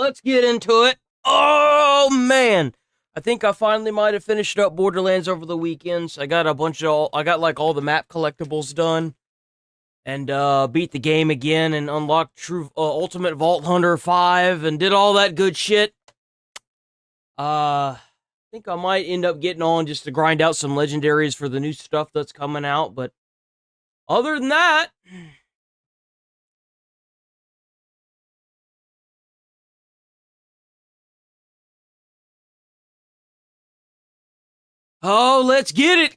let's get into it. Oh, man. I think I finally might have finished up Borderlands over the weekends. I got like all the map collectibles done. And beat the game again and unlocked True Ultimate Vault Hunter 5 and did all that good shit. I think I might end up getting on just to grind out some legendaries for the new stuff that's coming out, but other than that, oh, let's get it.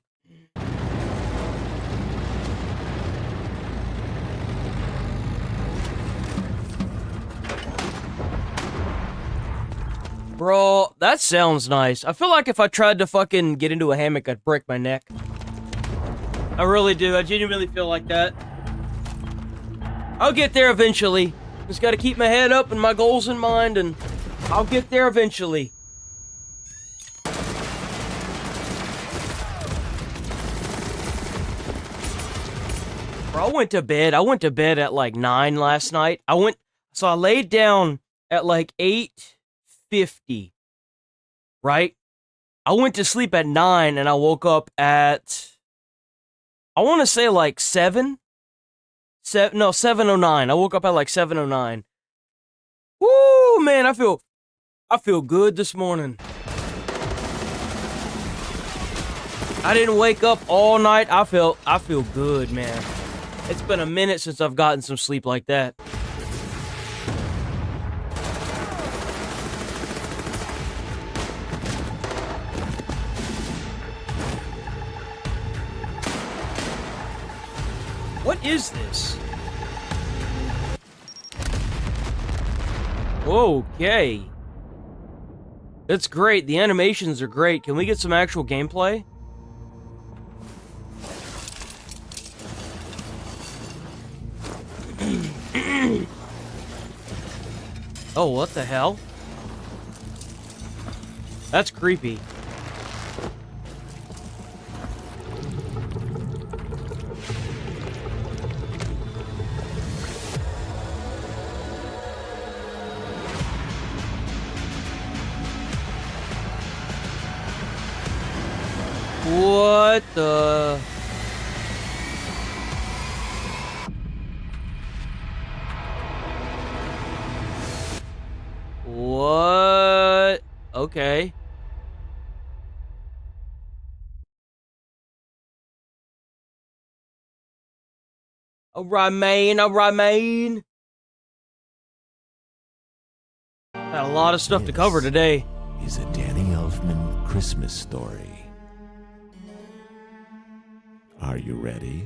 Bro, that sounds nice. I feel like if I tried to fucking get into a hammock, I'd break my neck. I really do. I genuinely feel like that. I'll get there eventually. Just gotta keep my head up and my goals in mind, and I'll get there eventually. Bro, I went to bed at like 9 last night. So I laid down at like 8:50, right? I went to sleep at 9 and I woke up at, I want to say like 7:09. I woke up at like 7:09. Woo, man, I feel good this morning. I didn't wake up all night. I feel good, man. It's been a minute since I've gotten some sleep like that. What is this? Okay. That's great. The animations are great. Can we get some actual gameplay? Oh, what the hell? That's creepy. What the... What? Okay. Alright, man. Alright, man. Got a lot of stuff to cover today. Is a Danny Elfman Christmas story. Are you ready?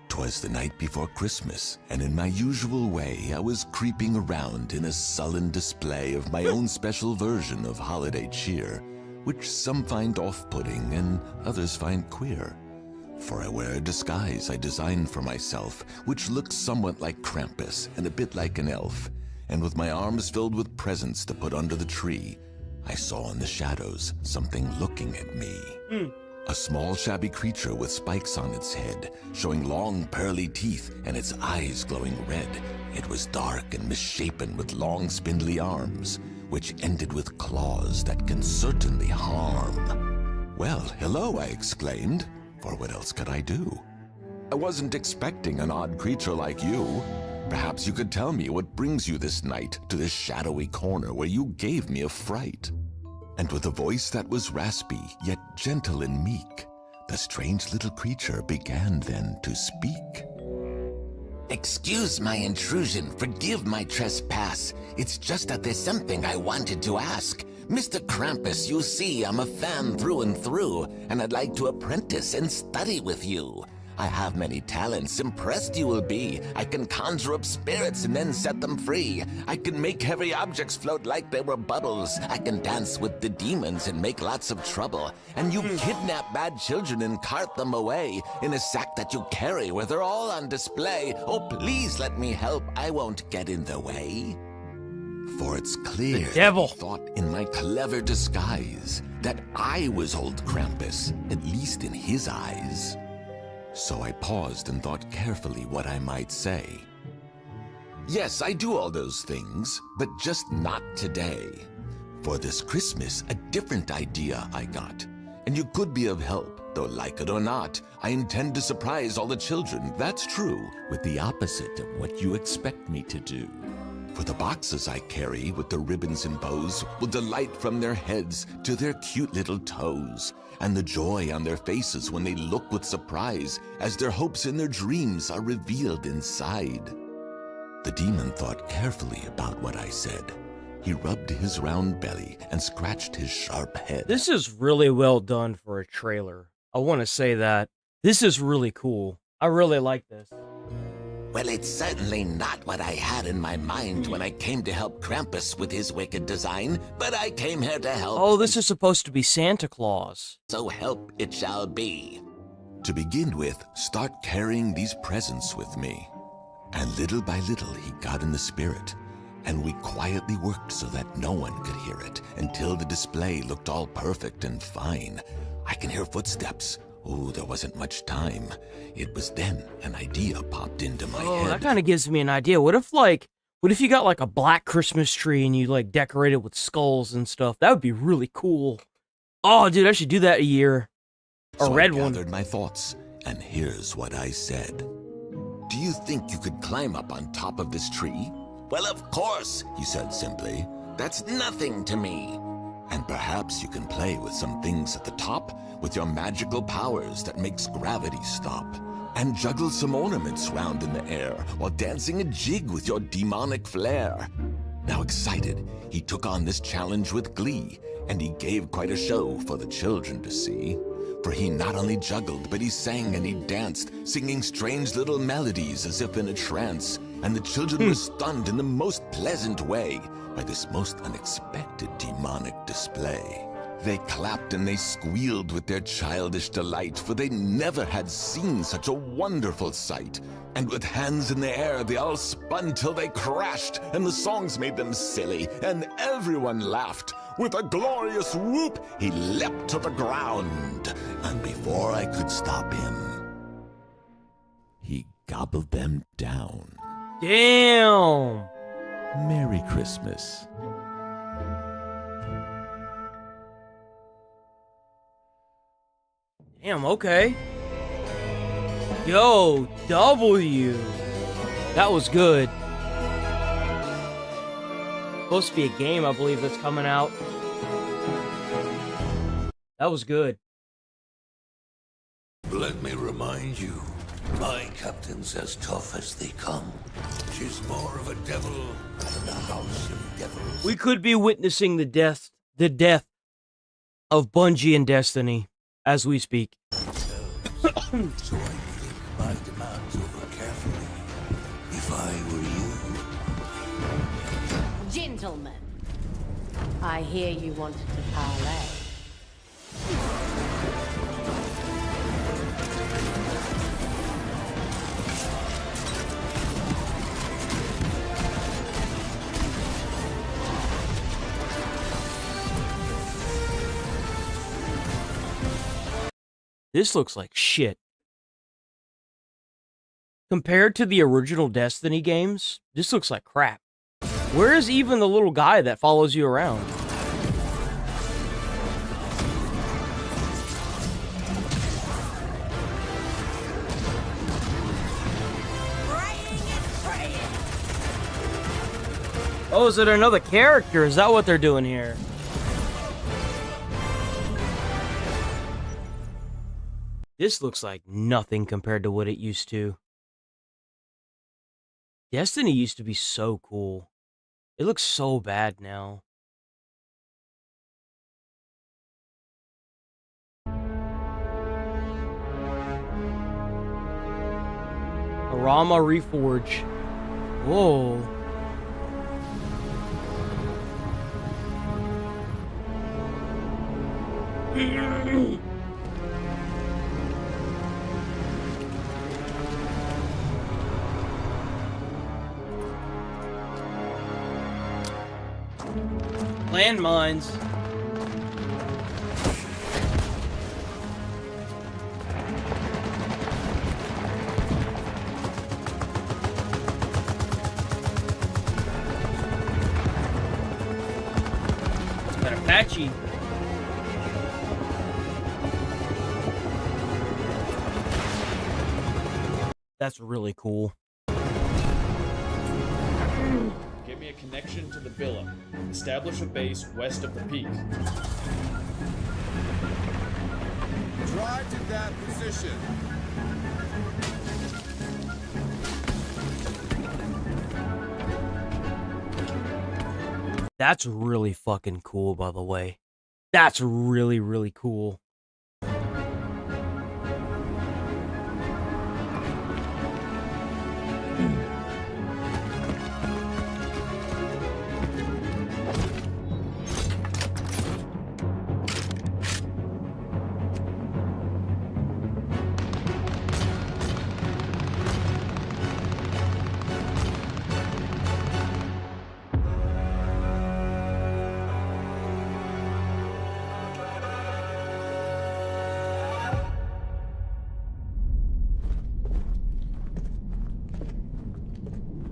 'Twas the night before Christmas, and in my usual way, I was creeping around in a sullen display of my own special version of holiday cheer, which some find off-putting and others find queer. For I wear a disguise I designed for myself, which looks somewhat like Krampus and a bit like an elf, and with my arms filled with presents to put under the tree, I saw in the shadows something looking at me. A small shabby creature with spikes on its head, showing long pearly teeth and its eyes glowing red. It was dark and misshapen with long spindly arms, which ended with claws that can certainly harm. Well, hello, I exclaimed, for what else could I do? I wasn't expecting an odd creature like you. Perhaps you could tell me what brings you this night to this shadowy corner where you gave me a fright. And with a voice that was raspy, yet gentle and meek, the strange little creature began then to speak. Excuse my intrusion, forgive my trespass. It's just that there's something I wanted to ask. Mr. Krampus, you see, I'm a fan through and through, and I'd like to apprentice and study with you. I have many talents, impressed you will be. I can conjure up spirits and then set them free. I can make heavy objects float like they were bubbles. I can dance with the demons and make lots of trouble. And you kidnap bad children and cart them away in a sack that you carry where they're all on display. Oh, please let me help. I won't get in the way. For it's clear The devil that he thought in my clever disguise that I was old Krampus, at least in his eyes. So I paused and thought carefully what I might say. Yes, I do all those things, but just not today. For this Christmas, a different idea I got. And you could be of help, though like it or not, I intend to surprise all the children, that's true, with the opposite of what you expect me to do. For the boxes I carry with the ribbons and bows will delight from their heads to their cute little toes, and the joy on their faces when they look with surprise as their hopes and their dreams are revealed inside. The demon thought carefully about what I said. He rubbed his round belly and scratched his sharp head. This is really well done for a trailer. I want to say that. This is really cool. I really like this. Well, it's certainly not what I had in my mind when I came to help Krampus with his wicked design, but I came here to help. Oh, this is supposed to be Santa Claus. So help it shall be. To begin with, start carrying these presents with me. And little by little, he got in the spirit. And we quietly worked so that no one could hear it until the display looked all perfect and fine. I can hear footsteps. Oh, there wasn't much time. It was then an idea popped into my head. That kind of gives me an idea. What if you got like a black Christmas tree and you like decorate it with skulls and stuff? That would be really cool. Oh, dude, I should do that a year. A red one. I gathered my thoughts, and here's what I said. Do you think you could climb up on top of this tree? Well, of course, he said simply. That's nothing to me. And perhaps you can play with some things at the top with your magical powers that makes gravity stop. And juggle some ornaments round in the air while dancing a jig with your demonic flair. Now excited, he took on this challenge with glee, and he gave quite a show for the children to see. For he not only juggled, but he sang and he danced, singing strange little melodies as if in a trance. And the children were stunned in the most pleasant way by this most unexpected demonic display. They clapped and they squealed with their childish delight, for they never had seen such a wonderful sight. And with hands in the air, they all spun till they crashed, and the songs made them silly, and everyone laughed. With a glorious whoop, he leapt to the ground, and before I could stop him, he gobbled them down. Damn! Merry Christmas. Damn, okay. Yo, W. That was good. Supposed to be a game, I believe, that's coming out. That was good. Let me remind you, my captain's as tough as they come. She's more of a devil than a house of devils. We could be witnessing the death of Bungie and Destiny as we speak. So I think my demands over carefully, if I were you. Gentlemen, I hear you wanted to parlay. This looks like shit. Compared to the original Destiny games, this looks like crap. Where is even the little guy that follows you around? Oh, is it another character? Is that what they're doing here? This looks like nothing compared to what it used to. Destiny used to be so cool. It looks so bad now. Arama Reforge. Whoa. Landmines. catchy. That's really cool. Get me a connection to the villa. Establish a base west of the peak. Drive to that position. That's really fucking cool, by the way. That's really, really cool.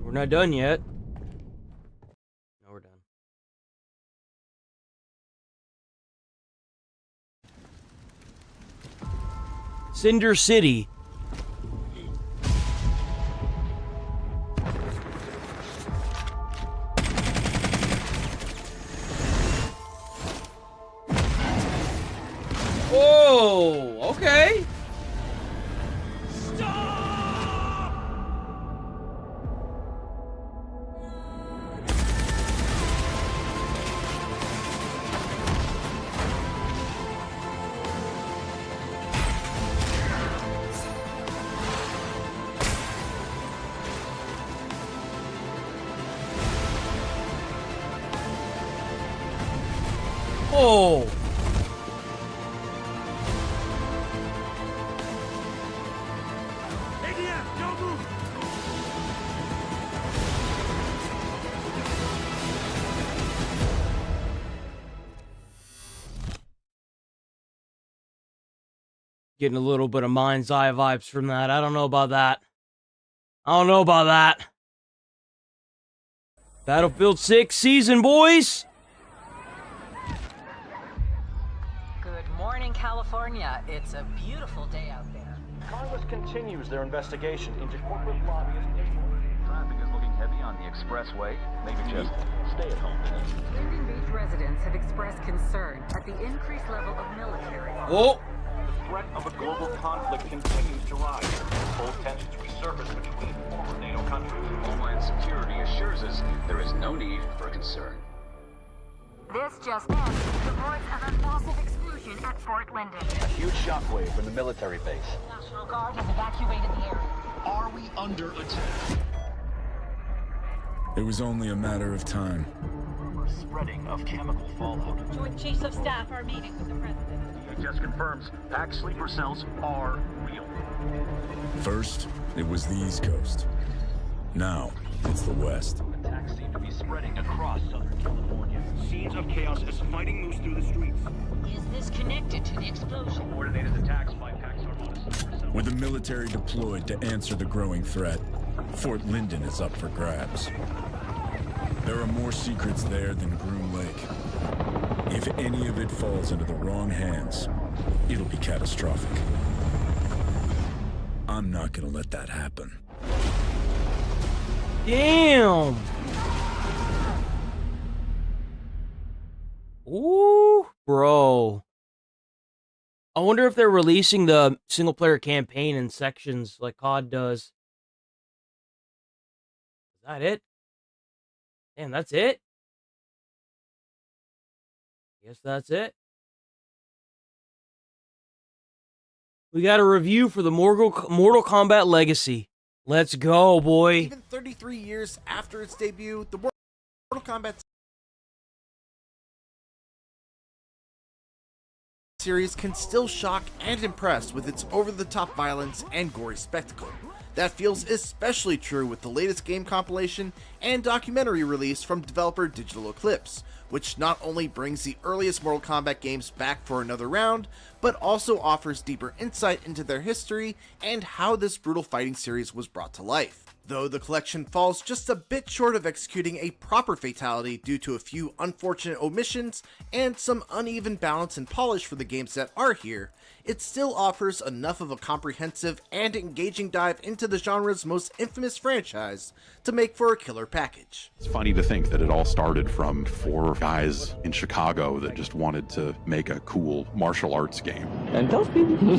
We're not done yet. No, we're done. Cinder City. Whoa, okay. Oh. Getting a little bit of mind's eye vibes from that. I don't know about that. I don't know about that. Battlefield 6 season, boys. Good morning, California. It's a beautiful day out there. Congress continues their investigation into corporate lobbyist influence. Traffic is looking heavy on the expressway. Maybe just stay at home today. Indian Beach residents have expressed concern at the increased level of military. Oh. The threat of a global conflict continues to rise. Cold tensions resurface between former NATO countries. Homeland Security assures us there is no need for concern. This just in, reports of a massive explosion at Fort Linden. A huge shockwave from the military base. National Guard has evacuated the area. Are we under attack? It was only a matter of time. Spreading of chemical fallout. Joint Chiefs of Staff are meeting with the President. DHS confirms packed sleeper cells are real. First, it was the East Coast. Now, it's the West. Attacks seem to be spreading across Southern California. Scenes of chaos as fighting moves through the streets. Is this connected to the explosion? Coordinated attacks by Pax Armada sleeper cells. With the military deployed to answer the growing threat, Fort Linden is up for grabs. There are more secrets there than Groom Lake. If any of it falls into the wrong hands, it'll be catastrophic. I'm not gonna let that happen. Damn. Ooh, bro. I wonder if they're releasing the single player campaign in sections like COD does. Is that it? Damn, that's it? Guess that's it. We got a review for the Mortal Kombat Legacy. Let's go, boy. Even 33 years after its debut, the Mortal Kombat series can still shock and impress with its over-the-top violence and gory spectacle. That feels especially true with the latest game compilation and documentary release from developer Digital Eclipse, which not only brings the earliest Mortal Kombat games back for another round, but also offers deeper insight into their history and how this brutal fighting series was brought to life. Though the collection falls just a bit short of executing a proper fatality due to a few unfortunate omissions and some uneven balance and polish for the games that are here, it still offers enough of a comprehensive and engaging dive into the genre's most infamous franchise to make for a killer package. It's funny to think that it all started from 4 guys in Chicago that just wanted to make a cool martial arts game. And those people.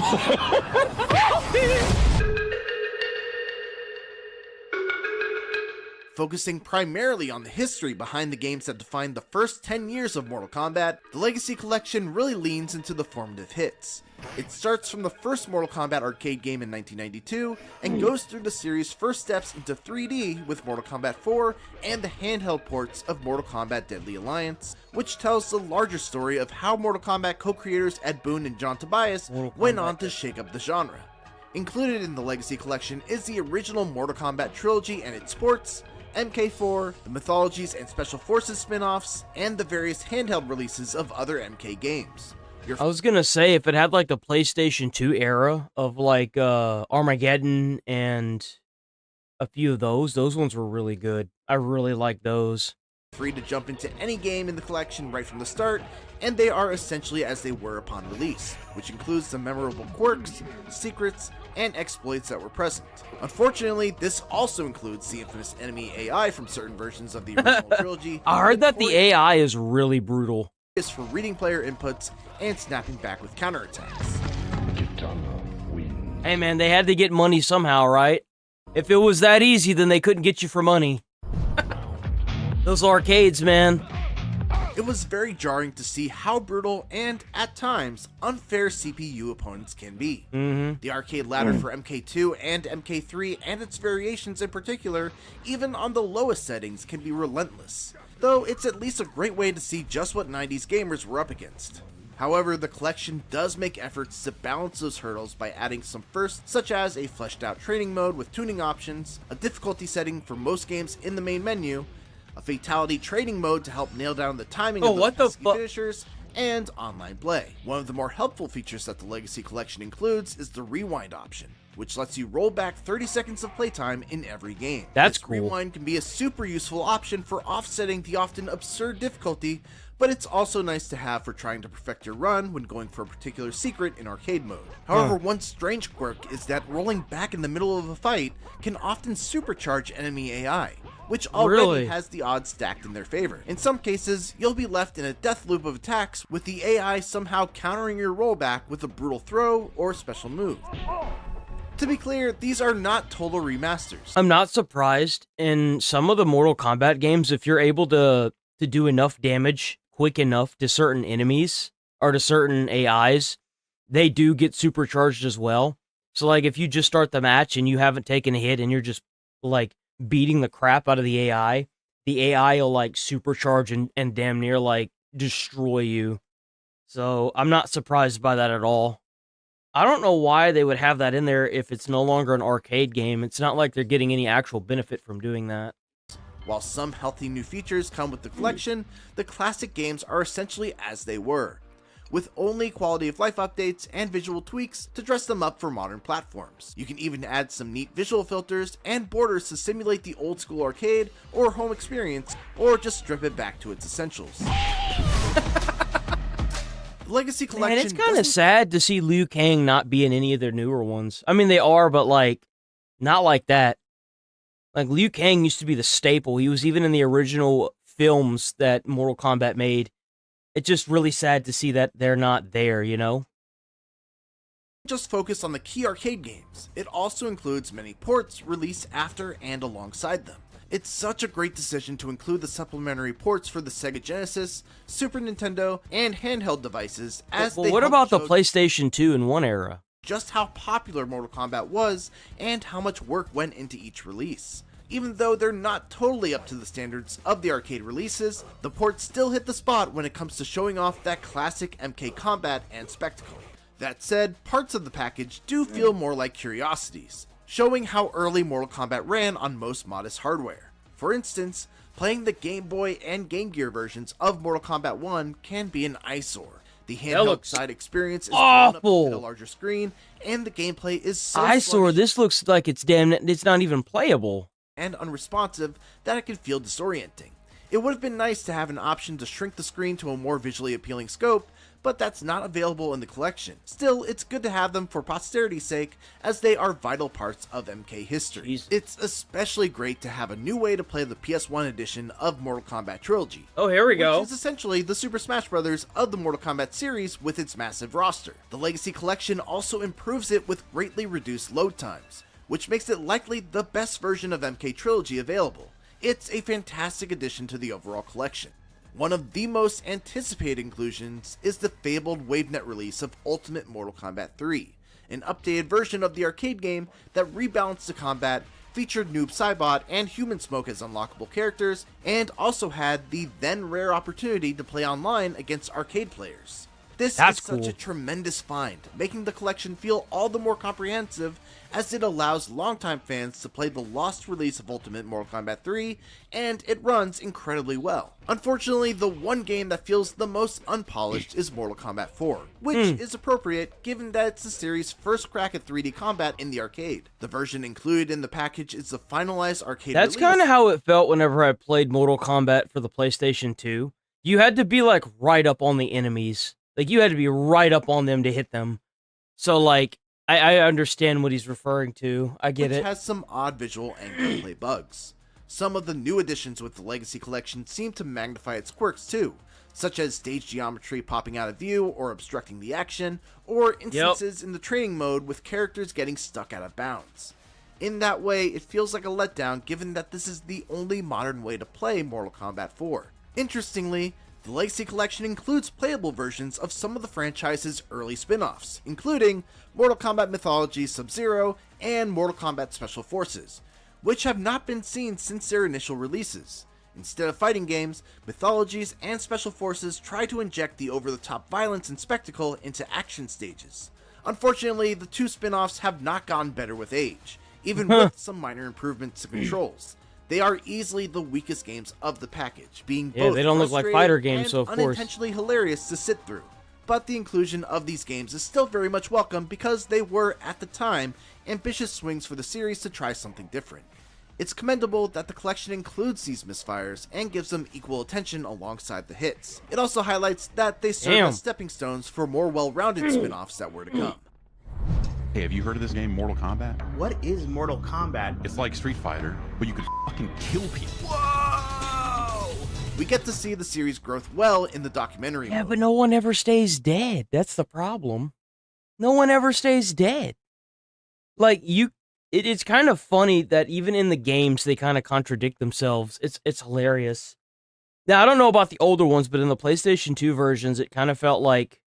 Focusing primarily on the history behind the games that defined the first 10 years of Mortal Kombat, the Legacy Collection really leans into the formative hits. It starts from the first Mortal Kombat arcade game in 1992 and goes through the series' first steps into 3D with Mortal Kombat 4 and the handheld ports of Mortal Kombat Deadly Alliance, which tells the larger story of how Mortal Kombat co-creators Ed Boon and John Tobias went on to shake up the genre. Included in the Legacy Collection is the original Mortal Kombat trilogy and its ports, MK4, the Mythologies and Special Forces spin-offs, and the various handheld releases of other MK games. I was gonna say, if it had like the PlayStation 2 era of like Armageddon and a few of those ones were really good. I really like those. Free to jump into any game in the collection right from the start, and they are essentially as they were upon release, which includes the memorable quirks, secrets, and exploits that were present. Unfortunately, this also includes the infamous enemy AI from certain versions of the original trilogy. I heard that the AI is really brutal. Is for reading player inputs and snapping back with counterattacks. Hey man, they had to get money somehow, right? If it was that easy, then they couldn't get you for money. Those arcades, man. It was very jarring to see how brutal and, at times, unfair CPU opponents can be. The arcade ladder for MK2 and MK3 and its variations in particular, even on the lowest settings, can be relentless. Though it's at least a great way to see just what 90s gamers were up against. However, the collection does make efforts to balance those hurdles by adding some firsts, such as a fleshed out training mode with tuning options, a difficulty setting for most games in the main menu, a fatality training mode to help nail down the timing of those pesky finishers, and online play. One of the more helpful features that the Legacy Collection includes is the rewind option, which lets you roll back 30 seconds of playtime in every game. That's this cool. Rewind can be a super useful option for offsetting the often absurd difficulty, but it's also nice to have for trying to perfect your run when going for a particular secret in arcade mode. However, one strange quirk is that rolling back in the middle of a fight can often supercharge enemy AI, which already has the odds stacked in their favor. In some cases, you'll be left in a death loop of attacks with the AI somehow countering your rollback with a brutal throw or special move. To be clear, these are not total remasters. I'm not surprised in some of the Mortal Kombat games, if you're able to do enough damage quick enough to certain enemies or to certain AIs, they do get supercharged as well. So like if you just start the match and you haven't taken a hit and you're just like beating the crap out of the AI will like supercharge and damn near like destroy you. So I'm not surprised by that at all. I don't know why they would have that in there if it's no longer an arcade game. It's not like they're getting any actual benefit from doing that. While some healthy new features come with the collection, the classic games are essentially as they were, with only quality of life updates and visual tweaks to dress them up for modern platforms. You can even add some neat visual filters and borders to simulate the old school arcade or home experience, or just strip it back to its essentials. Legacy Collection. Man, it's kind of sad to see Liu Kang not be in any of their newer ones. I mean, they are, but like, not like that. Like, Liu Kang used to be the staple. He was even in the original films that Mortal Kombat made. It's just really sad to see that they're not there, you know? Just focus on the key arcade games. It also includes many ports released after and alongside them. It's such a great decision to include the supplementary ports for the Sega Genesis, Super Nintendo, and handheld devices as well, what about the PlayStation 2 in one era? Just how popular Mortal Kombat was and how much work went into each release. Even though they're not totally up to the standards of the arcade releases, the ports still hit the spot when it comes to showing off that classic MK combat and spectacle. That said, parts of the package do feel more like curiosities, showing how early Mortal Kombat ran on most modest hardware. For instance, playing the Game Boy and Game Gear versions of Mortal Kombat 1 can be an eyesore. The handheld side experience is blown up to a larger screen, and the gameplay is so eyesore. This looks like it's not even playable and unresponsive that it can feel disorienting. It would have been nice to have an option to shrink the screen to a more visually appealing scope, but that's not available in the collection. Still, it's good to have them for posterity's sake, as they are vital parts of MK history. Jeez. It's especially great to have a new way to play the PS1 edition of Mortal Kombat Trilogy. Oh, here we go. Which is essentially the Super Smash Bros. Of the Mortal Kombat series with its massive roster. The Legacy Collection also improves it with greatly reduced load times, which makes it likely the best version of MK Trilogy available. It's a fantastic addition to the overall collection. One of the most anticipated inclusions is the fabled WaveNet release of Ultimate Mortal Kombat 3, an updated version of the arcade game that rebalanced the combat, featured Noob Saibot and Human Smoke as unlockable characters, and also had the then rare opportunity to play online against arcade players. This is such a tremendous find, making the collection feel all the more comprehensive as it allows longtime fans to play the lost release of Ultimate Mortal Kombat 3, and it runs incredibly well. Unfortunately, the one game that feels the most unpolished is Mortal Kombat 4, which is appropriate given that it's the series' first crack at 3D combat in the arcade. The version included in the package is the finalized arcade That's release. kind of how it felt whenever I played Mortal Kombat for the PlayStation 2. You had to be, like, right up on the enemies. Like, you had to be right up on them to hit them. So, like, I understand what he's referring to. I get it. Which has some odd visual and gameplay bugs. Some of the new additions with the Legacy Collection seem to magnify its quirks too, such as stage geometry popping out of view or obstructing the action, or instances in the training mode with characters getting stuck out of bounds. In that way, it feels like a letdown given that this is the only modern way to play Mortal Kombat 4. Interestingly, the Legacy Collection includes playable versions of some of the franchise's early spin-offs, including Mortal Kombat Mythology Sub-Zero and Mortal Kombat Special Forces, which have not been seen since their initial releases. Instead of fighting games, Mythologies and Special Forces try to inject the over-the-top violence and spectacle into action stages. Unfortunately, the two spin-offs have not gotten better with age, even with some minor improvements to controls. They are easily the weakest games of the package, being both they don't look like fighter games, so of course. unintentionally hilarious to sit through. But the inclusion of these games is still very much welcome because they were, at the time, ambitious swings for the series to try something different. It's commendable that the collection includes these misfires and gives them equal attention alongside the hits. It also highlights that they serve as stepping stones for more well-rounded spin-offs that were to come. Hey, have you heard of this game, Mortal Kombat? What is Mortal Kombat? It's like Street Fighter, but you can fucking kill people. Whoa! We get to see the series' growth well in the documentary mode. But no one ever stays dead. That's the problem. No one ever stays dead. Like, it's kind of funny that even in the games, they kind of contradict themselves. It's hilarious. Now, I don't know about the older ones, but in the PlayStation 2 versions, it kind of felt like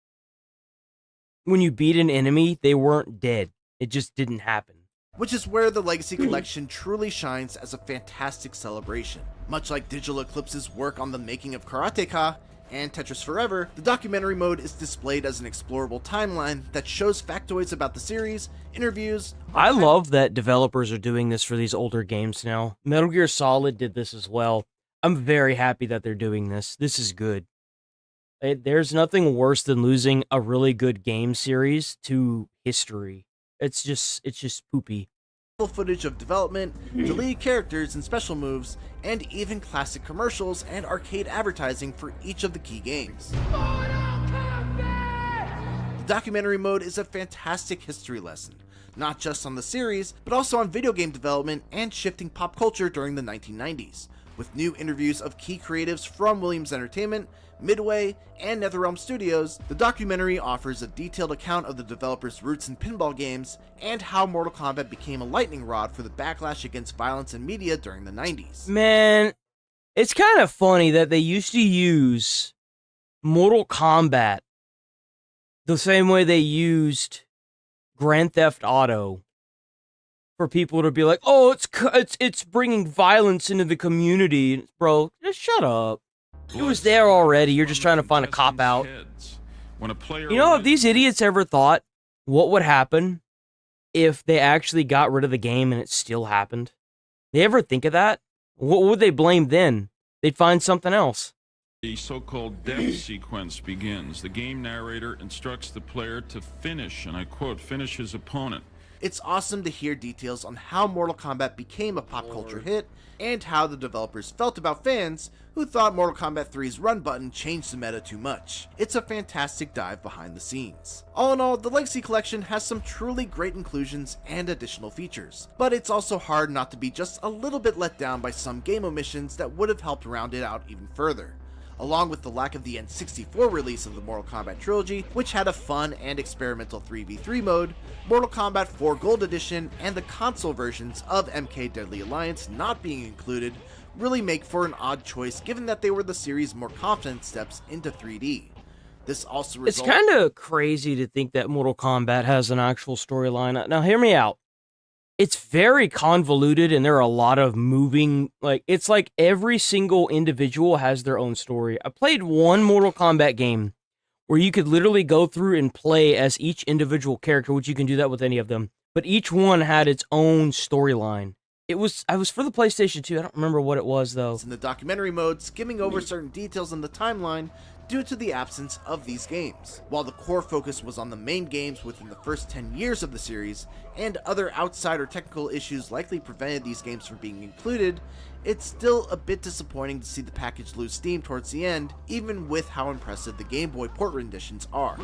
when you beat an enemy, they weren't dead. It just didn't happen. Which is where the Legacy Collection truly shines as a fantastic celebration. Much like Digital Eclipse's work on the making of Karateka and Tetris Forever, the documentary mode is displayed as an explorable timeline that shows factoids about the series, interviews... I love that developers are doing this for these older games now. Metal Gear Solid did this as well. I'm very happy that they're doing this. This is good. There's nothing worse than losing a really good game series to history. It's just poopy. Footage of development, deleted characters and special moves, and even classic commercials and arcade advertising for each of the key games. The documentary mode is a fantastic history lesson, not just on the series, but also on video game development and shifting pop culture during the 1990s, with new interviews of key creatives from Williams Entertainment, Midway, and NetherRealm Studios. The documentary offers a detailed account of the developers' roots in pinball games and how Mortal Kombat became a lightning rod for the backlash against violence in media during the 90s. Man, it's kind of funny that they used to use Mortal Kombat the same way they used Grand Theft Auto for people to be like, oh, it's bringing violence into the community. Bro, just shut up. It was there already. You're just trying to find a cop-out. You know, have these idiots ever thought what would happen if they actually got rid of the game and it still happened? They ever think of that? What would they blame then? They'd find something else. The so-called death sequence begins. The game narrator instructs the player to finish, and I quote, finish his opponent. It's awesome to hear details on how Mortal Kombat became a pop culture hit, and how the developers felt about fans who thought Mortal Kombat 3's run button changed the meta too much. It's a fantastic dive behind the scenes. All in all, the Legacy Collection has some truly great inclusions and additional features, but it's also hard not to be just a little bit let down by some game omissions that would have helped round it out even further. Along with the lack of the N64 release of the Mortal Kombat trilogy, which had a fun and experimental 3v3 mode, Mortal Kombat 4 Gold Edition and the console versions of MK Deadly Alliance not being included really make for an odd choice given that they were the series' more confident steps into 3D. This also It's kind of crazy to think that Mortal Kombat has an actual storyline. Now, hear me out. It's very convoluted and there are a lot of moving, like, it's like every single individual has their own story. I played one Mortal Kombat game where you could literally go through and play as each individual character, which you can do that with any of them, but each one had its own storyline. I was for the PlayStation 2, I don't remember what it was though. In the documentary mode, skimming over certain details in the timeline due to the absence of these games. While the core focus was on the main games within the first 10 years of the series, and other outside or technical issues likely prevented these games from being included, it's still a bit disappointing to see the package lose steam towards the end, even with how impressive the Game Boy port renditions are.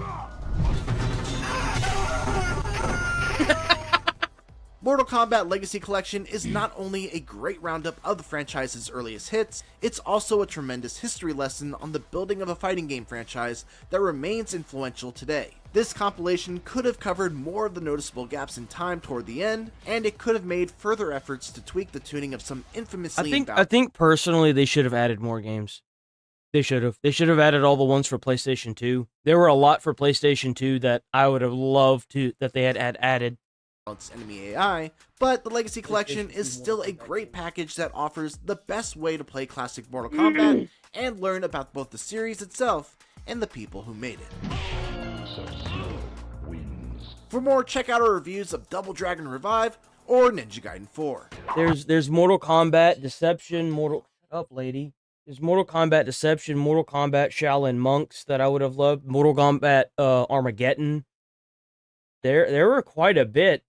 Mortal Kombat Legacy Collection is not only a great roundup of the franchise's earliest hits, it's also a tremendous history lesson on the building of a fighting game franchise that remains influential today. This compilation could have covered more of the noticeable gaps in time toward the end, and it could have made further efforts to tweak the tuning of some infamously I think personally they should have added more games. They should have. They should have added all the ones for PlayStation 2. There were a lot for PlayStation 2 that I would have loved to that they had added. Enemy AI, but the Legacy Collection is still a great package that offers the best way to play classic Mortal Kombat and learn about both the series itself and the people who made it. For more, check out our reviews of Double Dragon Revive or Ninja Gaiden 4. There's Mortal Kombat Deception, shut up, lady. There's Mortal Kombat Deception, Mortal Kombat Shaolin Monks that I would have loved, Mortal Kombat Armageddon. There were quite a bit.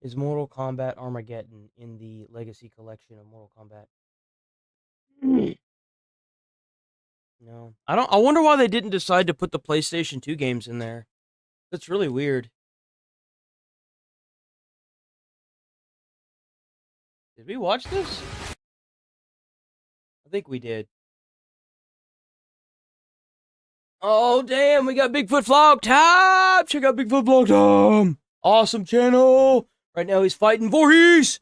Is Mortal Kombat Armageddon in the Legacy Collection of Mortal Kombat? No. I wonder why they didn't decide to put the PlayStation 2 games in there. That's really weird. Did we watch this? I think we did. Oh, damn, we got Bigfoot Vlog time! Check out Bigfoot Vlog time! Awesome channel! Right now he's fighting Voorhees!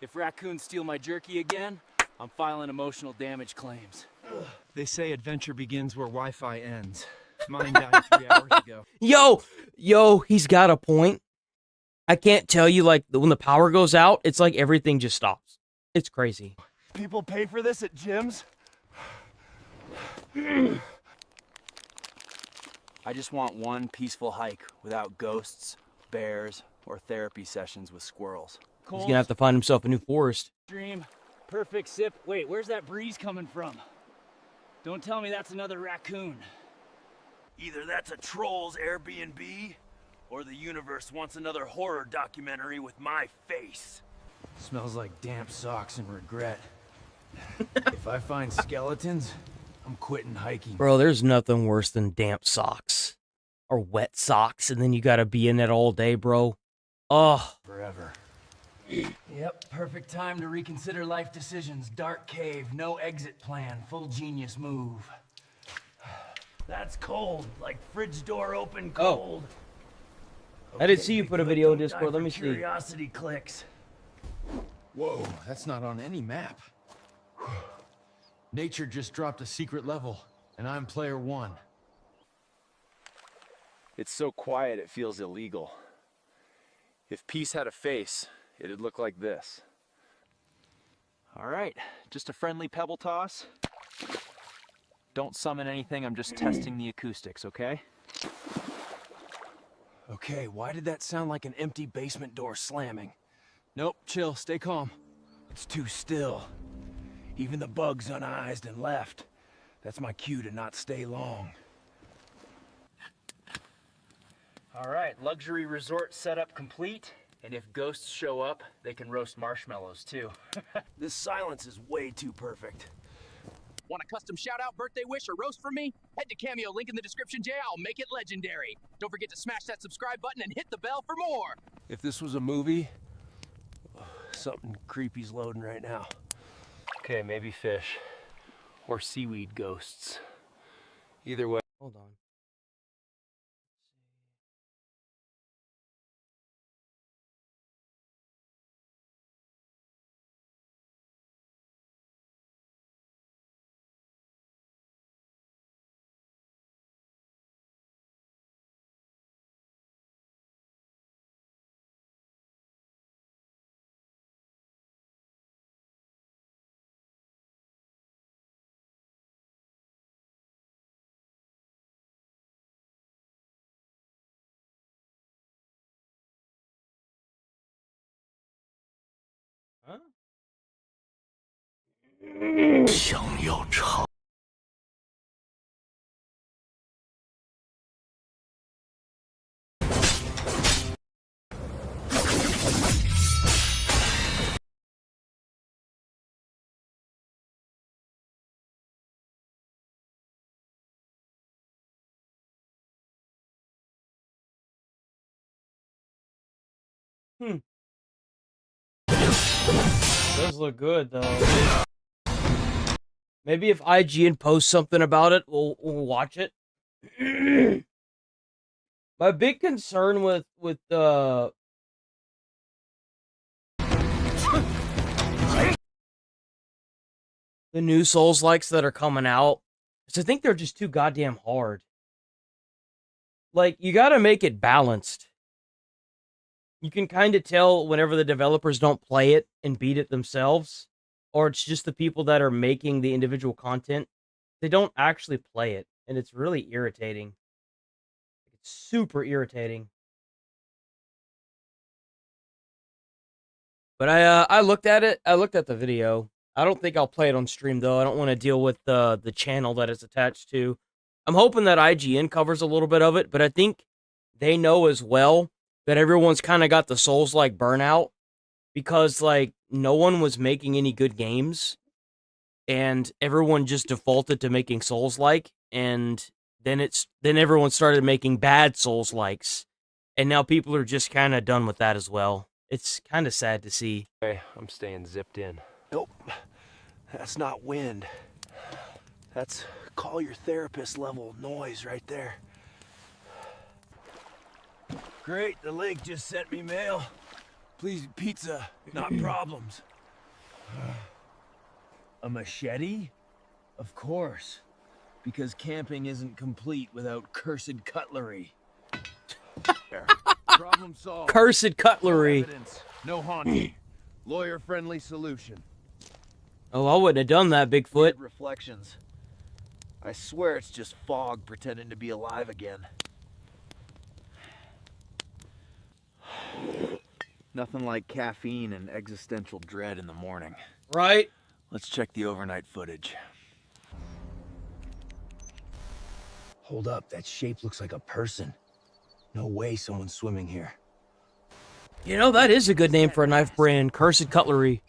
If raccoons steal my jerky again, I'm filing emotional damage claims. They say adventure begins where Wi-Fi ends. Mine died 3 hours ago. Yo, he's got a point. I can't tell you, like, when the power goes out, it's like everything just stops. It's crazy. People pay for this at gyms? I just want one peaceful hike without ghosts, bears, or therapy sessions with squirrels. He's gonna have to find himself a new forest. Dream, perfect sip. Wait, where's that breeze coming from? Don't tell me that's another raccoon. Either that's a troll's Airbnb, or the universe wants another horror documentary with my face. Smells like damp socks and regret. If I find skeletons, I'm quitting hiking. Bro, there's nothing worse than damp socks. Or wet socks, and then you gotta be in it all day, bro. Oh. Forever. Yep, perfect time to reconsider life decisions. Dark cave, no exit plan, full genius move. That's cold, like fridge door open cold. I didn't see you put a video in Discord. Let me see. Curiosity clicks. Whoa, that's not on any map. Nature just dropped a secret level. And I'm player 1. It's so quiet it feels illegal. If peace had a face, it'd look like this. Alright, just a friendly pebble toss. Don't summon anything, I'm just testing the acoustics, okay? Okay, why did that sound like an empty basement door slamming? Nope, chill, stay calm. It's too still. Even the bugs uneased and left. That's my cue to not stay long. Alright, luxury resort setup complete. And if ghosts show up, they can roast marshmallows too. This silence is way too perfect. Want a custom shout-out, birthday wish, or roast from me? Head to Cameo, link in the description, Jay. I'll make it legendary. Don't forget to smash that subscribe button and hit the bell for more. If this was a movie, something creepy's loading right now. Okay, maybe fish. Or seaweed ghosts. Either way. Hold on. Huh? 想要长。Does look good though. Maybe if IGN posts something about it, we'll watch it. My big concern with the new Souls-likes that are coming out is I think they're just too goddamn hard. Like, you gotta make it balanced. You can kind of tell whenever the developers don't play it and beat it themselves, or it's just the people that are making the individual content. They don't actually play it, and it's really irritating. It's super irritating. But I looked at it. I looked at the video. I don't think I'll play it on stream, though. I don't want to deal with the channel that it's attached to. I'm hoping that IGN covers a little bit of it, but I think they know as well that everyone's kind of got the Souls-like burnout because, like, no one was making any good games, and everyone just defaulted to making Souls-like, and then everyone started making bad Souls-likes, and now people are just kind of done with that as well. It's kind of sad to see. Okay, I'm staying zipped in. Nope, that's not wind. That's call your therapist level noise right there. Great, the lake just sent me mail. Please, pizza, not problems. A machete? Of course. Because camping isn't complete without cursed cutlery. Problem solved. Cursed cutlery. No evidence, no haunting. Lawyer-friendly solution. Oh, I wouldn't have done that, Bigfoot. Weird reflections. I swear it's just fog pretending to be alive again. Nothing like caffeine and existential dread in the morning. Right? Let's check the overnight footage. Hold up, that shape looks like a person. No way someone's swimming here. You know, that is a good name for a knife brand. Cursed Cutlery.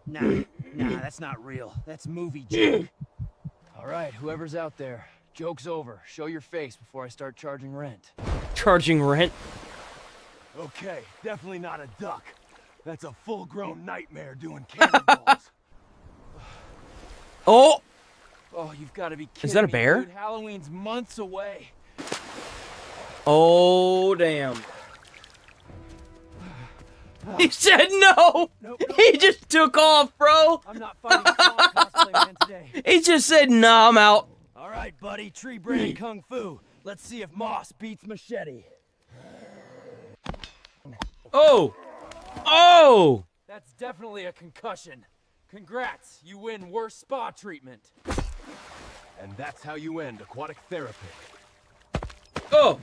Nah, that's not real. That's movie joke. All right, whoever's out there, joke's over. Show your face before I start charging rent. Charging rent? Okay, definitely not a duck. That's a full-grown nightmare doing cannonballs. Oh! Oh, you've got to be kidding Is that a me, bear? dude. Halloween's months away. Oh, damn. He said no! He just took off, bro! I'm not fighting cosplay man today. He just said, nah, I'm out. right, buddy. Tree brand kung fu. Let's see if Moss beats Machete. Oh! Oh! That's definitely a concussion. Congrats, you win worst spa treatment. And that's how you end aquatic therapy. Oh!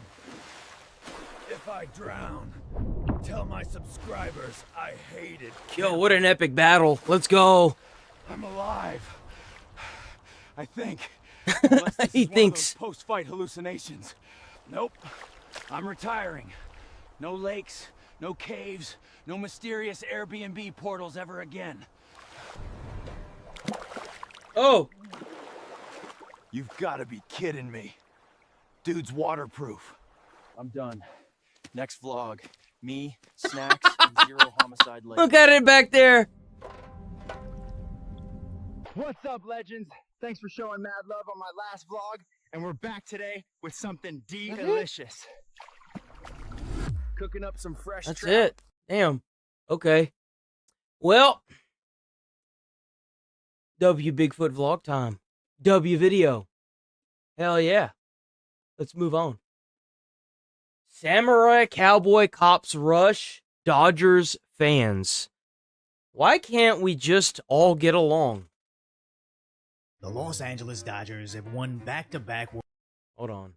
If I drown, tell my subscribers I hated. Yo, what an epic battle. Let's go. I'm alive. I think. He thinks. Post-fight hallucinations. Nope. I'm retiring. No lakes, no caves, no mysterious Airbnb portals ever again. Oh! You've got to be kidding me. Dude's waterproof. I'm done. Next vlog. Me, snacks, and 0 homicide later. Look at it back there. What's up, legends? Thanks for showing mad love on my last vlog, and we're back today with something delicious. Cooking up some fresh That's trout. it. Damn. Okay. Well. W Bigfoot vlog time. W video. Hell yeah. Let's move on. Samurai Cowboy Cops Rush Dodgers fans. Why can't we just all get along? The Los Angeles Dodgers have won back-to-back. Hold on.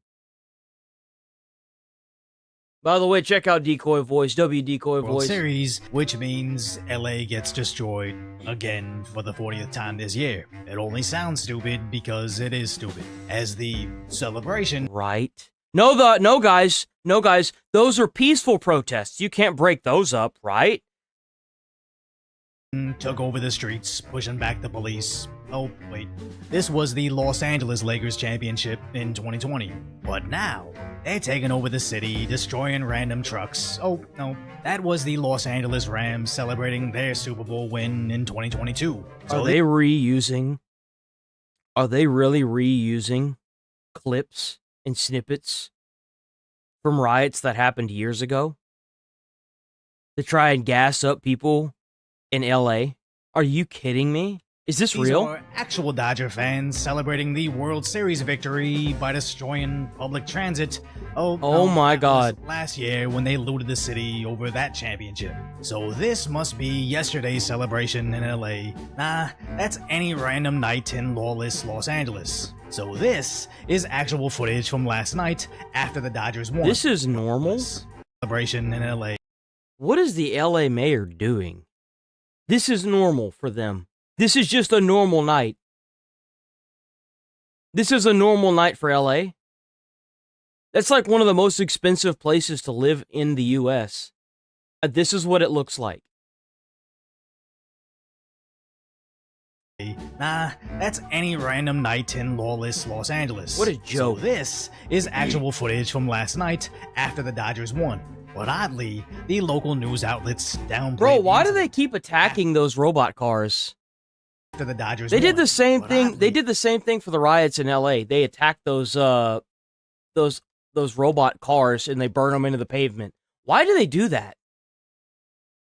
By the way, check out Decoy Voice, Decoy World Voice. Series, which means LA gets destroyed again for the 40th time this year. It only sounds stupid because it is stupid. As the celebration, Right. No, guys. Those are peaceful protests. You can't break those up, right? took over the streets, pushing back the police. Oh, wait. This was the Los Angeles Lakers championship in 2020. But now, they're taking over the city, destroying random trucks. Oh, no. That was the Los Angeles Rams celebrating their Super Bowl win in 2022. Are they reusing? Are they really reusing clips and snippets from riots that happened years ago to try and gas up people in LA? Are you kidding me? Is this These real? are actual Dodger fans celebrating the World Series victory by destroying public transit. Oh my God. Last year when they looted the city over that championship. So this must be yesterday's celebration in LA. Nah, that's any random night in lawless Los Angeles. So this is actual footage from last night after the Dodgers won. This is normal? Celebration in LA. What is the LA mayor doing? This is normal for them. This is just a normal night. This is a normal night for LA. That's like one of the most expensive places to live in the US. This is what it looks like. Nah, that's any random night in lawless Los Angeles. What a joke. So this is actual footage from last night after the Dodgers won. But oddly, the local news outlets downplayed. Bro, why do they keep attacking those robot cars? After the Dodgers They did won. the same But thing. oddly, They did the same thing for the riots in LA. They attacked those robot cars and they burn them into the pavement. Why do they do that?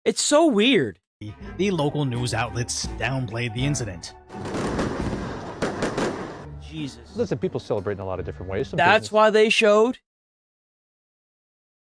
It's so weird. The local news outlets downplayed the incident. Jesus. Listen, people celebrate in a lot of different ways. Some That's business- why they showed.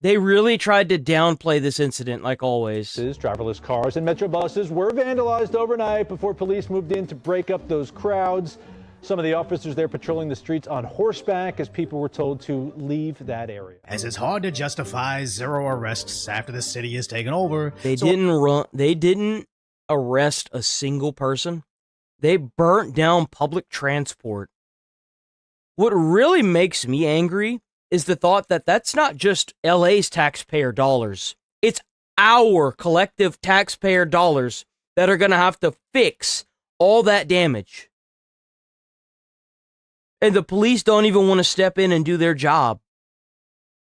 They really tried to downplay this incident, like always. Driverless cars and metro buses were vandalized overnight before police moved in to break up those crowds. Some of the officers there patrolling the streets on horseback as people were told to leave that area. As it's hard to justify 0 arrests after the city is taken over. They didn't arrest a single person. They burnt down public transport. What really makes me angry is the thought that that's not just LA's taxpayer dollars. It's our collective taxpayer dollars that are going to have to fix all that damage. And the police don't even want to step in and do their job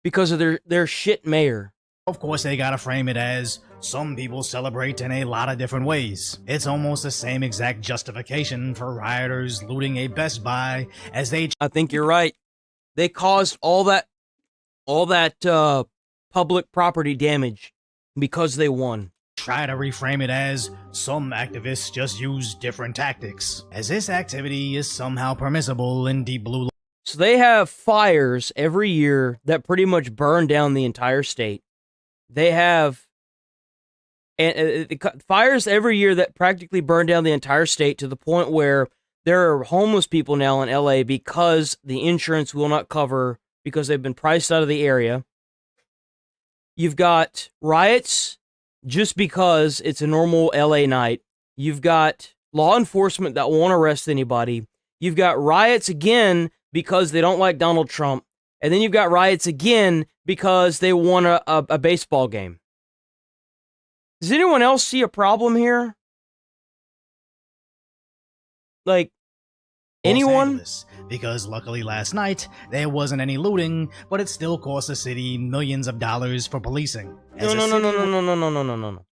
because of their shit mayor. Of course, they gotta frame it as some people celebrate in a lot of different ways. It's almost the same exact justification for rioters looting a Best Buy as they... I think you're right. They caused all that public property damage because they won. Try to reframe it as some activists just use different tactics, as this activity is somehow permissible in Deep Blue. So they have fires every year that pretty much burn down the entire state. They have fires every year that practically burn down the entire state to the point where there are homeless people now in LA because the insurance will not cover because they've been priced out of the area. You've got riots just because it's a normal LA night. You've got law enforcement that won't arrest anybody. You've got riots again because they don't like Donald Trump. And then you've got riots again because they won a baseball game. Does anyone else see a problem here? Like, anyone? Because luckily last night, there wasn't any looting, but it still cost the city millions of dollars for policing. No.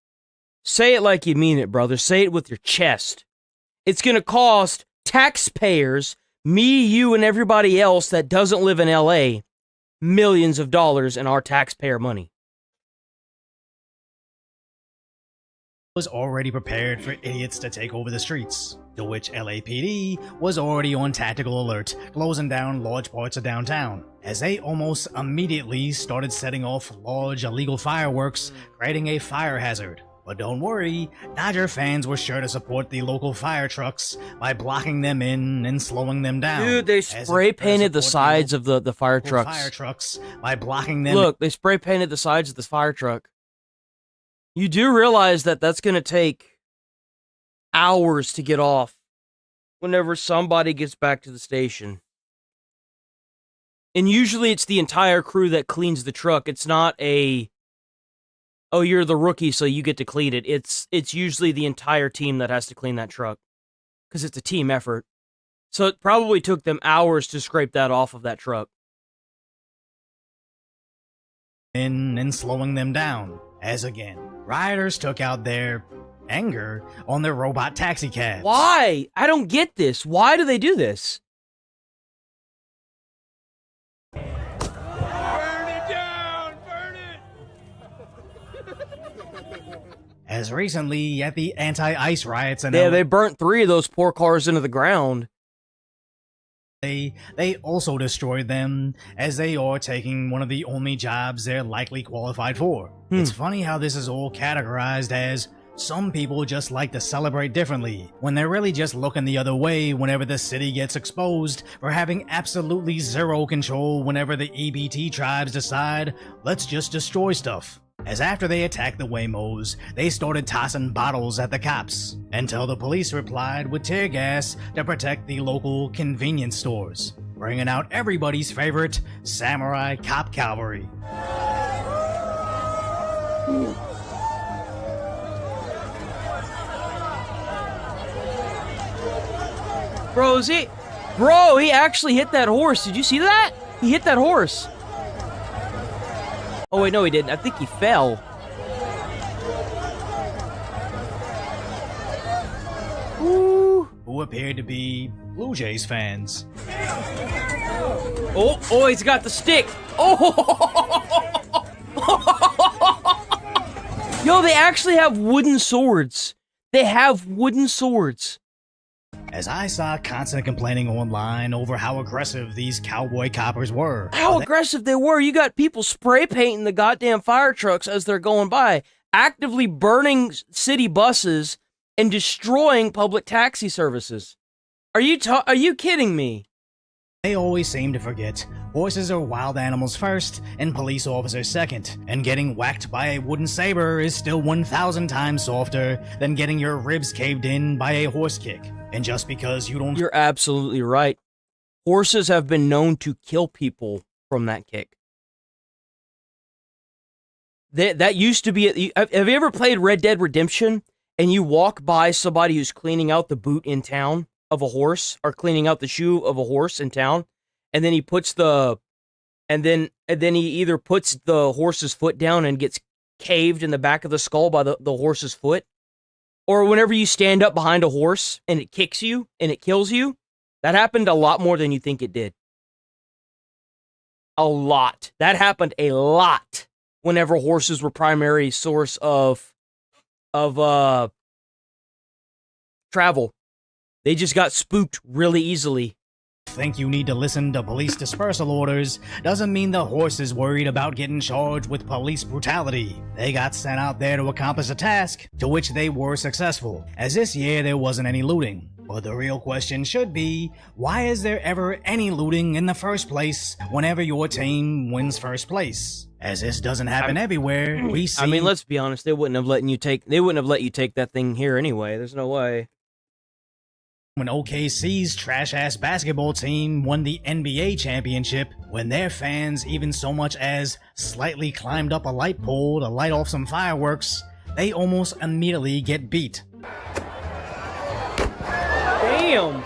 Say it like you mean it, brother. Say it with your chest. It's gonna cost taxpayers, me, you, and everybody else that doesn't live in LA, millions of dollars in our taxpayer money. Was already prepared for idiots to take over the streets, to which LAPD was already on tactical alert, closing down large parts of downtown, as they almost immediately started setting off large illegal fireworks, creating a fire hazard. But don't worry, Dodger fans were sure to support the local fire trucks by blocking them in and slowing them down. Dude, they spray painted the sides of the fire trucks. By blocking them. Look, they spray painted the sides of the fire truck. You do realize that that's going to take hours to get off whenever somebody gets back to the station. And usually it's the entire crew that cleans the truck. It's not oh, you're the rookie, so you get to clean it. It's usually the entire team that has to clean that truck because it's a team effort. So it probably took them hours to scrape that off of that truck. And slowing them down, as again, rioters took out their anger on their robot taxi cabs. Why? I don't get this. Why do they do this? Burn it down! Burn it! As recently at the anti-ICE riots in Yeah, LA, they burnt 3 of those poor cars into the ground. They also destroyed them, as they are taking one of the only jobs they're likely qualified for. It's funny how this is all categorized as some people just like to celebrate differently, when they're really just looking the other way whenever the city gets exposed for having absolutely zero control whenever the EBT tribes decide, let's just destroy stuff. As after they attacked the Waymos, they started tossing bottles at the cops, until the police replied with tear gas to protect the local convenience stores, bringing out everybody's favorite samurai cop cavalry. Bro, he actually hit that horse. Did you see that? He hit that horse. Oh, wait, no, he didn't. I think he fell. Ooh. Who appeared to be Blue Jays fans. Oh, he's got the stick. Oh! Yo, they actually have wooden swords. They have wooden swords. As I saw constant complaining online over how aggressive these cowboy coppers were. How aggressive they were. You got people spray painting the goddamn fire trucks as they're going by, actively burning city buses and destroying public taxi services. Are you kidding me? They always seem to forget horses are wild animals first and police officers second, and getting whacked by a wooden saber is still 1,000 times softer than getting your ribs caved in by a horse kick. And just because you don't... You're absolutely right. Horses have been known to kill people from that kick. That used to be... Have you ever played Red Dead Redemption and you walk by somebody who's cleaning out the boot in town of a horse, or cleaning out the shoe of a horse in town, and then he puts and then he either puts the horse's foot down and gets caved in the back of the skull by the horse's foot, or whenever you stand up behind a horse and it kicks you and it kills you. That happened a lot more than you think it did. A lot. That happened a lot whenever horses were primary source of travel. They just got spooked really easily. think you need to listen to police dispersal orders doesn't mean the horse is worried about getting charged with police brutality. They got sent out there to accomplish a task, to which they were successful, as this year there wasn't any looting. But the real question should be, why is there ever any looting in the first place whenever your team wins first place? As this doesn't happen everywhere, we see... I mean, let's be honest, they wouldn't have let you take that thing here anyway. There's no way. When OKC's trash-ass basketball team won the NBA championship, when their fans even so much as slightly climbed up a light pole to light off some fireworks, they almost immediately get beat. Damn!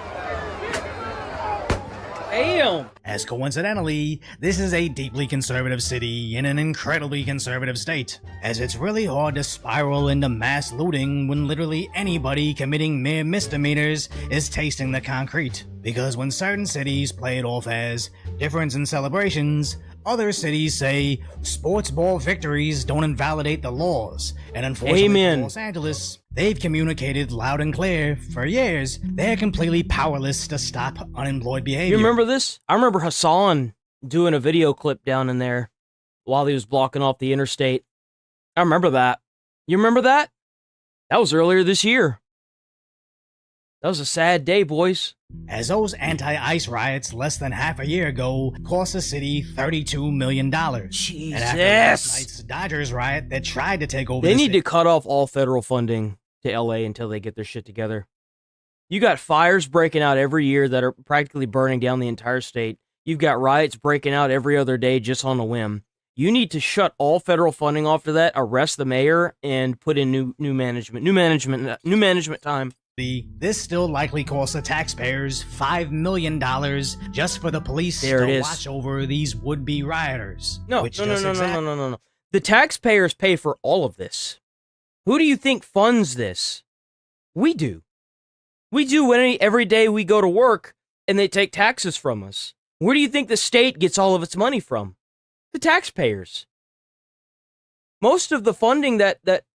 Damn! As coincidentally, this is a deeply conservative city in an incredibly conservative state, as it's really hard to spiral into mass looting when literally anybody committing mere misdemeanors is tasting the concrete. Because when certain cities play it off as difference in celebrations, other cities say sports ball victories don't invalidate the laws, and unfortunately for Los Angeles, they've communicated loud and clear for years they're completely powerless to stop unemployed behavior. You remember this? I remember Hassan doing a video clip down in there while he was blocking off the interstate. I remember that. You remember that? That was earlier this year. That was a sad day, boys. As those anti-ICE riots less than half a year ago cost the city $32 million. Jesus! And after last night's Dodgers riot that tried to take over They need to cut off all federal funding to LA until they get their shit together. You got fires breaking out every year that are practically burning down the entire state. You've got riots breaking out every other day just on a whim. You need to shut all federal funding off to that, arrest the mayor, and put in new management time. This still likely costs the taxpayers $5 million just for the police to watch over these would-be rioters. No. The taxpayers pay for all of this. Who do you think funds this? We do. We do every day we go to work and they take taxes from us. Where do you think the state gets all of its money from? The taxpayers. Most of the funding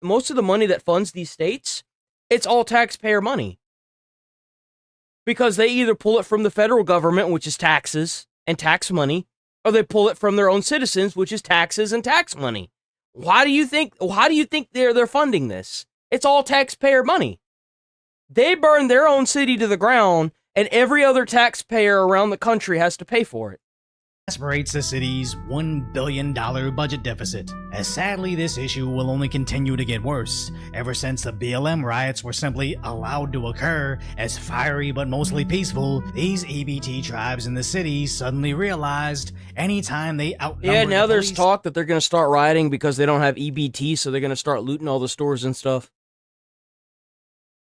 most of the money that funds these states, it's all taxpayer money. Because they either pull it from the federal government, which is taxes and tax money, or they pull it from their own citizens, which is taxes and tax money. How do you think they're funding this? It's all taxpayer money. They burn their own city to the ground, and every other taxpayer around the country has to pay for it. Aspirates the city's $1 billion budget deficit, as sadly this issue will only continue to get worse, ever since the BLM riots were simply allowed to occur. As fiery but mostly peaceful, these EBT tribes in the city suddenly realized anytime they outnumbered Yeah, now the there's police, talk that they're going to start rioting because they don't have EBT, so they're going to start looting all the stores and stuff.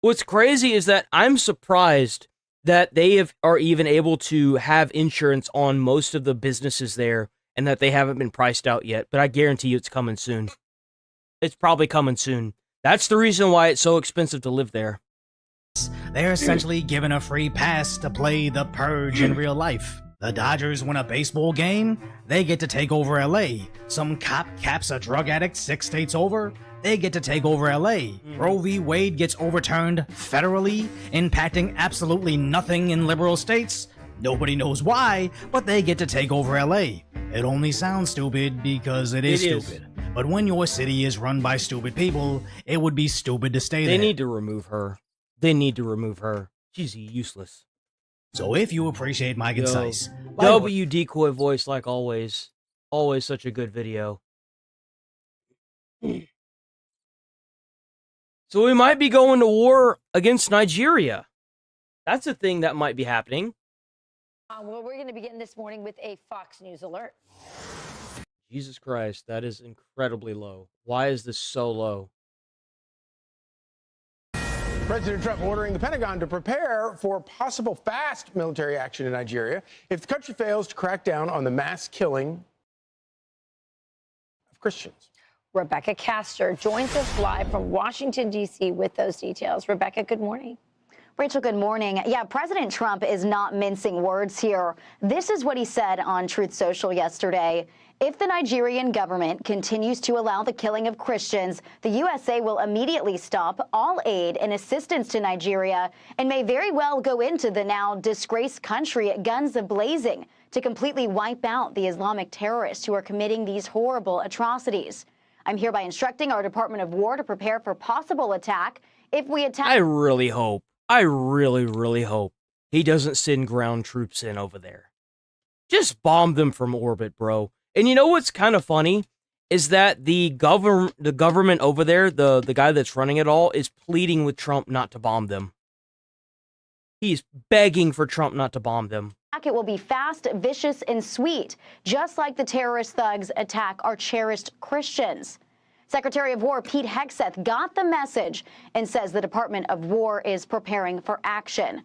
What's crazy is that I'm surprised that they are even able to have insurance on most of the businesses there and that they haven't been priced out yet, but I guarantee you it's coming soon. It's probably coming soon. That's the reason why it's so expensive to live there. they're essentially given a free pass to play the Purge in real life. The Dodgers win a baseball game, they get to take over LA. Some cop caps a drug addict 6 states over, they get to take over LA. Roe v. Wade gets overturned federally, impacting absolutely nothing in liberal states. Nobody knows why, but they get to take over LA. It only sounds stupid because it is stupid. But when your city is run by stupid people, it would be stupid to stay there. They need to remove her. They need to remove her. She's useless. So if you appreciate my concise... W decoy voice like always. Always such a good video. So we might be going to war against Nigeria. That's a thing that might be happening. Well, we're going to begin this morning with a Fox News alert. Jesus Christ, that is incredibly low. Why is this so low? President Trump ordering the Pentagon to prepare for possible fast military action in Nigeria if the country fails to crack down on the mass killing of Christians. Rebecca Castor joins us live from Washington, D.C. with those details. Rebecca, good morning. Rachel, good morning. Yeah, President Trump is not mincing words here. This is what he said on Truth Social yesterday. If the Nigerian government continues to allow the killing of Christians, the USA will immediately stop all aid and assistance to Nigeria and may very well go into the now disgraced country guns a-blazing to completely wipe out the Islamic terrorists who are committing these horrible atrocities. I'm hereby instructing our Department of War to prepare for possible attack if we attack. I really really hope he doesn't send ground troops in over there. Just bomb them from orbit, bro. And you know what's kind of funny is that the government over there, the guy that's running it all, is pleading with Trump not to bomb them. He's begging for Trump not to bomb them. It will be fast, vicious, and sweet, just like the terrorist thugs attack our cherished Christians. Secretary of War Pete Hegseth got the message and says the Department of War is preparing for action.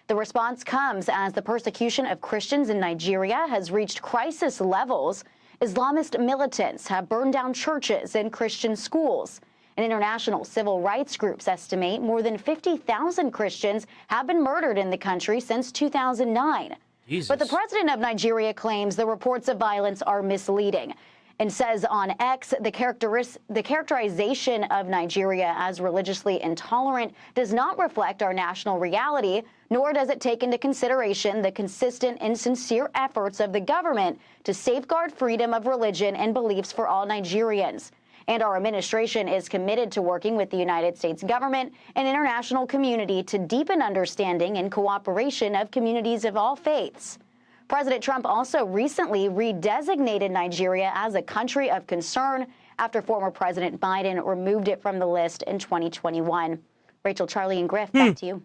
The response comes as the persecution of Christians in Nigeria has reached crisis levels. Islamist militants have burned down churches and Christian schools. And international civil rights groups estimate more than 50,000 Christians have been murdered in the country since 2009. Jesus. But the president of Nigeria claims the reports of violence are misleading and says on X the characterization of Nigeria as religiously intolerant does not reflect our national reality, nor does it take into consideration the consistent and sincere efforts of the government to safeguard freedom of religion and beliefs for all Nigerians. And our administration is committed to working with the United States government and international community to deepen understanding and cooperation of communities of all faiths. President Trump also recently redesignated Nigeria as a country of concern after former President Biden removed it from the list in 2021. Rachel, Charlie, and Griff, back to you.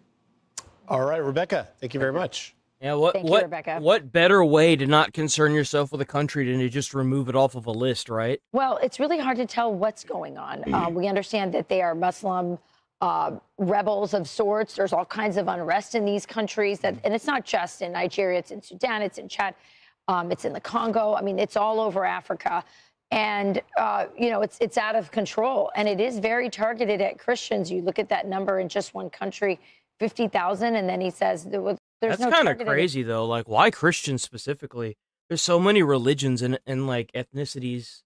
All right, Rebecca, thank you very much. Yeah, Thank you, Rebecca. what better way to not concern yourself with a country than to just remove it off of a list, right? Well, it's really hard to tell what's going on. We understand that they are Muslim rebels of sorts. There's all kinds of unrest in these countries, and it's not just in Nigeria. It's in Sudan. It's in Chad. It's in the Congo. I mean, it's all over Africa, and it's out of control. And it is very targeted at Christians. You look at that number in just one country, 50,000, and then he says there's That's no kind of targeted- crazy though. Like, why Christians specifically? There's so many religions and like ethnicities.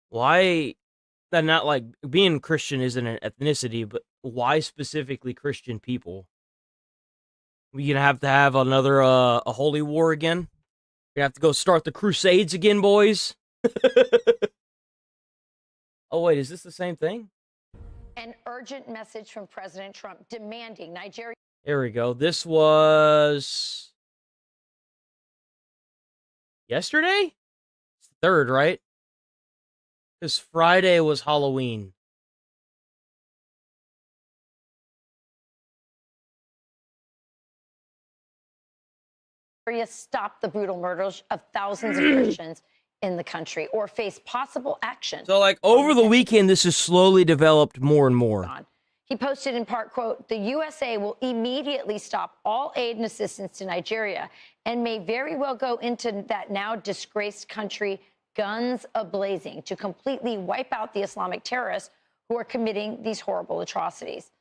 Why? That not like being Christian isn't an ethnicity, but why specifically Christian people? We gonna have to have another a holy war again? We have to go start the Crusades again, boys. Oh wait, is this the same thing? An urgent message from President Trump demanding Nigeria. There we go. This was yesterday? It's the 3rd, right? Because Friday was Halloween. Stop the brutal murders of thousands of Christians in the country or face possible action. So, like, over the weekend, this has slowly developed more and more. He posted in part, quote, the USA will immediately stop all aid and assistance to Nigeria and may very well go into that now disgraced country guns a-blazing to completely wipe out the Islamic terrorists who are committing these horrible atrocities.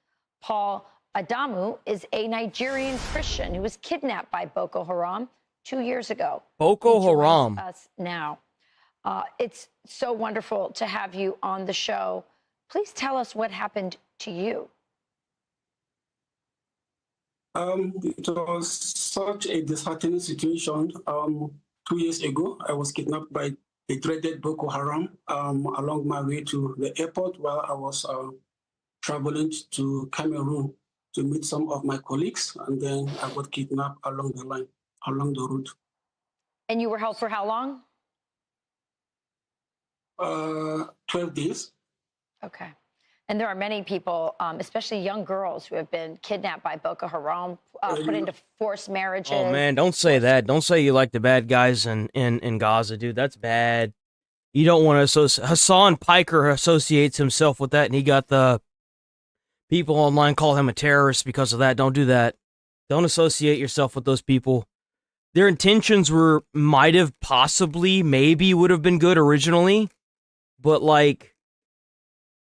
Paul Adamu is a Nigerian Christian who was kidnapped by Boko Haram 2 years ago. Boko He joins Haram. us now. It's so wonderful to have you on the show. Please tell us what happened to you. It was such a disheartening situation. 2 years ago, I was kidnapped by the dreaded Boko Haram along my way to the airport while I was traveling to Cameroon to meet some of my colleagues, and then I got kidnapped along the line, along the route. And you were held for how long? 12 days. Okay. And there are many people, especially young girls, who have been kidnapped by Boko Haram, put into forced marriages. Oh, man, don't say that. Don't say you like the bad guys in Gaza, dude. That's bad. You don't want to associate. Hassan Piker associates himself with that, and he got the people online call him a terrorist because of that. Don't do that. Don't associate yourself with those people. Their intentions might have possibly, maybe would have been good originally, but like,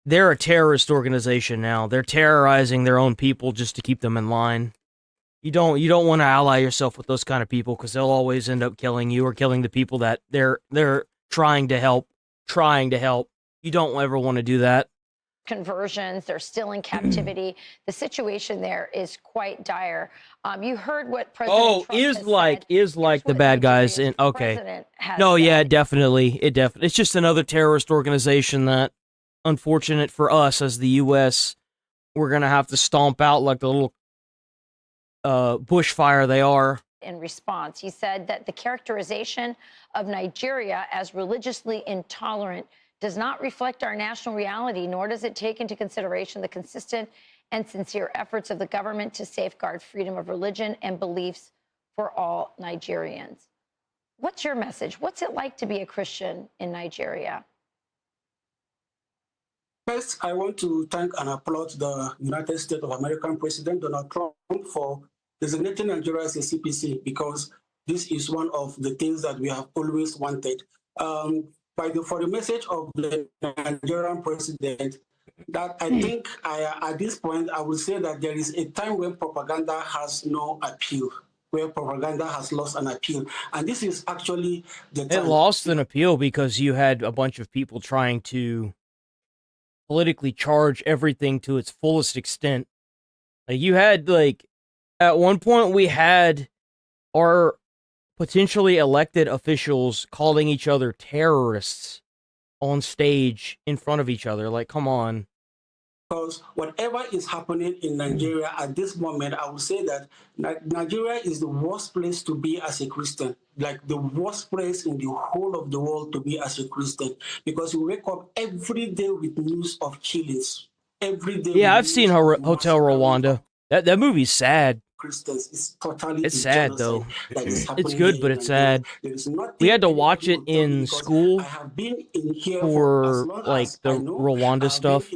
they're a terrorist organization now. They're terrorizing their own people just to keep them in line. You don't want to ally yourself with those kind of people because they'll always end up killing you or killing the people that they're trying to help. You don't ever want to do that. Conversions, they're still in captivity. The situation there is quite dire. You heard what President Trump has said. Is like the bad guys in okay. President has No, yeah, said. definitely. It's just another terrorist organization that, unfortunate for us as the U.S., we're gonna have to stomp out like the little bushfire they are. In response, he said that the characterization of Nigeria as religiously intolerant does not reflect our national reality, nor does it take into consideration the consistent and sincere efforts of the government to safeguard freedom of religion and beliefs for all Nigerians. What's your message? What's it like to be a Christian in Nigeria? First, I want to thank and applaud the United States of American President Donald Trump for designating Nigeria as a CPC, because this is one of the things that we have always wanted. For the message of the Nigerian president, that I think at this point, I would say that there is a time when propaganda has no appeal, where propaganda has lost an appeal. And this is actually the time. It lost an appeal because you had a bunch of people trying to politically charge everything to its fullest extent. Like you had, like, at one point we had our potentially elected officials calling each other terrorists on stage in front of each other. Like, come on. Because whatever is happening in Nigeria at this moment, I would say that Nigeria is the worst place to be as a Christian, like the worst place in the whole of the world to be as a Christian, because you wake up every day with news of killings. Every day. Yeah, I've seen Hotel Rwanda. That movie's sad. Christians is totally it's sad though. That is It's good, but it's sad. We had to watch it in school for like the Rwanda stuff.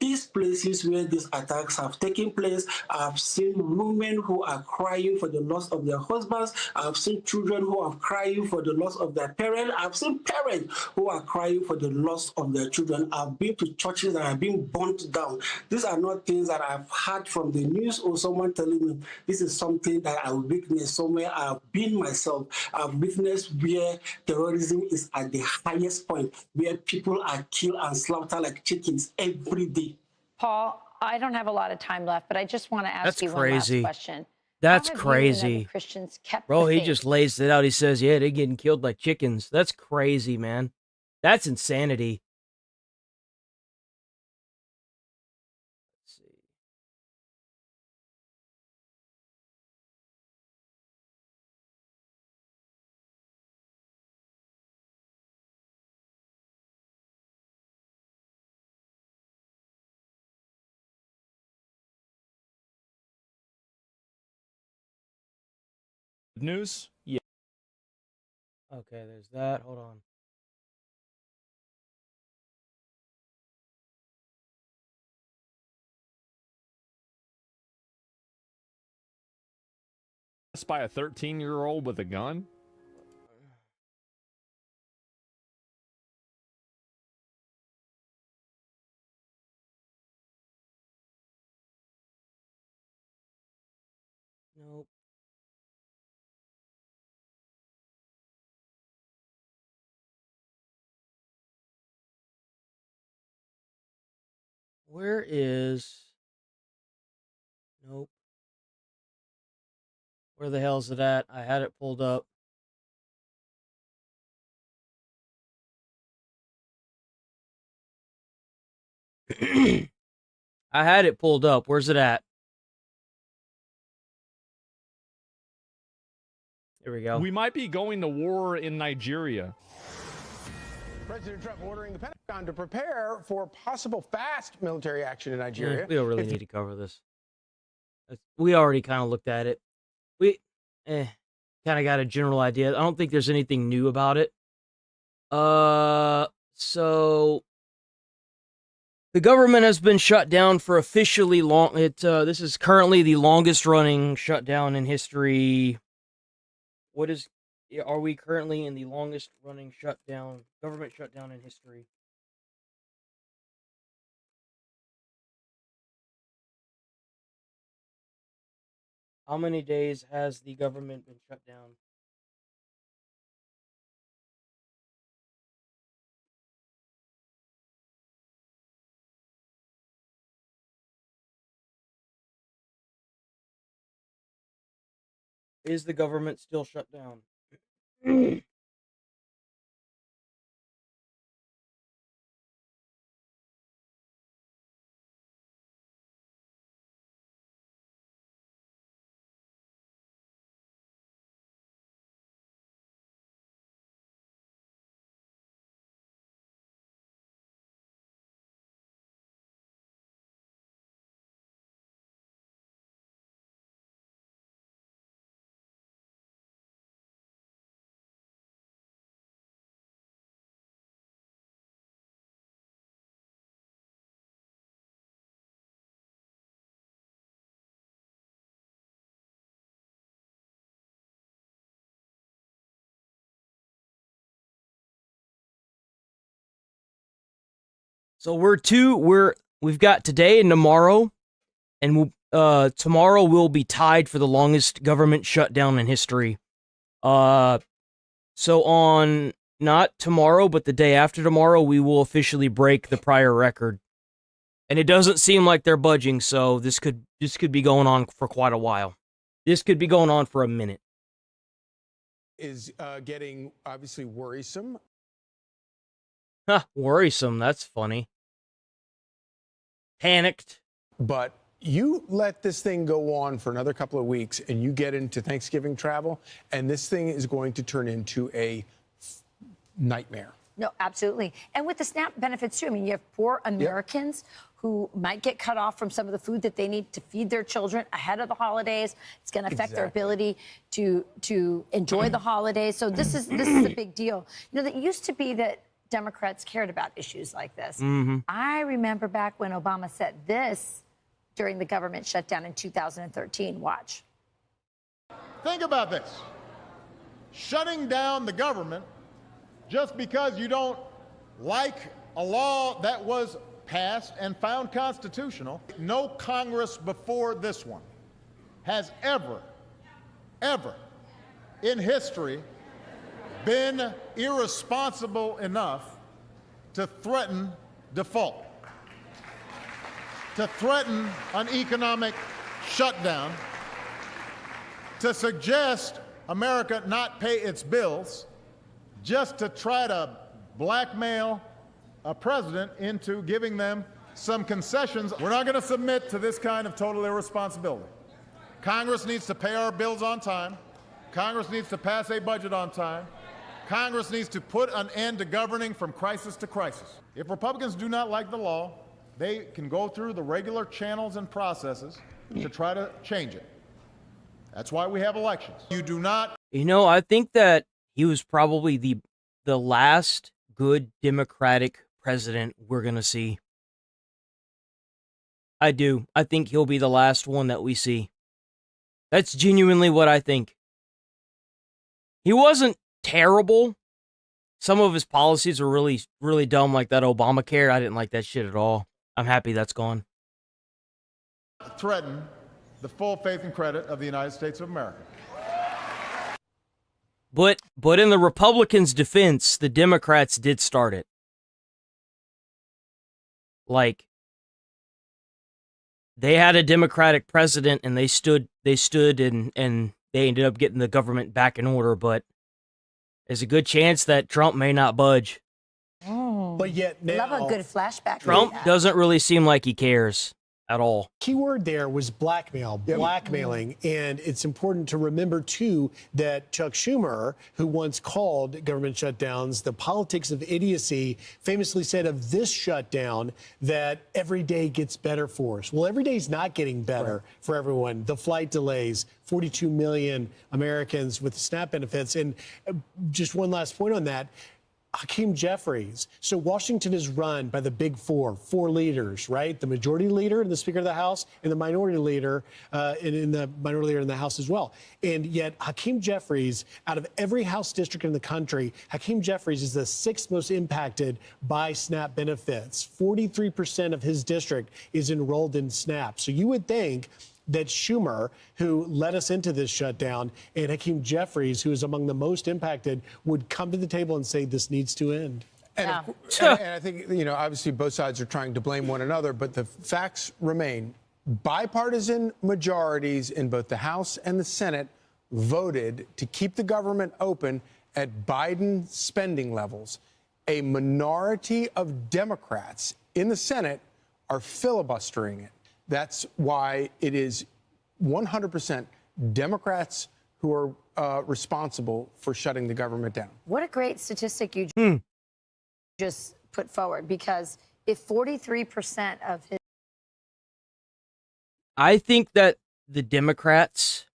These places where these attacks have taken place, I've seen women who are crying for the loss of their husbands. I've seen children who are crying for the loss of their parents. I've seen parents who are crying for the loss of their children. I've been to churches that have been burnt down. These are not things that I've heard from the news or someone telling me. This is something that I witnessed somewhere. I've been myself. I've witnessed where terrorism is at the highest point, where people are killed and slaughtered like chickens every day. Paul, I don't have a lot of time left, but I just want to ask you one last question. That's crazy. Christians kept Bro, the he faith? just lays it out. He says, yeah, they're getting killed like chickens. That's crazy, man. That's insanity. Let's see. News? Yeah. Okay, there's that. Hold on. By a 13-year-old with a gun? Nope. Where is... Nope. Where the hell is it at? I had it pulled up. I had it pulled up. Where's it at? There we go. We might be going to war in Nigeria. President Trump ordering the Pentagon to prepare for possible fast military action in Nigeria. We don't really need to cover this. We already kind of looked at it. We kind of got a general idea. I don't think there's anything new about it. So the government has been shut down for officially long. This is currently the longest running shutdown in history. Are we currently in the longest running government shutdown in history? How many days has the government been shut down? Is the government still shut down? So we've got today and tomorrow, and tomorrow will be tied for the longest government shutdown in history. So on not tomorrow, but the day after tomorrow, we will officially break the prior record. And it doesn't seem like they're budging, so this could be going on for quite a while. This could be going on for a minute. Is getting obviously worrisome. Huh, worrisome. That's funny. Panicked. But you let this thing go on for another couple of weeks and you get into Thanksgiving travel, and this thing is going to turn into a nightmare. No, absolutely. And with the SNAP benefits, too, I mean, you have poor Americans who might get cut off from some of the food that they need to feed their children ahead of the holidays. It's going to affect their ability to enjoy the holidays. So this is a big deal. You know, that used to be that Democrats cared about issues like this. Mm-hmm. I remember back when Obama said this during the government shutdown in 2013. Watch. Think about this. Shutting down the government just because you don't like a law that was passed and found constitutional. No Congress before this one has ever in history been irresponsible enough to threaten default, to threaten an economic shutdown, to suggest America not pay its bills, just to try to blackmail a president into giving them some concessions. We're not going to submit to this kind of total irresponsibility. Congress needs to pay our bills on time. Congress needs to pass a budget on time. Congress needs to put an end to governing from crisis to crisis. If Republicans do not like the law, they can go through the regular channels and processes to try to change it. That's why we have elections. You do not. You know, I think that he was probably the last good Democratic president we're going to see. I do. I think he'll be the last one that we see. That's genuinely what I think. He wasn't terrible. Some of his policies were really, really dumb, like that Obamacare. I didn't like that shit at all. I'm happy that's gone. Threaten the full faith and credit of the United States of America. But in the Republicans' defense, the Democrats did start it. Like, they had a Democratic president and they stood and they ended up getting the government back in order, but there's a good chance that Trump may not budge. But yet now, love a good flashback. Trump doesn't really seem like he cares at all. Key word there was blackmailing. And it's important to remember, too, that Chuck Schumer, who once called government shutdowns the politics of idiocy, famously said of this shutdown that every day gets better for us. Well, every day's not getting better for everyone. The flight delays, 42 million Americans with SNAP benefits. And just one last point on that. Hakeem Jeffries. So Washington is run by the big four leaders, right? The majority leader and the Speaker of the House, and the minority leader, and the minority leader in the House as well. And yet Hakeem Jeffries, out of every House district in the country, Hakeem Jeffries is the sixth most impacted by SNAP benefits. 43% of his district is enrolled in SNAP. So you would think that Schumer, who led us into this shutdown, and Hakeem Jeffries, who is among the most impacted, would come to the table and say this needs to end. And I think, obviously both sides are trying to blame one another, but the facts remain. Bipartisan majorities in both the House and the Senate voted to keep the government open at Biden spending levels. A minority of Democrats in the Senate are filibustering it. That's why it is 100% Democrats who are responsible for shutting the government down. What a great statistic you just put forward, because if 43% of his... I think that the Democrats,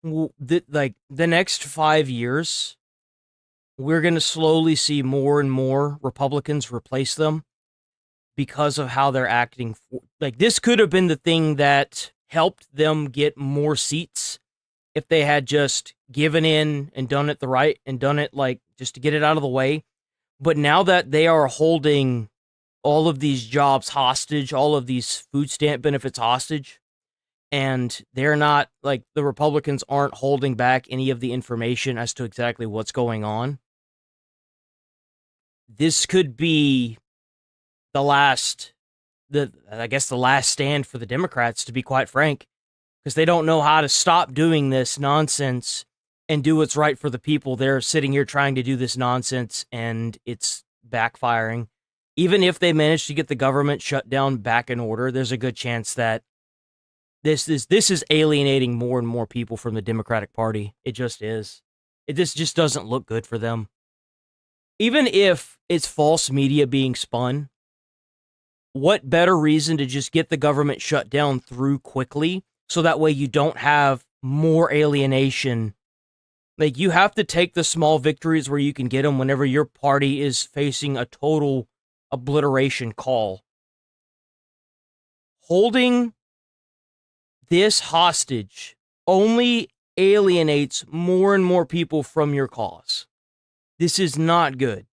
the next 5 years, we're going to slowly see more and more Republicans replace them because of how they're acting. Like, this could have been the thing that helped them get more seats if they had just given in and done it just to get it out of the way. But now that they are holding all of these jobs hostage, all of these food stamp benefits hostage, and they're not, the Republicans aren't holding back any of the information as to exactly what's going on, this could be the last stand for the Democrats, to be quite frank, because they don't know how to stop doing this nonsense and do what's right for the people. They're sitting here trying to do this nonsense, and it's backfiring. Even if they manage to get the government shut down back in order, there's a good chance that this is alienating more and more people from the Democratic Party. It just is. This just doesn't look good for them. Even if it's false media being spun, what better reason to just get the government shut down through quickly so that way you don't have more alienation? Like, you have to take the small victories where you can get them whenever your party is facing a total obliteration call. Holding this hostage only alienates more and more people from your cause. This is not good.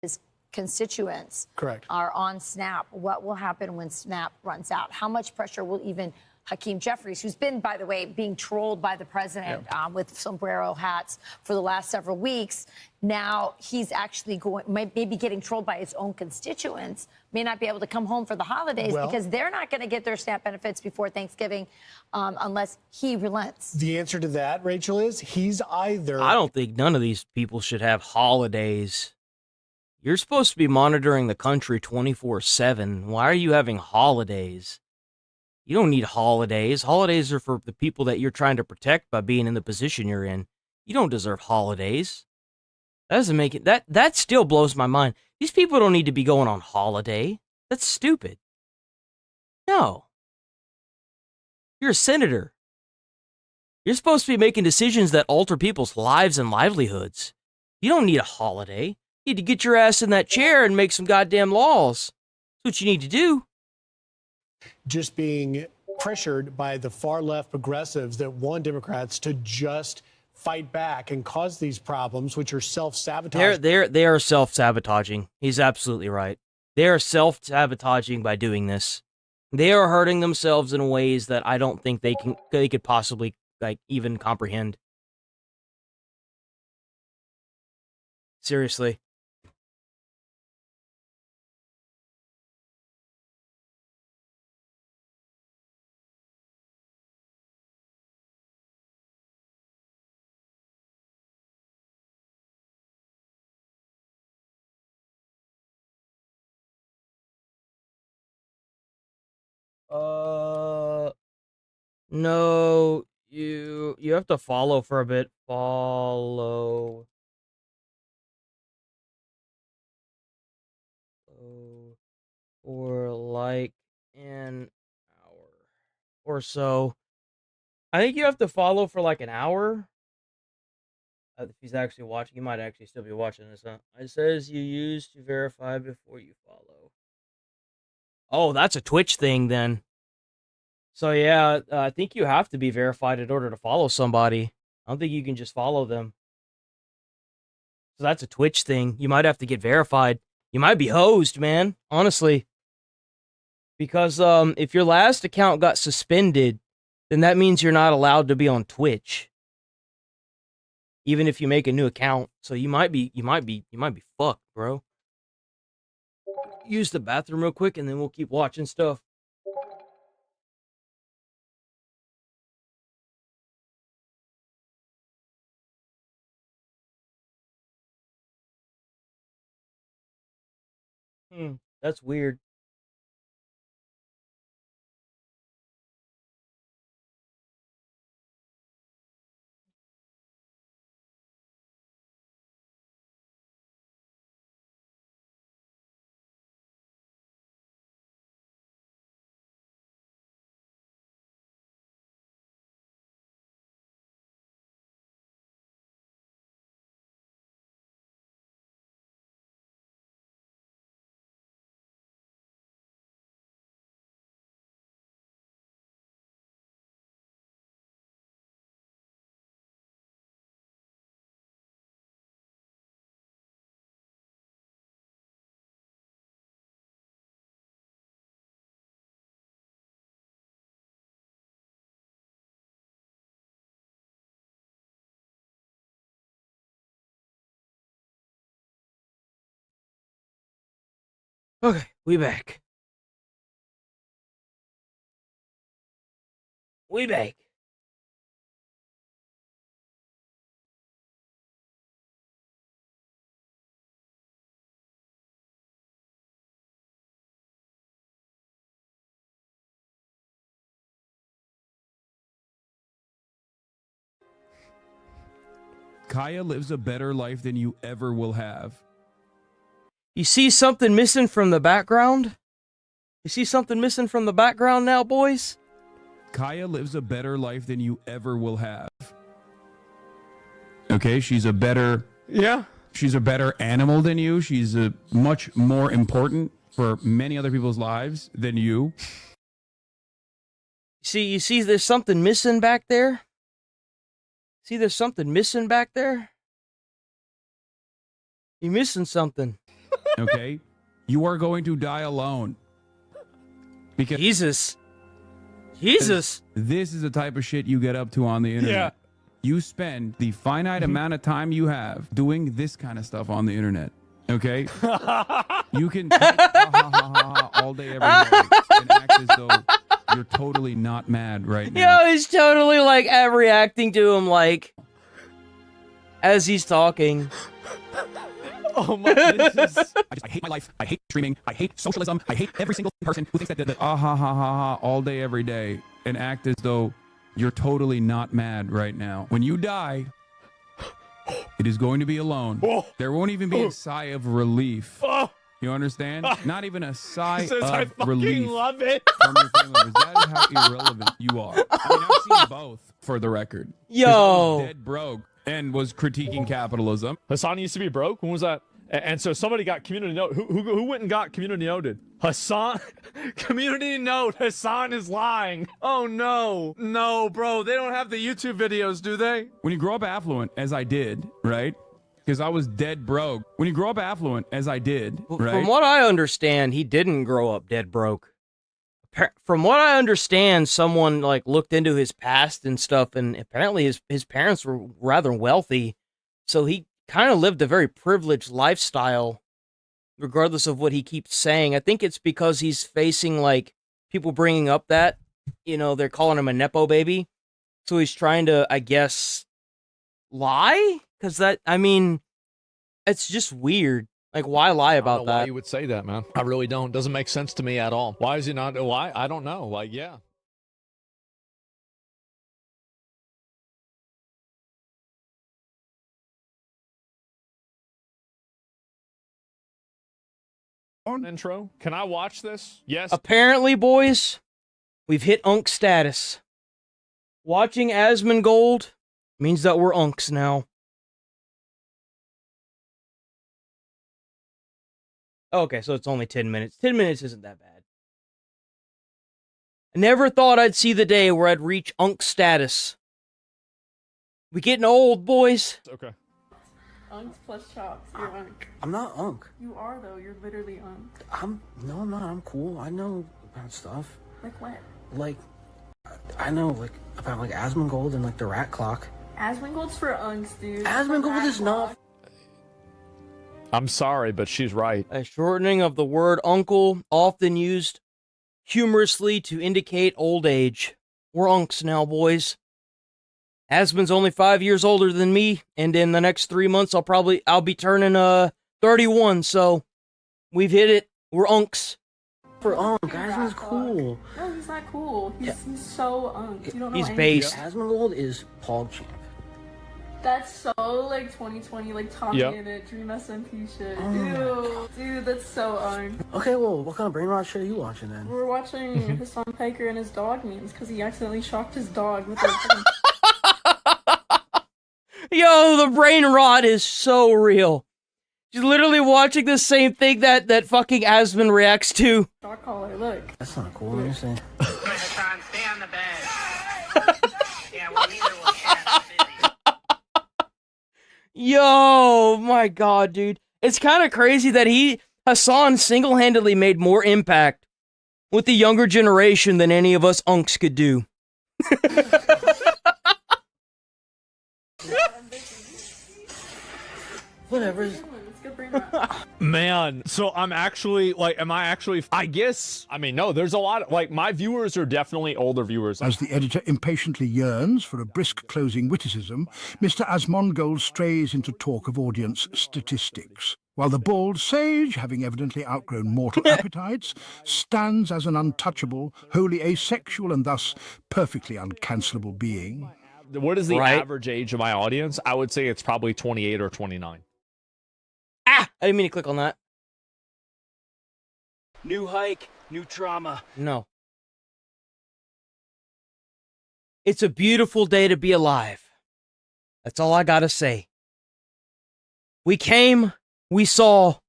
His constituents Correct. are on SNAP. What will happen when SNAP runs out? How much pressure will even Hakeem Jeffries, who's been, by the way, being trolled by the president with sombrero hats for the last several weeks, now he's actually maybe getting trolled by his own constituents, may not be able to come home for the holidays because they're not going to get their SNAP benefits before Thanksgiving unless he relents. The answer to that, Rachel, is he's either... I don't think none of these people should have holidays. You're supposed to be monitoring the country 24/7. Why are you having holidays? You don't need holidays. Holidays are for the people that you're trying to protect by being in the position you're in. You don't deserve holidays. That doesn't make it... That still blows my mind. These people don't need to be going on holiday. That's stupid. No. You're a senator. You're supposed to be making decisions that alter people's lives and livelihoods. You don't need a holiday. You need to get your ass in that chair and make some goddamn laws. That's what you need to do. Just being pressured by the far left progressives that want Democrats to just fight back and cause these problems, which are self-sabotage. They are self-sabotaging. He's absolutely right. They are self-sabotaging by doing this. They are hurting themselves in ways that I don't think they could possibly even comprehend. Seriously. No, you have to follow for a bit. Follow. For like an hour or so. I think you have to follow for like an hour. If he's actually watching, he might actually still be watching this, huh? It says you use to verify before you follow. Oh, that's a Twitch thing then. So yeah, I think you have to be verified in order to follow somebody. I don't think you can just follow them. So that's a Twitch thing. You might have to get verified. You might be hosed, man. Honestly. Because if your last account got suspended, then that means you're not allowed to be on Twitch. Even if you make a new account. So you might be fucked, bro. Use the bathroom real quick and then we'll keep watching stuff. That's weird. Okay, we back. We back. Kaya lives a better life than you ever will have. You see something missing from the background? You see something missing from the background now, boys? Kaya lives a better life than you ever will have. Okay, she's a better... Yeah. She's a better animal than you. She's a much more important for many other people's lives than you. You see there's something missing back there? See there's something missing back there? You're missing something. Okay? You are going to die alone. Because Jesus. This is the type of shit you get up to on the internet. Yeah. You spend the finite amount of time you have doing this kind of stuff on the internet. Okay? You can type all day, every day, and act as though you're totally not mad right now. Yo, he's totally like reacting to him like as he's talking. Oh my goodness. I hate my life. I hate streaming. I hate socialism. I hate every single person who thinks that the all day, every day, and act as though you're totally not mad right now. When you die, it is going to be alone. There won't even be a sigh of relief. You understand? Not even a sigh of relief. Love it. From your family members. That is how irrelevant you are. I mean, I've seen both, for the record. Yo. I was dead broke and was critiquing capitalism. Hassan used to be broke. When was that? And so somebody got community note. Who went and got community noted? Hassan. Community note. Hassan is lying. Oh no, no, bro. They don't have the YouTube videos, do they? When you grow up affluent, as I did, right? Because I was dead broke. When you grow up affluent, as I did, right? From what I understand, he didn't grow up dead broke. From what I understand, someone like looked into his past and stuff, and apparently his parents were rather wealthy, so he kind of lived a very privileged lifestyle, regardless of what he keeps saying. I think it's because he's facing like people bringing up that, they're calling him a nepo baby, so he's trying to, I guess, lie. Because it's just weird. Like, why lie about I don't know that? why you would say that, man. I really don't. Doesn't make sense to me at all. Why is he not? Why? I don't know. Like, yeah. Intro. Can I watch this? Yes. Apparently, boys, we've hit Unk status. Watching Asmongold means that we're Unks now. Okay, so it's only 10 minutes. 10 minutes isn't that bad. I never thought I'd see the day where I'd reach Unk status. We getting old, boys. Okay. Unks plus chops. You're Unk. I'm not Unk. You are though. You're literally Unk. I'm not. I'm cool. I know about stuff. Like what? Like, I know, like, about, like, Asmongold and, like, the rat clock. Asmongold's for unks, dude. Asmongold is not... I'm sorry, but she's right. A shortening of the word uncle, often used humorously to indicate old age. We're unks now, boys. Asmon's only 5 years older than me, and in the next 3 months, I'll be turning 31. So we've hit it. We're unks. For unk, Asmon's cool. No, he's not cool. He's so unks. You don't know He's anything. based. Asmongold is PogChamp. That's so like 2020, like Tommy Yep. in it, Dream SMP shit. Oh. Ew, dude, that's so unks. Okay, well, what kind of brain rot shit are you watching then? We're watching Hassan Piker and his dog memes because he accidentally shocked his dog with a Yo, the brain rot is so real. She's literally watching the same thing that fucking Asmon reacts to. dog collar. Look. That's not cool, let me see. Hassan, stay on the bed. Yeah, well, neither will Cat. Yo, my god, dude. It's kind of crazy that Hassan single-handedly made more impact with the younger generation than any of us unks could do. Whatever. Man, so I'm actually, like, I guess, I mean, no, there's a lot of, like, my viewers are definitely older viewers. As the editor impatiently yearns for a brisk closing witticism, Mr. Asmongold strays into talk of audience statistics, while the bald sage, having evidently outgrown mortal appetites, stands as an untouchable, wholly asexual, and thus perfectly uncancelable being. What is the Right. average age of my audience? I would say it's probably 28 or 29. Ah! I didn't mean to click on that. New hike, new trauma. No. It's a beautiful day to be alive. That's all I gotta say. We came, we saw,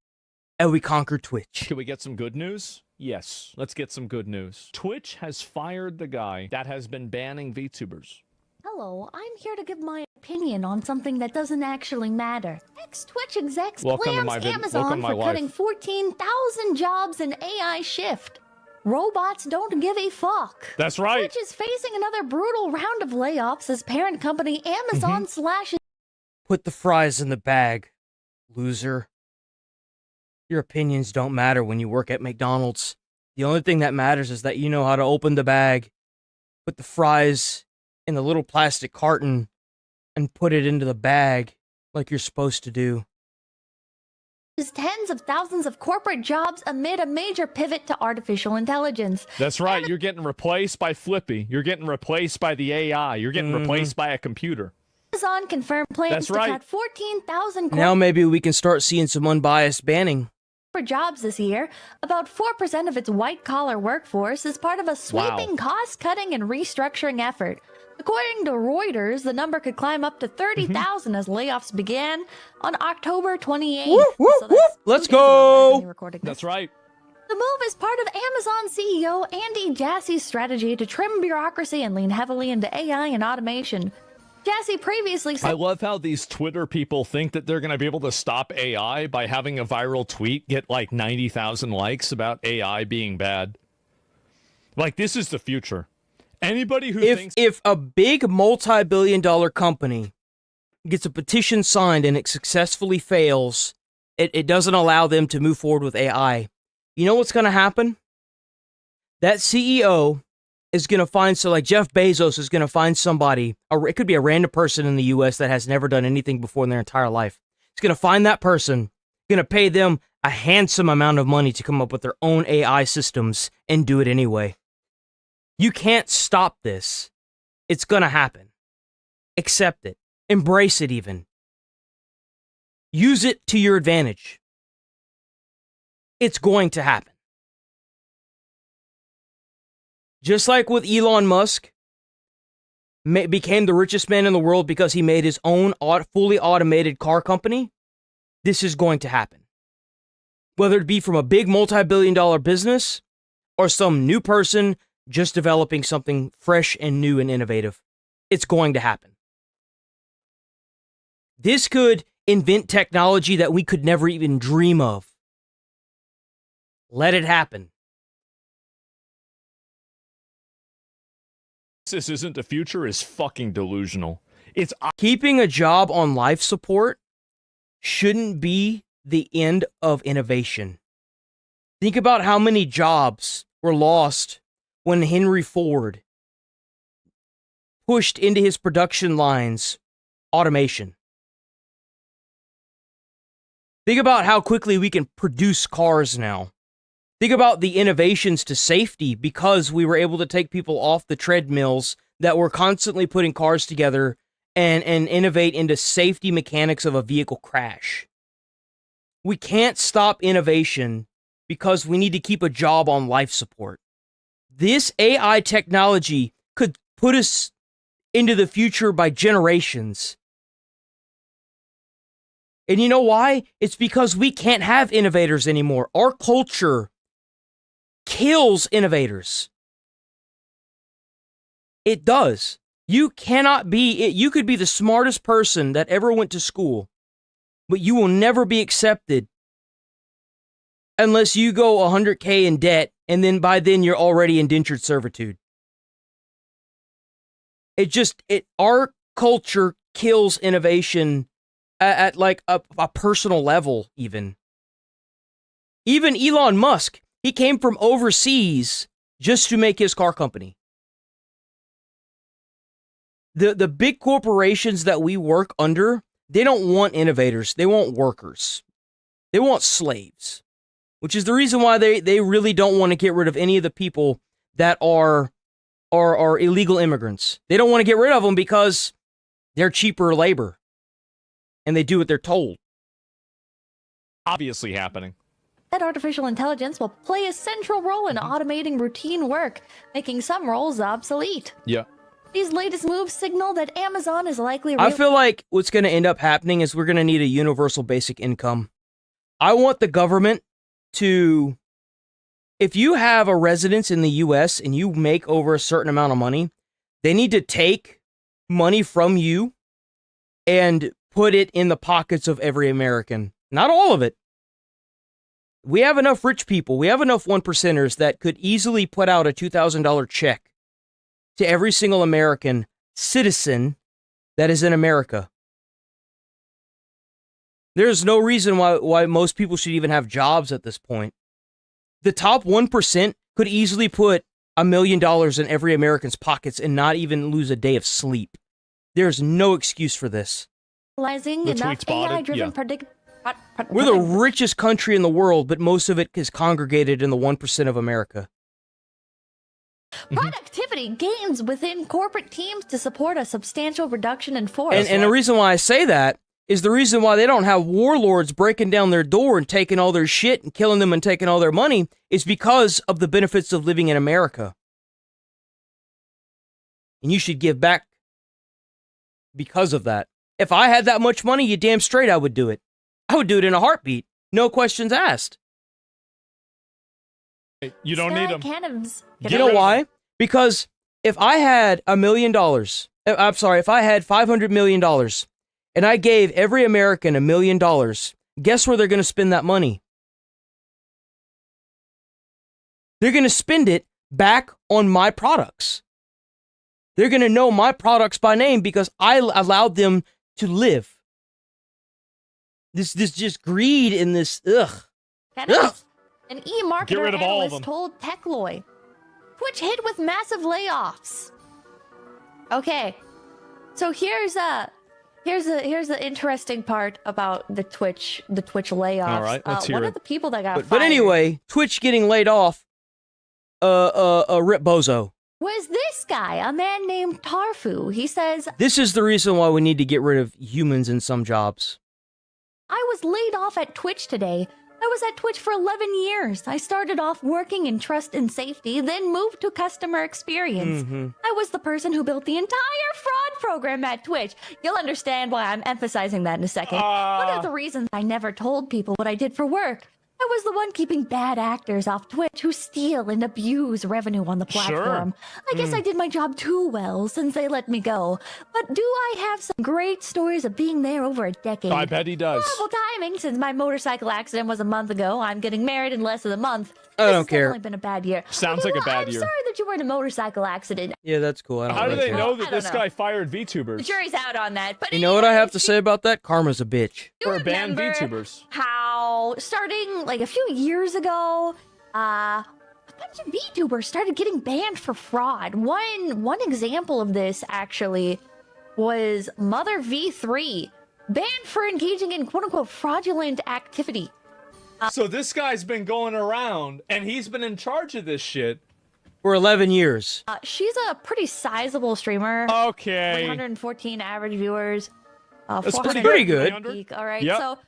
and we conquered Twitch. Can we get some good news? Yes, let's get some good news. Twitch has fired the guy that has been banning VTubers. Hello, I'm here to give my opinion on something that doesn't actually matter. Ex-Twitch execs Welcome to blames my Amazon for life. cutting 14,000 jobs in AI shift. Robots don't give a fuck. That's right. Twitch is facing another brutal round of layoffs as parent company Amazon slashes. Put the fries in the bag, loser. Your opinions don't matter when you work at McDonald's. The only thing that matters is that you know how to open the bag, put the fries in the little plastic carton, and put it into the bag like you're supposed to do. Tens of thousands of corporate jobs amid a major pivot to artificial intelligence. That's right. You're getting replaced by Flippy. You're getting replaced by the AI. You're getting replaced by a computer. Amazon confirmed plans That's to right. cut 14,000 Now maybe we can start seeing some unbiased banning. for jobs this year. About 4% of its white-collar workforce is part of a sweeping cost-cutting and restructuring effort. According to Reuters, the number could climb up to 30,000 as layoffs began on October 28th. Let's go! That's right. The move is part of Amazon CEO Andy Jassy's strategy to trim bureaucracy and lean heavily into AI and automation. Jassy previously said I love how these Twitter people think that they're going to be able to stop AI by having a viral tweet get like 90,000 likes about AI being bad. Like, this is the future. Anybody who thinks... If a big multi-billion-dollar company gets a petition signed and it successfully fails, it doesn't allow them to move forward with AI. You know what's going to happen? That CEO is going to find, so like Jeff Bezos is going to find somebody, it could be a random person in the US that has never done anything before in their entire life. He's going to find that person, going to pay them a handsome amount of money to come up with their own AI systems and do it anyway. You can't stop this. It's going to happen. Accept it. Embrace it even. Use it to your advantage. It's going to happen. Just like with Elon Musk, became the richest man in the world because he made his own fully automated car company, this is going to happen. Whether it be from a big multi-billion-dollar business or some new person just developing something fresh and new and innovative, it's going to happen. This could invent technology that we could never even dream of. Let it happen. this isn't the future is fucking delusional. It's keeping a job on life support shouldn't be the end of innovation. Think about how many jobs were lost when Henry Ford pushed into his production lines automation. Think about how quickly we can produce cars now. Think about the innovations to safety because we were able to take people off the treadmills that were constantly putting cars together and innovate into safety mechanics of a vehicle crash. We can't stop innovation because we need to keep a job on life support. This AI technology could put us into the future by generations. And you know why? It's because we can't have innovators anymore. Our culture kills innovators. It does. You cannot be, you could be the smartest person that ever went to school, but you will never be accepted unless you go 100K in debt, and then by then you're already indentured servitude. Our culture kills innovation at like a personal level, even. Even Elon Musk, he came from overseas just to make his car company. The big corporations that we work under, they don't want innovators. They want workers. They want slaves, which is the reason why they really don't want to get rid of any of the people that are illegal immigrants. They don't want to get rid of them because they're cheaper labor and they do what they're told. Obviously happening. That artificial intelligence will play a central role in automating routine work, making some roles obsolete. Yeah. These latest moves signal that Amazon is likely... I feel like what's going to end up happening is we're going to need a universal basic income. I want the government to... If you have a residence in the U.S. and you make over a certain amount of money, they need to take money from you and put it in the pockets of every American. Not all of it. We have enough rich people. We have enough 1%ers that could easily put out a $2,000 check to every single American citizen that is in America. There's no reason why most people should even have jobs at this point. The top 1% could easily put $1 million in every American's pockets and not even lose a day of sleep. There's no excuse for this. Realizing enough AI-driven We're the richest country in the world, but most of it is congregated in the 1% of America. Productivity gains within corporate teams to support a substantial reduction in force. And the reason why I say that is the reason why they don't have warlords breaking down their door and taking all their shit and killing them and taking all their money is because of the benefits of living in America. And you should give back because of that. If I had that much money, you damn straight I would do it. I would do it in a heartbeat. No questions asked. You don't need them. You know why? Because if I had $1 million, I'm sorry, if I had $500 million and I gave every American $1 million, guess where they're going to spend that money? They're going to spend it back on my products. They're going to know my products by name because I allowed them to live. This just greed in this, ugh. An e-marketer analyst told Techloy, Twitch hit with massive layoffs. Okay, so here's the interesting part about the Twitch layoffs. All right, let's hear one it. of the people that got But fired anyway, Twitch getting laid off, Rip Bozo. was this guy, a man named Tarfu. He says, This is the reason why we need to get rid of humans in some jobs. I was laid off at Twitch today. I was at Twitch for 11 years. I started off working in trust and safety, then moved to customer experience. I was the person who built the entire fraud program at Twitch. You'll understand why I'm emphasizing that in a second. One of the reasons I never told people what I did for work, I was the one keeping bad actors off Twitch who steal and abuse revenue on the platform. I guess I did my job too well since they let me go. But do I have some great stories of being there over a decade? I bet he does. Horrible timing since my motorcycle accident was a month ago. I'm getting married in less than a month. I don't care. It's definitely been a bad year. Sounds like a bad I'm year. sorry that you were in a motorcycle accident. Yeah, that's cool. I don't How do really they care. know that I don't this know. guy fired The VTubers? jury's out on that. But You know what I have to say about that? Karma's a bitch. Or banned remember VTubers? how starting like a few years ago, a bunch of VTubers started getting banned for fraud. One example of this actually was Mother V3, banned for engaging in quote unquote fraudulent activity. So this guy's been going around, and he's been in charge of this shit. For 11 years. She's a pretty sizable streamer. Okay. 114 average viewers. That's 400 pretty good. peak. All right. Yep. So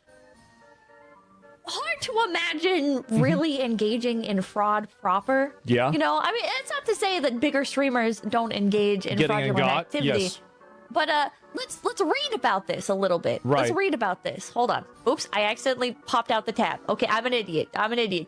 hard to imagine really engaging in fraud proper. Yeah. You know, I mean, it's not to say that bigger streamers don't engage in Getting fraudulent got, activity. yes. But let's read about this a little bit. Let's Right. read about this. Hold on. Oops, I accidentally popped out the tab. Okay, I'm an idiot.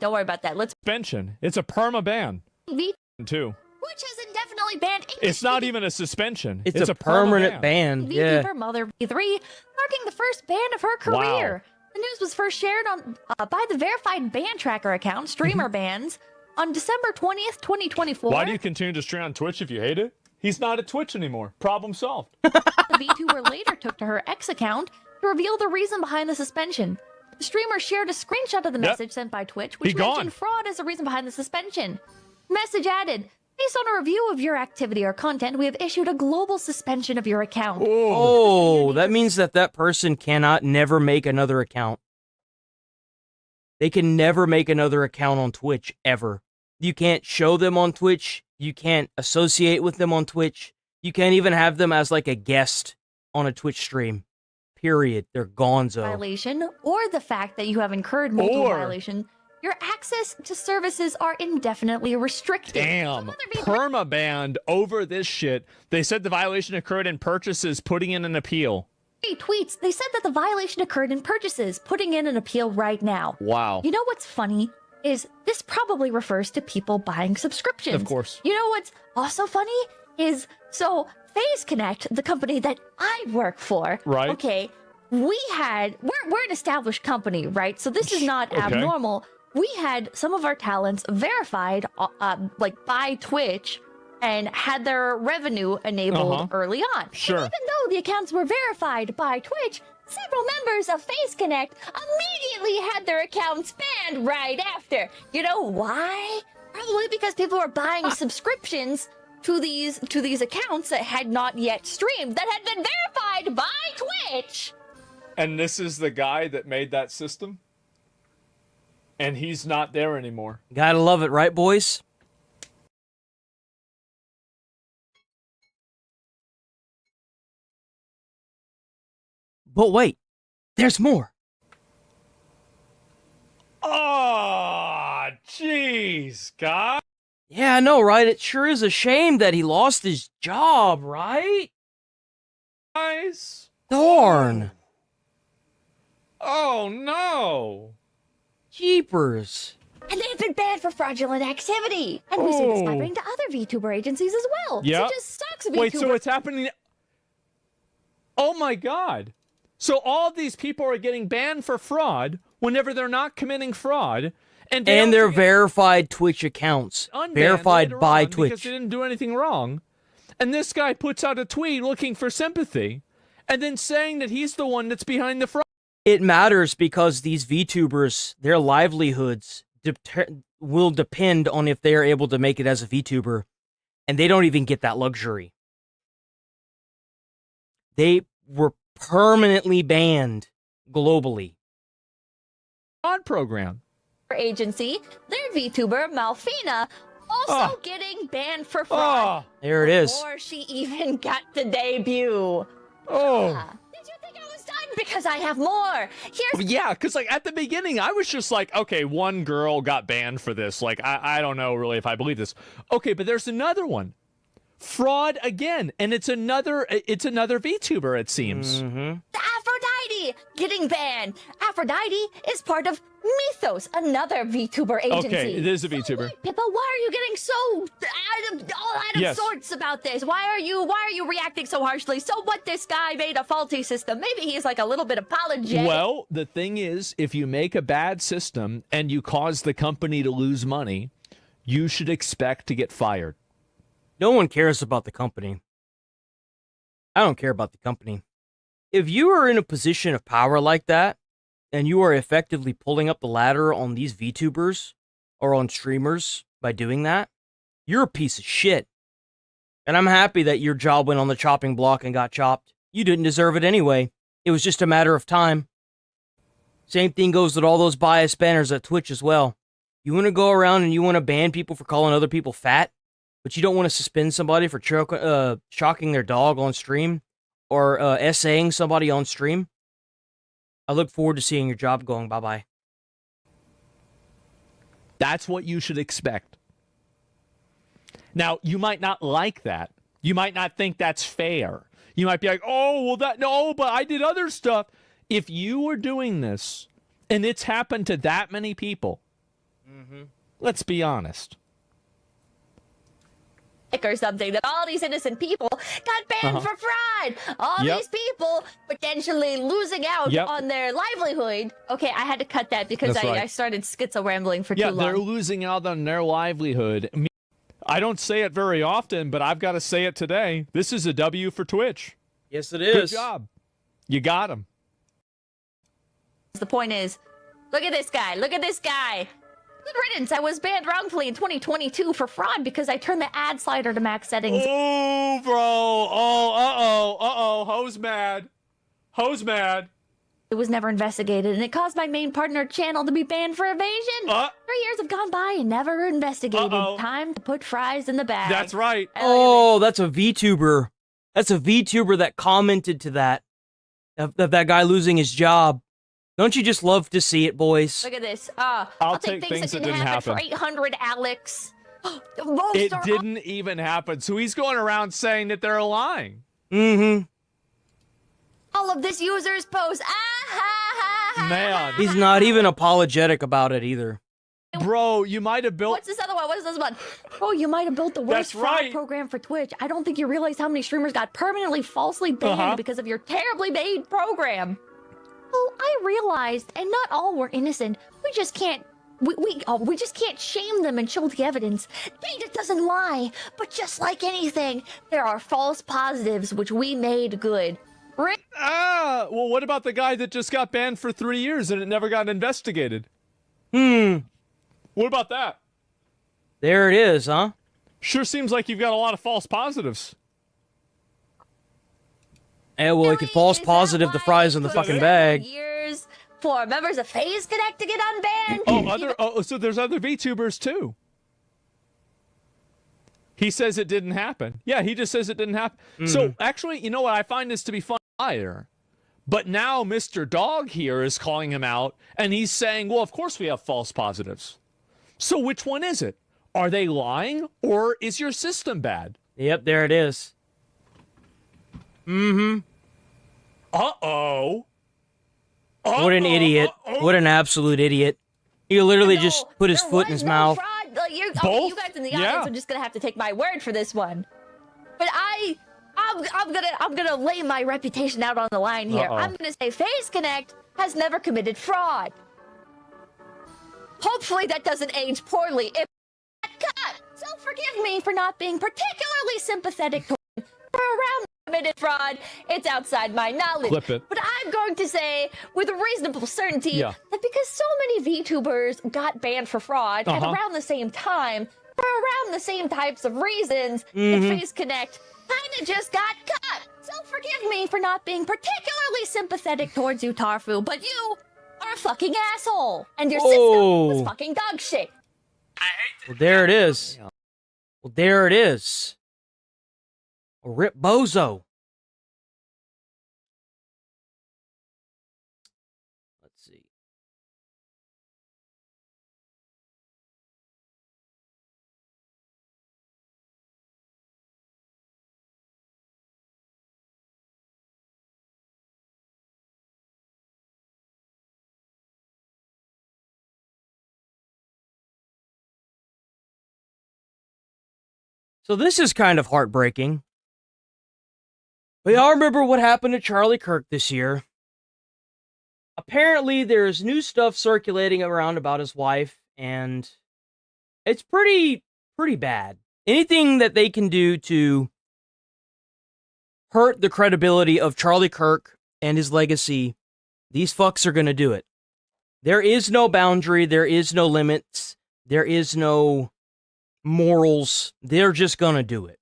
Don't worry about that. Let's Suspension. It's a perma ban, V, too. which has indefinitely banned It's not even a suspension. It's a perma permanent ban. Yeah. VTuber Mother V3, marking the first ban of her career. The news was first shared on by the verified ban tracker account, Streamer Bans, on December 20th, 2024. Why do you continue to stream on Twitch if you hate it? He's not at Twitch anymore. Problem solved. The VTuber later took to her X account to reveal the reason behind the suspension. The streamer shared a screenshot of the message sent by Twitch, which He gone. mentioned fraud as the reason behind the suspension. Message added, based on a review of your activity or content, we have issued a global suspension of your account. Oh, that means that that person cannot never make another account. They can never make another account on Twitch, ever. You can't show them on Twitch. You can't associate with them on Twitch. You can't even have them as like a guest on a Twitch stream. Period. They're gonzo. Violation, or the fact that you have incurred multiple Or- violation, your access to services are indefinitely restricted. Damn. Perma banned over this shit. They said the violation occurred in purchases, putting in an appeal. Tweets, they said that the violation occurred in purchases, putting in an appeal right now. Wow. You know what's funny? Is this probably refers to people buying subscriptions. Of course. You know what's also funny? Is so FaZe Connect, the company that I work for. Right. Okay. We're an established company, right? So this is not Okay. abnormal. We had some of our talents verified like by Twitch and had their revenue enabled early on. Sure. And even though the accounts were verified by Twitch, several members of FaZe Connect immediately had their accounts banned right after. You know why? Probably because people were buying subscriptions to these accounts that had not yet streamed, that had been verified by Twitch. And this is the guy that made that system? And he's not there anymore. Gotta love it, right, boys? But wait, there's more. Oh, jeez, guy. Yeah, I know, right? It sure is a shame that he lost his job, right? Guys. Darn. Oh, no. Jeepers. And they've been banned for fraudulent activity. And we see this happening to other VTuber agencies as well. Yeah. So it just sucks, VTuber. Wait, so it's happening. Oh my God. So all of these people are getting banned for fraud whenever they're not committing fraud. And Their verified Twitch accounts. Verified by because Twitch. they didn't do anything wrong. And this guy puts out a tweet looking for sympathy and then saying that he's the one that's behind the fraud. It matters because these VTubers, their livelihoods will depend on if they are able to make it as a VTuber. And they don't even get that luxury. They were permanently banned globally. Fraud program. Agency, their VTuber, Malfina, also getting banned for fraud. There it is. Before she even got to debut. Did you think I was done? Because I have more. Here's Yeah, because like at the beginning, I was just like, okay, one girl got banned for this. Like, I don't know really if I believe this. Okay, but there's another one. Fraud again, and it's another VTuber, it seems. the Aphrodite Aphrodite getting banned. Aphrodite is part of Mythos, another VTuber agency. Okay, it is a VTuber. Pippa, why are you getting so out of sorts about this? Why are you reacting so harshly? So what? This guy made a faulty system. Maybe he's like a little bit apologetic. Well, the thing is, if you make a bad system and you cause the company to lose money, you should expect to get fired. No one cares about the company. I don't care about the company. If you are in a position of power like that, and you are effectively pulling up the ladder on these VTubers or on streamers by doing that, you're a piece of shit. And I'm happy that your job went on the chopping block and got chopped. You didn't deserve it anyway. It was just a matter of time. Same thing goes with all those bias banners at Twitch as well. You want to go around and you want to ban people for calling other people fat, but you don't want to suspend somebody for shocking their dog on stream or essaying somebody on stream. I look forward to seeing your job going bye-bye. That's what you should expect. Now, you might not like that. You might not think that's fair. You might be like, oh, well, no, but I did other stuff. If you were doing this and it's happened to that many people, let's be honest. Or something, that all these innocent people got banned for fraud. All these people potentially losing out on their livelihood. Okay, I had to cut that because I started schizo rambling for too long. Yeah, they're losing out on their livelihood. I don't say it very often, but I've got to say it today. This is a W for Twitch. Yes, it is. Good job. You got him. The point is, look at this guy. Look at this guy. Good riddance. I was banned wrongfully in 2022 for fraud because I turned the ad slider to max settings. Oh, bro. Oh, uh-oh. Ho's mad. Ho's mad. It was never investigated, and it caused my main partner channel to be banned for evasion. 3 years have gone by and never investigated. Time to put fries in the bag. That's right. Oh, that's a VTuber. That's a VTuber that commented to that. Of that guy losing his job. Don't you just love to see it, boys? Look at this. I'll take things that didn't happen for 800, Alex. It didn't even happen. So he's going around saying that they're lying. All of this user's post. Man. He's not even apologetic about it either. Bro, you might have built... What's this other one? What is this one? Bro, you might have built the worst fraud program for Twitch. I don't think you realize how many streamers got permanently falsely banned because of your terribly made program. Oh, I realized, and not all were innocent. We just can't... We just can't shame them and show the evidence. Data doesn't lie, but just like anything, there are false positives which we made good. Well, what about the guy that just got banned for 3 years and it never got investigated? What about that? There it is, huh? Sure seems like you've got a lot of false positives. Yeah, well, he could false positive the fries in the fucking bag. Years for members of FaZe Connect to get unbanned. So there's other VTubers too. He says it didn't happen. Yeah, he just says it didn't happen. So actually, you know what? I find this to be fun. But now Mr. Dog here is calling him out, and he's saying, well, of course we have false positives. So which one is it? Are they lying, or is your system bad? Yep, there it is. Uh-oh. What an idiot. What an absolute idiot. He literally just put his foot in his mouth. You guys in the audience are just gonna have to take my word for this one. But I'm gonna lay my reputation out on the line here. I'm gonna say FaZe Connect has never committed fraud. Hopefully that doesn't age poorly. If cut, so forgive me for not being particularly sympathetic to around committed fraud. It's outside my knowledge. Clip it. But I'm going to say with reasonable certainty that because so many VTubers got banned for fraud at around the same time, for around the same types of reasons, and FaZe Connect kinda just got cut. So forgive me for not being particularly sympathetic towards you, Tarfu, but you are a fucking asshole. And your system was fucking dog shit. Well, there it is. Well, there it is. Rip Bozo. So this is kind of heartbreaking. We all remember what happened to Charlie Kirk this year. Apparently, there's new stuff circulating around about his wife, and it's pretty bad. Anything that they can do to hurt the credibility of Charlie Kirk and his legacy, these fucks are going to do it. There is no boundary. There is no limits. There is no morals. They're just going to do it.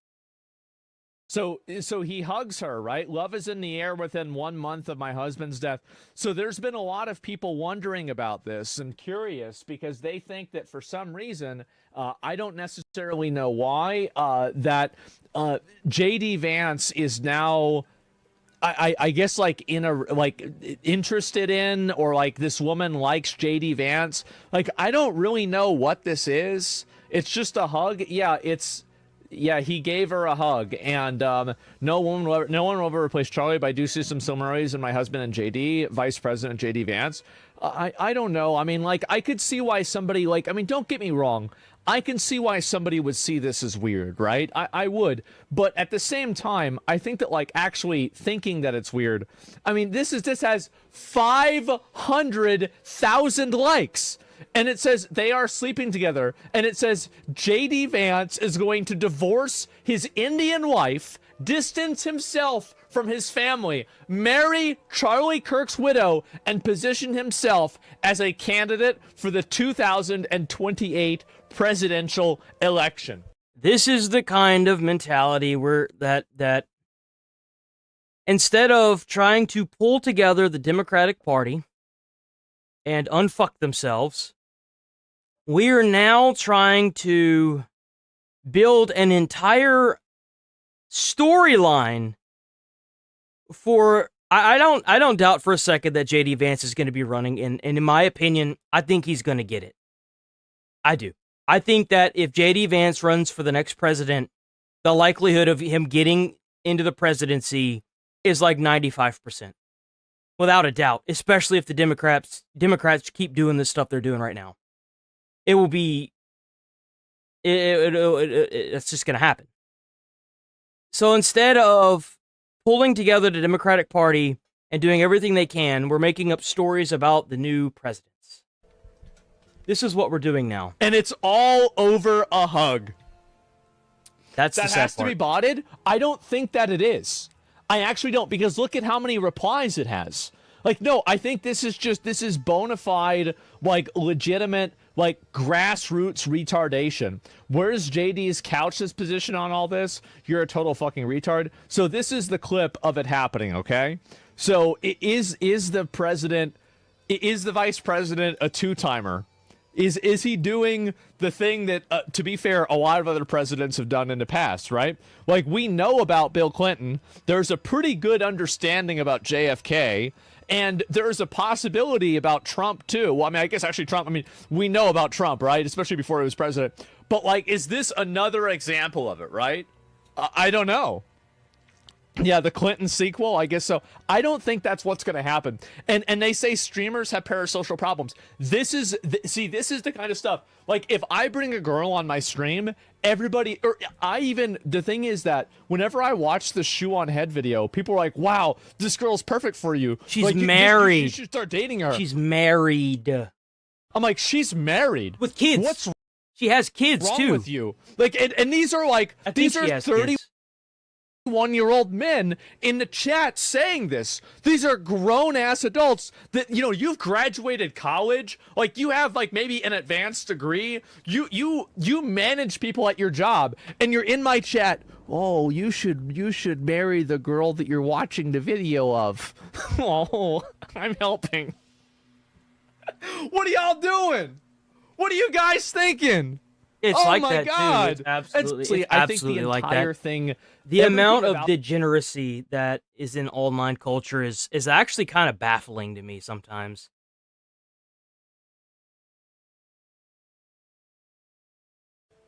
So he hugs her, right? Love is in the air within 1 month of my husband's death. So there's been a lot of people wondering about this and curious because they think that for some reason, I don't necessarily know why, that J.D. Vance is now, I guess, like interested in, or like this woman likes J.D. Vance. Like, I don't really know what this is. It's just a hug. Yeah, he gave her a hug, and no one will ever replace Charlie, but I do see some similarities in my husband and JD, Vice President JD Vance. I don't know. I mean, like, I could see why somebody, like, I mean, don't get me wrong. I can see why somebody would see this as weird, right? I would. But at the same time, I think that, like, actually thinking that it's weird, I mean, this has 500,000 likes. And it says they are sleeping together. And it says J.D. Vance is going to divorce his Indian wife, distance himself from his family, marry Charlie Kirk's widow, and position himself as a candidate for the 2028 presidential election. This is the kind of mentality where that instead of trying to pull together the Democratic Party and unfuck themselves, we are now trying to build an entire storyline for. I don't doubt for a second that JD Vance is going to be running, and in my opinion, I think he's going to get it. I do. I think that if JD Vance runs for the next president, the likelihood of him getting into the presidency is like 95%. Without a doubt, especially if the Democrats keep doing this stuff they're doing right now. It will be, it's just going to happen. So instead of pulling together the Democratic Party and doing everything they can, we're making up stories about the new presidents. This is what we're doing now. And it's all over a hug. That has to be botted? I don't think that it is. I actually don't, because look at how many replies it has. Like, no, I think this is bona fide, like, legitimate, like, grassroots retardation. Where's JD's Couch's position on all this? You're a total fucking retard. So this is the clip of it happening, okay? So is the vice president a two-timer? Is he doing the thing that, to be fair, a lot of other presidents have done in the past, right? Like, we know about Bill Clinton. There's a pretty good understanding about JFK. And there's a possibility about Trump, too. Well, I mean, I guess actually Trump, I mean, we know about Trump, right? Especially before he was president. But, like, is this another example of it, right? I don't know. Yeah, the Clinton sequel, I guess so. I don't think that's what's going to happen. And they say streamers have parasocial problems. This is the kind of stuff. Like, if I bring a girl on my stream, everybody, or the thing is that whenever I watch the shoe on head video, people are like, wow, this girl's perfect for you. She's like, married. You should start dating her. She's married. I'm like, she's married. With kids. What's she has kids, wrong too. with you? Like, and these are like, these are 31-year-old men in the chat saying this. These are grown-ass adults that, you know, you've graduated college. Like, you have, like, maybe an advanced degree. You manage people at your job, and you're in my chat. Oh, you should marry the girl that you're watching the video of. Oh, I'm helping. What are y'all doing? What are you guys thinking? It's oh like my that God. too. It's absolutely I think the like entire that. thing, the amount of degeneracy that is in online culture is actually kind of baffling to me sometimes.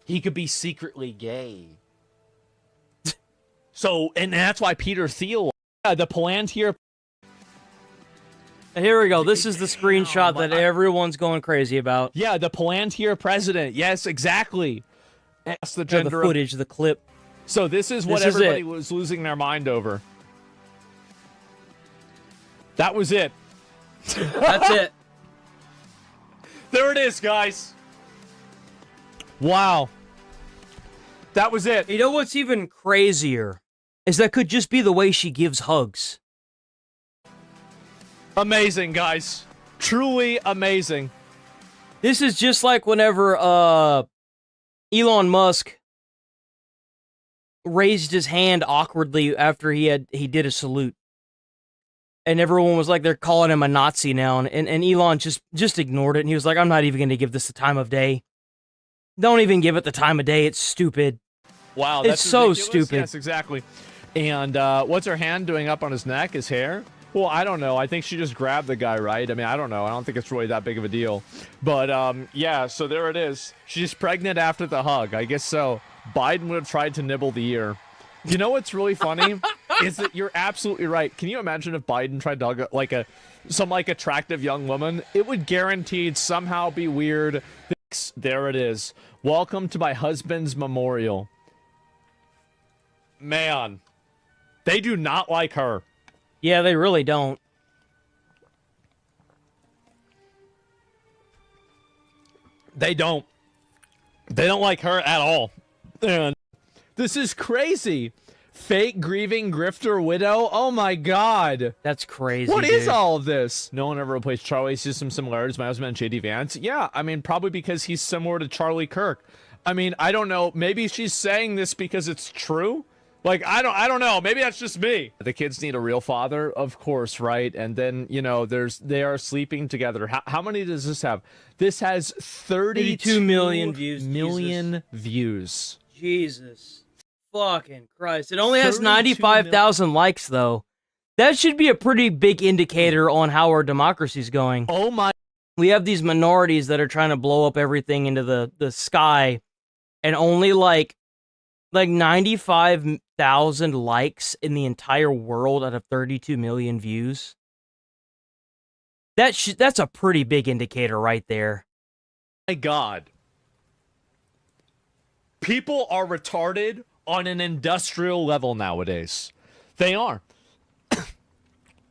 He could be secretly gay. So, and that's why Peter Thiel, the Palantir. Here we go. This is the screenshot that everyone's going crazy about. Yeah, the Palantir president. Yes, exactly. That's the the gender footage, the clip. So this is what This is everybody it. was losing their mind over. That was it. That's it. There it is, guys. Wow. That was it. You know what's even crazier? Is that could just be the way she gives hugs. Amazing, guys. Truly amazing. This is just like whenever Elon Musk raised his hand awkwardly after he did a salute. And everyone was like, they're calling him a Nazi now. And Elon just ignored it. And he was like, I'm not even going to give this the time of day. Don't even give it the time of day. It's stupid. Wow, It's that's so ridiculous. stupid. Yes, exactly. And what's her hand doing up on his neck? His hair? Well, I don't know. I think she just grabbed the guy, right? I mean, I don't know. I don't think it's really that big of a deal. But, yeah, so there it is. She's pregnant after the hug. I guess so. Biden would have tried to nibble the ear. You know what's really funny? Is that you're absolutely right. Can you imagine if Biden tried to hug some attractive young woman? It would guaranteed somehow be weird. There it is. Welcome to my husband's memorial. Man, they do not like her. Yeah, they really don't. They don't. They don't like her at all. And this is crazy. Fake grieving grifter widow. Oh my god. That's crazy. What is dude. all of this? No one ever replaced Charlie. Sees some similarities. My husband and J.D. Vance. Yeah, I mean, probably because he's similar to Charlie Kirk. I mean, I don't know. Maybe she's saying this because it's true. Like, I don't know. Maybe that's just me. The kids need a real father, of course, right? And then, you know, they are sleeping together. How many does this have? This has 32 million views. Views. Jesus. Fucking Christ. It only has 32 95,000 likes, though. That should be a pretty big indicator on how our democracy's going. Oh my. We have these minorities that are trying to blow up everything into the sky, and only like 95,000 likes in the entire world out of 32 million views. That's a pretty big indicator right there. My God. People are retarded on an industrial level nowadays. They are.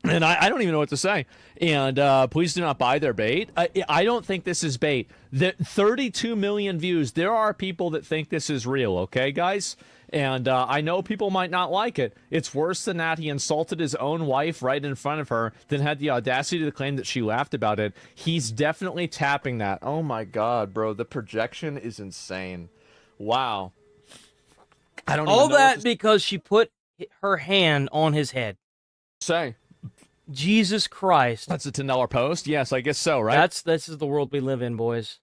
And I don't even know what to say. And please do not buy their bait. I don't think this is bait. The 32 million views, there are people that think this is real, okay, guys? And I know people might not like it. It's worse than that. He insulted his own wife right in front of her, then had the audacity to claim that she laughed about it. He's definitely tapping that. Oh my God, bro. The projection is insane. Wow. I don't All even know that because she put her hand on his head. Say. Jesus Christ. That's a $10 post? Yes, I guess so, right? This is the world we live in, boys.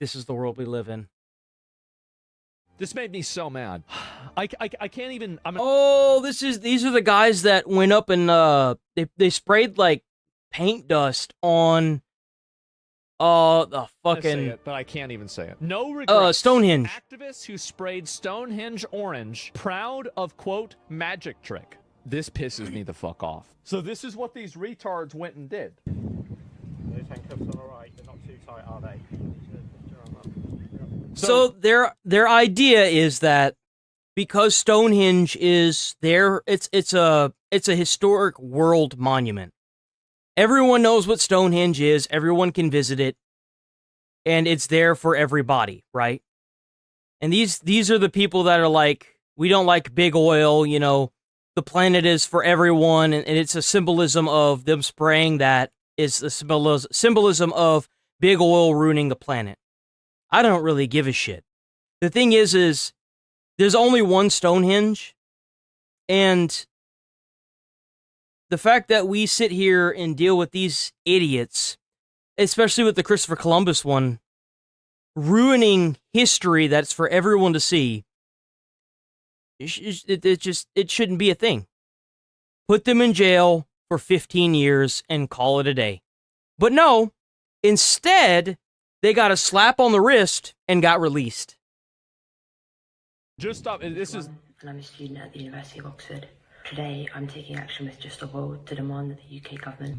This is the world we live in. This made me so mad. I can't even... These are the guys that went up and they sprayed like paint dust on the fucking... Say it, but I can't even say it. No regrets. Stonehenge. Activists who sprayed Stonehenge orange, proud of, quote, magic trick. This pisses me the fuck off. So this is what these retards went and did. Those handcuffs are alright, they're not too tight, are they? So their idea is that because Stonehenge is there, it's a historic world monument. Everyone knows what Stonehenge is. Everyone can visit it, and it's there for everybody, right? And these are the people that are like, we don't like big oil, you know. The planet is for everyone, and it's a symbolism of them spraying that is a symbolism of big oil ruining the planet. I don't really give a shit. The thing is there's only one Stonehenge, and the fact that we sit here and deal with these idiots, especially with the Christopher Columbus one, ruining history that's for everyone to see, it shouldn't be a thing. Put them in jail for 15 years and call it a day. But no, instead, they got a slap on the wrist and got released. Just stop. This is... And I'm a student at the University of Oxford. Today, I'm taking action with Just Stop Oil to demand that the UK government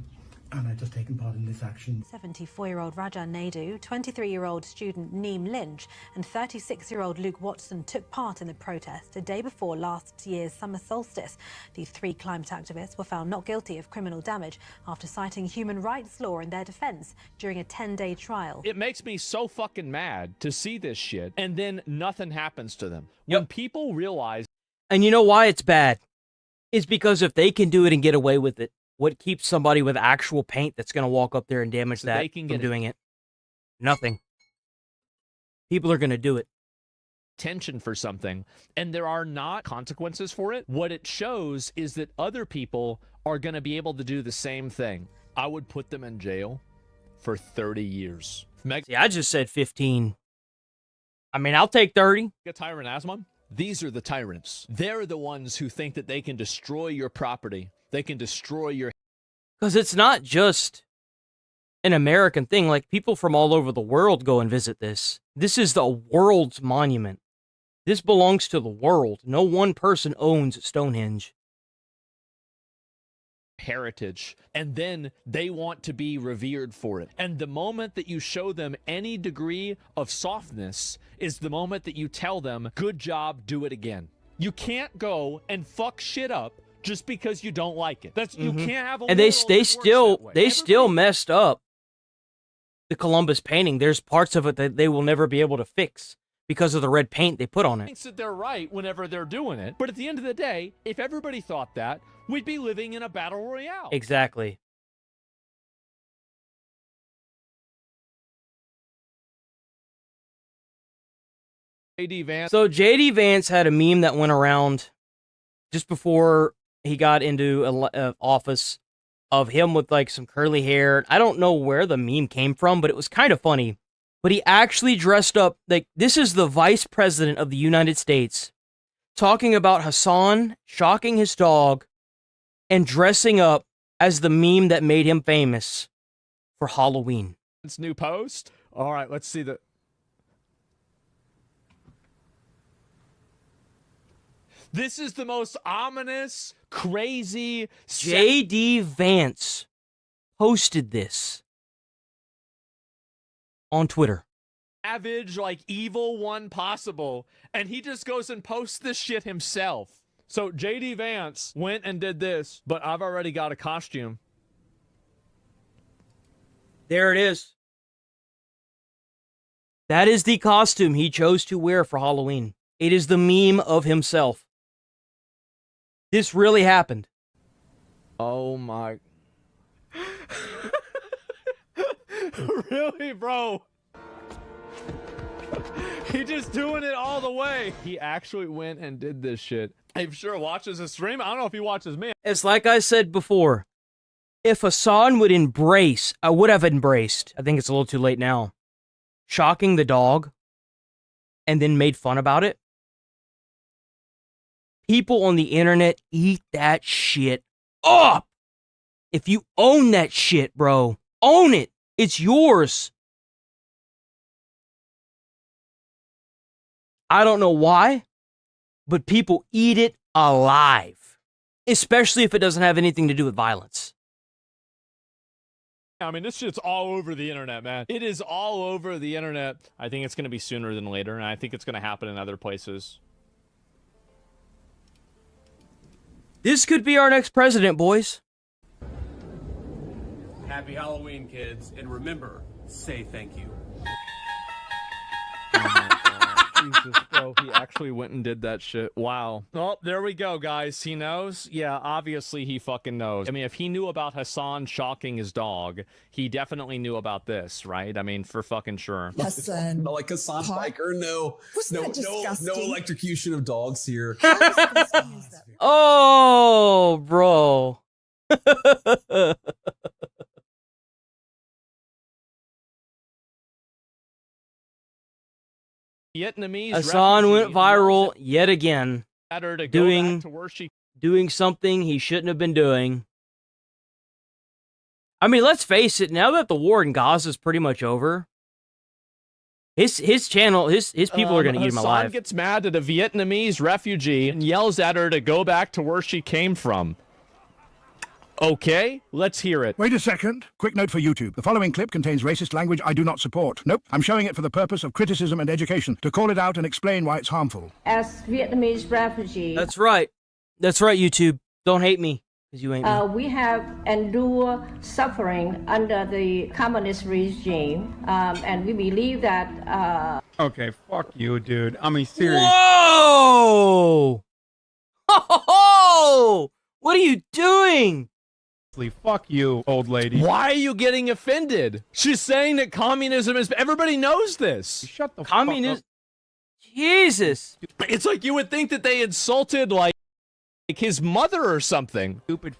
and I've just taken part in this action. 74-year-old Raja Naidu, 23-year-old student Neem Lynch, and 36-year-old Luke Watson took part in the protest the day before last year's summer solstice. The 3 climate activists were found not guilty of criminal damage after citing human rights law in their defense during a 10-day trial. It makes me so fucking mad to see this shit, and then nothing happens to them. When people realize... And you know why it's bad? It's because if they can do it and get away with it, what keeps somebody with actual paint that's going to walk up there and damage that from doing it? Nothing. People are going to do it. Attention for something, and there are not consequences for it. What it shows is that other people are going to be able to do the same thing. I would put them in jail for 30 years. See, I just said 15. I mean, I'll take 30. Tyrant Asmon? These are the tyrants. They're the ones who think that they can destroy your property. They can destroy your... Because it's not just an American thing. Like, people from all over the world go and visit this. This is the world's monument. This belongs to the world. No one person owns Stonehenge. Heritage, and then they want to be revered for it. And the moment that you show them any degree of softness is the moment that you tell them, good job, do it again. You can't go and fuck shit up just because you don't like it. That's you can't have a and they still messed up the Columbus painting. There's parts of it that they will never be able to fix because of the red paint they put on it. Thinks that they're right whenever they're doing it, but at the end of the day, if everybody thought that, we'd be living in a battle royale. Exactly. JD Vance. So JD Vance had a meme that went around just before he got into office of him with like some curly hair. I don't know where the meme came from, but it was kind of funny. But he actually dressed up like this is the vice president of the United States talking about Hassan shocking his dog and dressing up as the meme that made him famous for Halloween. It's new post. All right, let's see the... This is the most ominous, crazy... JD Vance posted this on Twitter. Savage, like evil one possible. And he just goes and posts this shit himself. So JD Vance went and did this, but I've already got a costume. There it is. That is the costume he chose to wear for Halloween. It is the meme of himself. This really happened. Oh my... Really, bro? He just doing it all the way. He actually went and did this shit. I'm sure watches the stream. I don't know if he watches me. It's like I said before. If Hassan would embrace, I would have embraced. I think it's a little too late now. Shocking the dog and then made fun about it. People on the internet eat that shit up. If you own that shit, bro, own it. It's yours. I don't know why, but people eat it alive, especially if it doesn't have anything to do with violence. I mean, this shit's all over the internet, man. It is all over the internet. I think it's going to be sooner than later, and I think it's going to happen in other places. This could be our next president, boys. Happy Halloween, kids, and remember, say thank you. Jesus, bro, he actually went and did that shit. Wow. Oh, there we go, guys. He knows? Yeah, obviously he fucking knows. I mean, if he knew about Hassan shocking his dog, he definitely knew about this, right? I mean, for fucking sure. Hassan. Like Hassan Spiker? No. No electrocution of dogs here. Oh, bro. Vietnamese Hassan went viral yet again, doing something he shouldn't have been doing. I mean, let's face it, now that the war in Gaza is pretty much over, his channel, his people are going to eat him alive. Hassan gets mad at a Vietnamese refugee and yells at her to go back to where she came from. Okay, let's hear it. Wait a second. Quick note for YouTube. The following clip contains racist language I do not support. Nope. I'm showing it for the purpose of criticism and education, to call it out and explain why it's harmful. As Vietnamese refugees, That's right. That's right, YouTube. Don't hate me, because you ain't me. we have endured suffering under the communist regime, and we believe that... Okay, fuck you, dude. I mean, seriously. Whoa! Oh! What are you doing? Fuck you, old lady. Why are you getting offended? She's saying that communism is... Everybody knows this. Shut the Communism. fuck up. Jesus. It's like you would think that they insulted, like his mother or something. Stupid.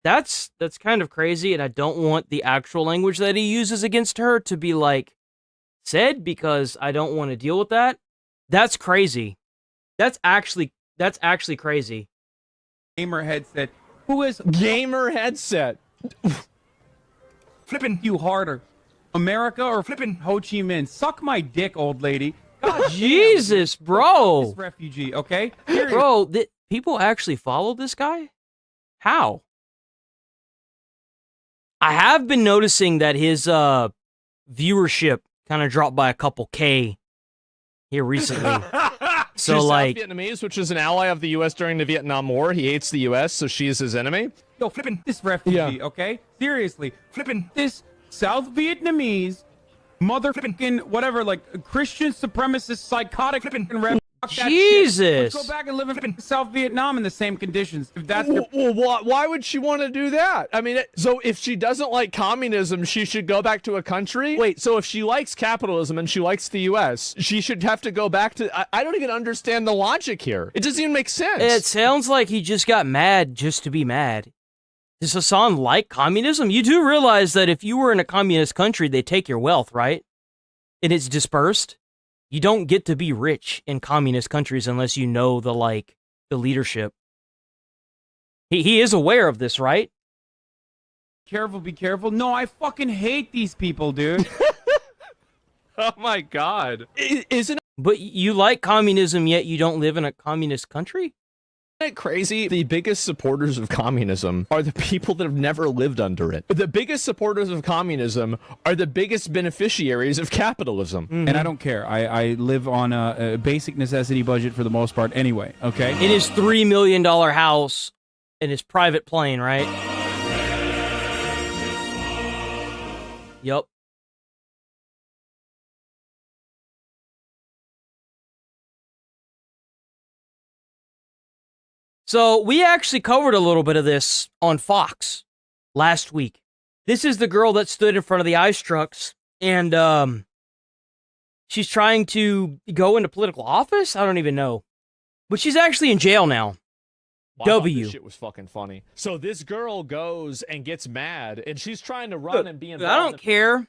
That's kind of crazy, and I don't want the actual language that he uses against her to be, like, said, because I don't want to deal with that. That's crazy. That's actually crazy. Gamer headset. Who is gamer headset? Flipping you harder, America or flipping Ho Chi Minh? Suck my dick, old lady. God Jesus, damn, bro. this refugee, okay? Bro, people actually follow this guy? How? I have been noticing that his viewership kind of dropped by a couple K here recently. So she's like South Vietnamese, which is an ally of the U.S. during the Vietnam War. He hates the U.S., so she is his enemy. Yo, flipping this refugee, okay? Seriously, flipping this South Vietnamese mother flipping whatever, like Christian supremacist psychotic flipping Jesus. Let's go back and live in South Vietnam in the same conditions. If that's well, why would she want to do that? I mean, so if she doesn't like communism, she should go back to a country? Wait, so if she likes capitalism and she likes the U.S., she should have to go back to... I don't even understand the logic here. It doesn't even make sense. It sounds like he just got mad just to be mad. Does Hassan like communism? You do realize that if you were in a communist country, they take your wealth, right? And it's dispersed. You don't get to be rich in communist countries unless you know the leadership. He is aware of this, right? Careful, be careful. No, I fucking hate these people, dude. Oh my god. Isn't But you like communism, yet you don't live in a communist country? Isn't it crazy? The biggest supporters of communism are the people that have never lived under it. The biggest supporters of communism are the biggest beneficiaries of capitalism. And I don't care. I live on a basic necessity budget for the most part anyway, okay? In his $3 million house, in his private plane, right? Yup. So we actually covered a little bit of this on Fox last week. This is the girl that stood in front of the ice trucks, and she's trying to go into political office? I don't even know. But she's actually in jail now. Well, I thought this shit was fucking funny. So this girl goes and gets mad, and she's trying to run and be involved. I don't care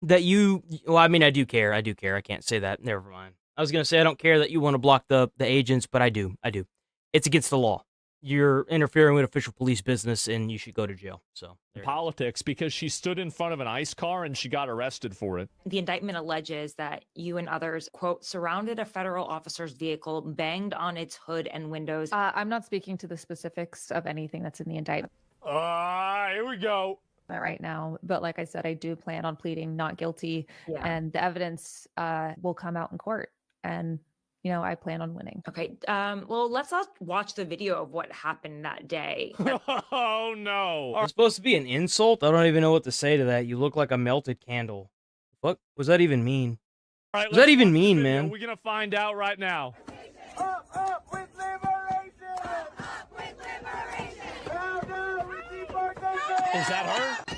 that you... Well, I mean, I do care. I do care. I can't say that. Never mind. I was going to say I don't care that you want to block the agents, but I do. I do. It's against the law. You're interfering with official police business, and you should go to jail. So politics, because she stood in front of an ICE car and she got arrested for it. The indictment alleges that you and others, quote, surrounded a federal officer's vehicle, banged on its hood and windows. I'm not speaking to the specifics of anything that's in the indictment. Here we go. Right now, but like I said, I do plan on pleading not guilty, and the evidence will come out in court, and you know, I plan on winning. Okay. Well, let's watch the video of what happened that day. Oh, no. It's supposed to be an insult? I don't even know what to say to that. You look like a melted candle. What does that even mean? All right, what does that even mean, man? We're going to find out right now. Up with liberation! Up with liberation! Down, down with deportation! Is that her?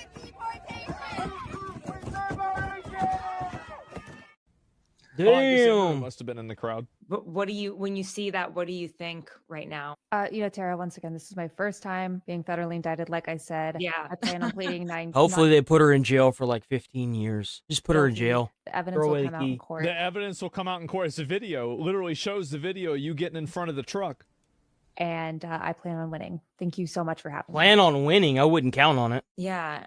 Damn. Oh, I guess everyone must have been in the crowd. But what do you, when you see that, what do you think right now? You know, Tara, once again, this is my first time being federally indicted. Like I said, I plan on pleading 9. Hopefully they put her in jail for like 15 years. Just put her in jail. The evidence will come out in court. The evidence will come out in court. It's a video. Literally shows the video of you getting in front of the truck. And I plan on winning. Thank you so much for having me. Plan on winning? I wouldn't count on it. Yeah.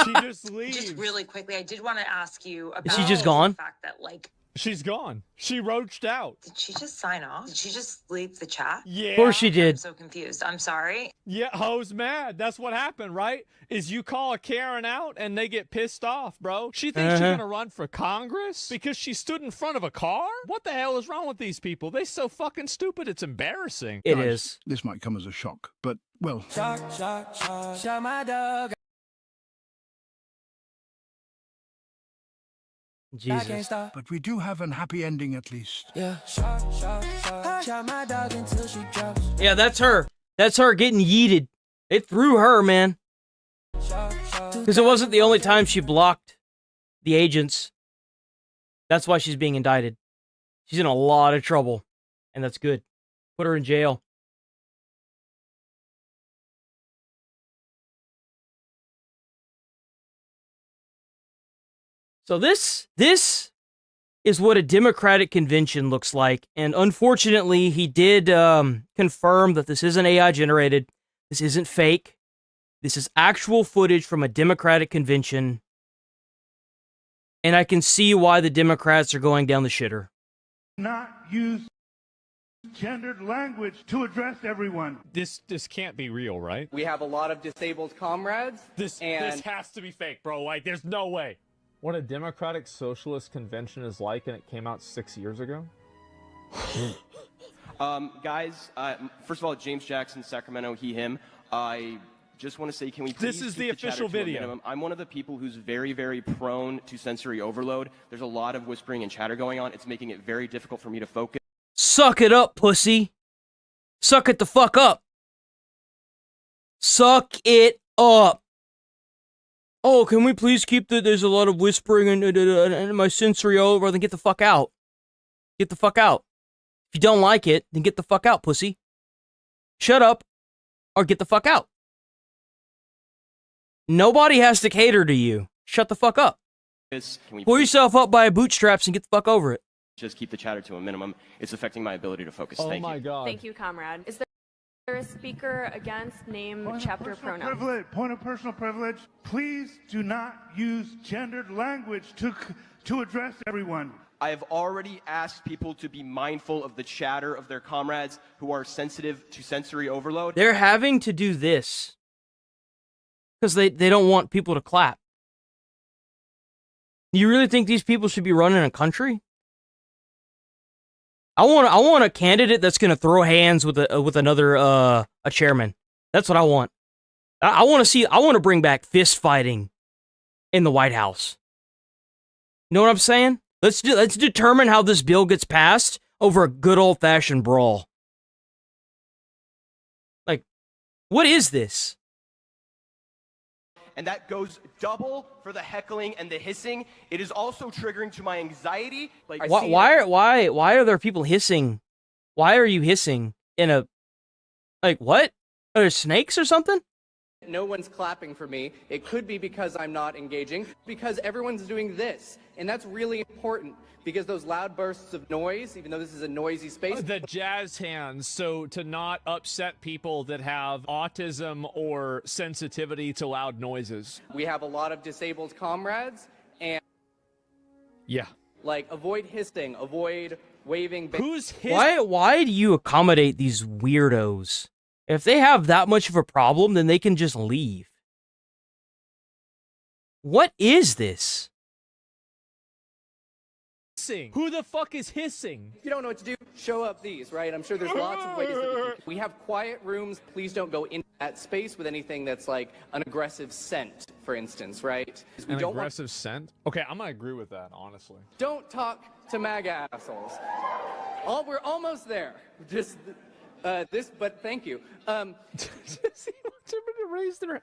She just leaves. Just really quickly, I did want to ask you about Is she just gone? the fact that, like, She's gone. She roached out. Did she just sign off? Did she just leave the chat? Yeah. Of course she I'm did. so confused. I'm sorry. Yeah, hoes mad. That's what happened, right? Is you call a Karen out and they get pissed off, bro. She thinks she's gonna run for Congress because she stood in front of a car? What the hell is wrong with these people? They so fucking stupid, it's embarrassing. It Guys, is. This might come as a shock, but, well, Shock, my dog. Jesus. but we do have an happy ending at least. Yeah, shock, my dog until she drops. Yeah, that's her. That's her getting yeeted. It threw her, man. Because it wasn't the only time she blocked the agents. That's why she's being indicted. She's in a lot of trouble. And that's good. Put her in jail. So this is what a Democratic convention looks like. And unfortunately, he did confirm that this isn't AI generated. This isn't fake. This is actual footage from a Democratic convention. And I can see why the Democrats are going down the shitter. Not use gendered language to address everyone. This can't be real, right? We have a lot of disabled comrades. This has to be fake, bro. Like, there's no way. What a Democratic Socialist convention is like, and it came out 6 years ago? Guys, first of all, James Jackson, Sacramento, he, him. I just want to say, can we please This is keep the chatter official to a video. minimum? I'm one of the people who's very, very prone to sensory overload. There's a lot of whispering and chatter going on. It's making it very difficult for me to focus. Suck it up, pussy. Suck it the fuck up. Suck it up. Oh, can we please keep there's a lot of whispering and my sensory over, then get the fuck out. Get the fuck out. If you don't like it, then get the fuck out, pussy. Shut up or get the fuck out. Nobody has to cater to you. Shut the fuck up. Can we Pull please yourself up by your bootstraps and get the fuck over it. just keep the chatter to a minimum? It's affecting my ability to focus. Oh Thank my you. god. Thank you, comrade. Is there a speaker against name, chapter, pronoun? Point of personal privilege. Please do not use gendered language to address everyone. I have already asked people to be mindful of the chatter of their comrades who are sensitive to sensory overload. They're having to do this because they don't want people to clap. You really think these people should be running a country? I want a candidate that's gonna throw hands with another a chairman. That's what I want. I want to bring back fist fighting in the White House. You know what I'm saying? Let's determine how this bill gets passed over a good old-fashioned brawl. Like, what is this? And that goes double for the heckling and the hissing. It is also triggering to my anxiety. Like, Why are there people hissing? Why are you hissing in a, like, what? Are there snakes or something? No one's clapping for me. It could be because I'm not engaging, because everyone's doing this. And that's really important, because those loud bursts of noise, even though this is a noisy space. The jazz hands, so to not upset people that have autism or sensitivity to loud noises. We have a lot of disabled comrades, and yeah, like, avoid hissing, avoid waving. Who's Why do you accommodate these weirdos? If they have that much of a problem, then they can just leave. What is this? Hissing. Who the fuck is hissing? If you don't know what to do, show up these, right? I'm sure there's lots of ways that we have quiet rooms. Please don't go in that space with anything that's like an aggressive scent, for instance, right? An aggressive scent? Okay, I'm gonna agree with that, honestly. Don't talk to MAGA assholes. We're almost there. Just this, but thank you. Does he want everybody to raise their...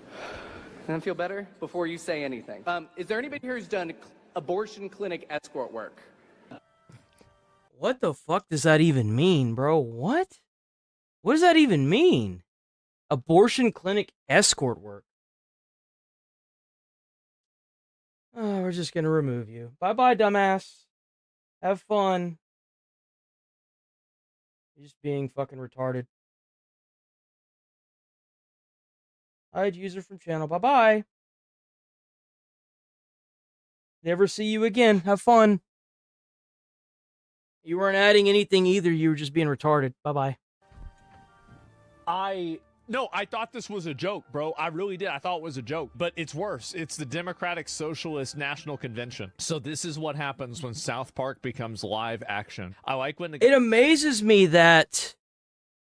Does that feel better? Before you say anything. Is there anybody here who's done abortion clinic escort work? What the fuck does that even mean, bro? What? What does that even mean? Abortion clinic escort work. Oh, we're just gonna remove you. Bye-bye, dumbass. Have fun. You're just being fucking retarded. Hide user from channel. Bye-bye. Never see you again. Have fun. You weren't adding anything either. You were just being retarded. Bye-bye. No, I thought this was a joke, bro. I really did. I thought it was a joke. But it's worse. It's the Democratic Socialist National Convention. So this is what happens when South Park becomes live action. I like when It amazes me that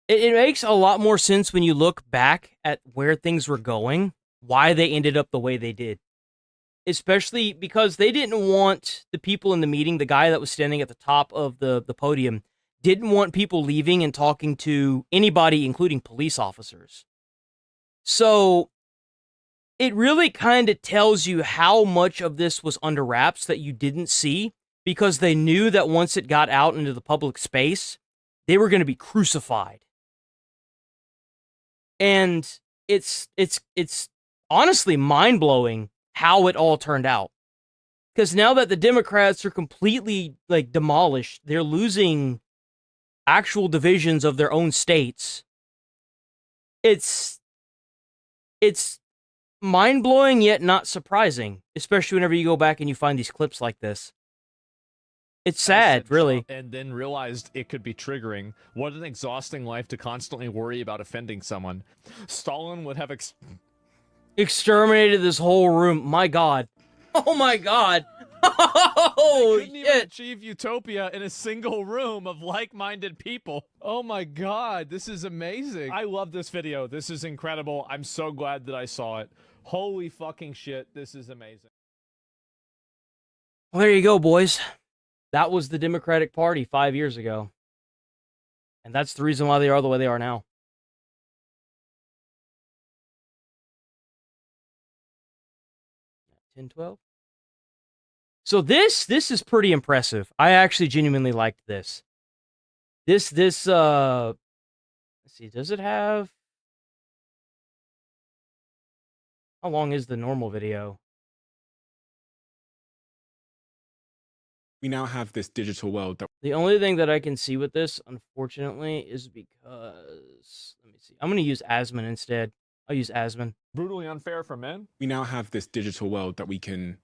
it makes a lot more sense when you look back at where things were going, why they ended up the way they did. Especially because they didn't want the people in the meeting, the guy that was standing at the top of the podium, didn't want people leaving and talking to anybody, including police officers. So it really kind of tells you how much of this was under wraps that you didn't see, because they knew that once it got out into the public space, they were going to be crucified. And it's honestly mind-blowing how it all turned out. Because now that the Democrats are completely, like, demolished, they're losing actual divisions of their own states. It's mind-blowing yet not surprising, especially whenever you go back and you find these clips like this. It's sad, really. And then realized it could be triggering. What an exhausting life to constantly worry about offending someone. Stalin would have exterminated this whole room. My God. Oh my God. Oh, couldn't even achieve utopia in a single room of like-minded people. Oh my God, this is amazing. I love this video. This is incredible. I'm so glad that I saw it. Holy fucking shit, this is amazing. Well, there you go, boys. That was the Democratic Party 5 years ago. And that's the reason why they are the way they are now. $10, $12. So this is pretty impressive. I actually genuinely liked this. Let's see, does it have... How long is the normal video? We now have this digital world that... The only thing that I can see with this, unfortunately, is because... Let me see. I'm going to use Asman instead. I'll use Asman. Brutally unfair for men? We now have this digital world that we can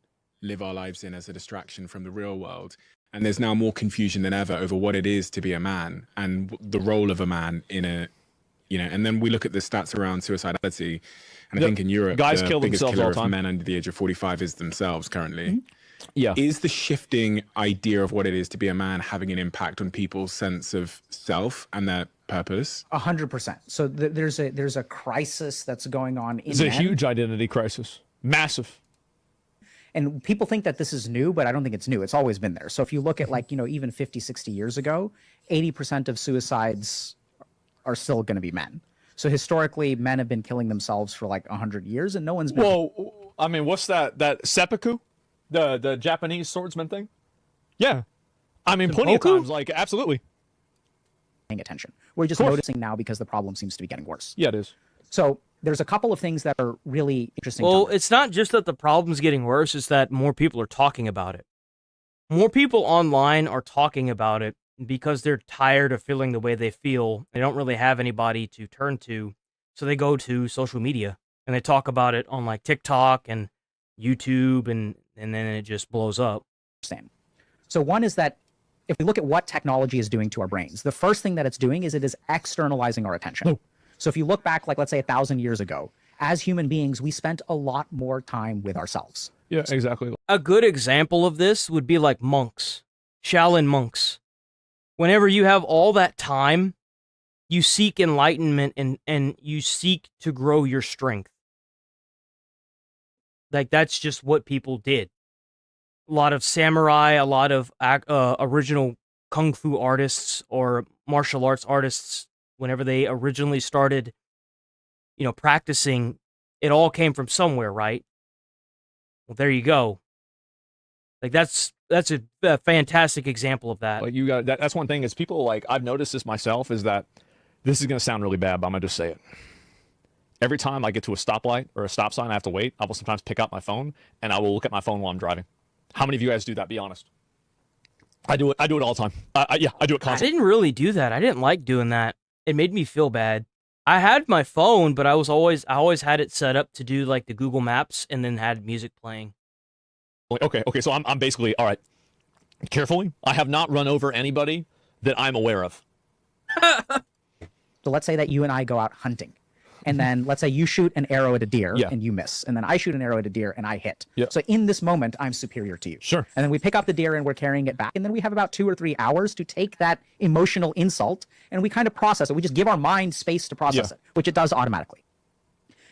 live our lives in as a distraction from the real world. And there's now more confusion than ever over what it is to be a man and the role of a man in a, you know, and then we look at the stats around suicidality. And I think in Europe, guys the kill biggest themselves killer all the of time. men under the age of 45 is themselves currently. Yeah. Is the shifting idea of what it is to be a man having an impact on people's sense of self and their purpose? 100%. So there's a crisis that's going on in It's a men. huge identity crisis. Massive. And people think that this is new, but I don't think it's new. It's always been there. So if you look at, like, you know, even 50, 60 years ago, 80% of suicides are still going to be men. So historically, men have been killing themselves for like 100 years, and no one's been... Well, I mean, what's that seppuku? The Japanese swordsman thing? Yeah. I mean, plenty of times, like, absolutely. Paying attention. We're just noticing now because the problem seems to be getting worse. Yeah, it is. So there's a couple of things that are really interesting. Well, it's not just that the problem's getting worse, it's that more people are talking about it. More people online are talking about it because they're tired of feeling the way they feel. They don't really have anybody to turn to, so they go to social media and they talk about it on, like, TikTok and YouTube, and then it just blows up. So one is that if we look at what technology is doing to our brains, the first thing that it's doing is it is externalizing our attention. So if you look back, like, let's say 1,000 years ago, as human beings, we spent a lot more time with ourselves. Yeah, exactly. A good example of this would be like monks, Shaolin monks. Whenever you have all that time, you seek enlightenment and you seek to grow your strength. Like, that's just what people did. A lot of samurai, a lot of original kung fu artists or martial arts artists, whenever they originally started, you know, practicing, it all came from somewhere, right? Well, there you go. Like, that's a fantastic example of that. Like, you got that's one thing is people, like, I've noticed this myself, is that this is going to sound really bad, but I'm going to just say it. Every time I get to a stoplight or a stop sign, I have to wait. I will sometimes pick up my phone and I will look at my phone while I'm driving. How many of you guys do that? Be honest. I do it all the time. Yeah, I do it constantly. I didn't really do that. I didn't like doing that. It made me feel bad. I had my phone, but I always had it set up to do, like, the Google Maps and then had music playing. Okay, so I'm basically, all right, carefully, I have not run over anybody that I'm aware of. So let's say that you and I go out hunting. And then let's say you shoot an arrow at a deer and you miss. And then I shoot an arrow at a deer and I hit. So in this moment, I'm superior to you. Sure. And then we pick up the deer and we're carrying it back. And then we have about 2 or 3 hours to take that emotional insult and we kind of process it. We just give our mind space to process it, which it does automatically.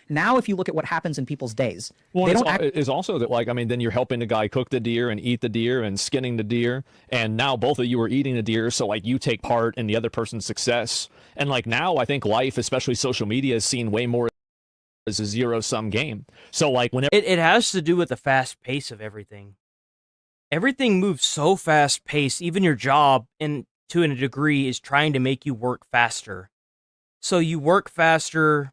Now, if you look at what happens in people's days, well, they don't it's also that, like, I mean, then you're helping the guy cook the deer and eat the deer and skinning the deer. And now both of you are eating the deer. So, like, you take part in the other person's success. And, like, now I think life, especially social media, is seen way more as a zero-sum game. So, like, whenever... It has to do with the fast pace of everything. Everything moves so fast-paced. Even your job, and to a degree, is trying to make you work faster. So you work faster...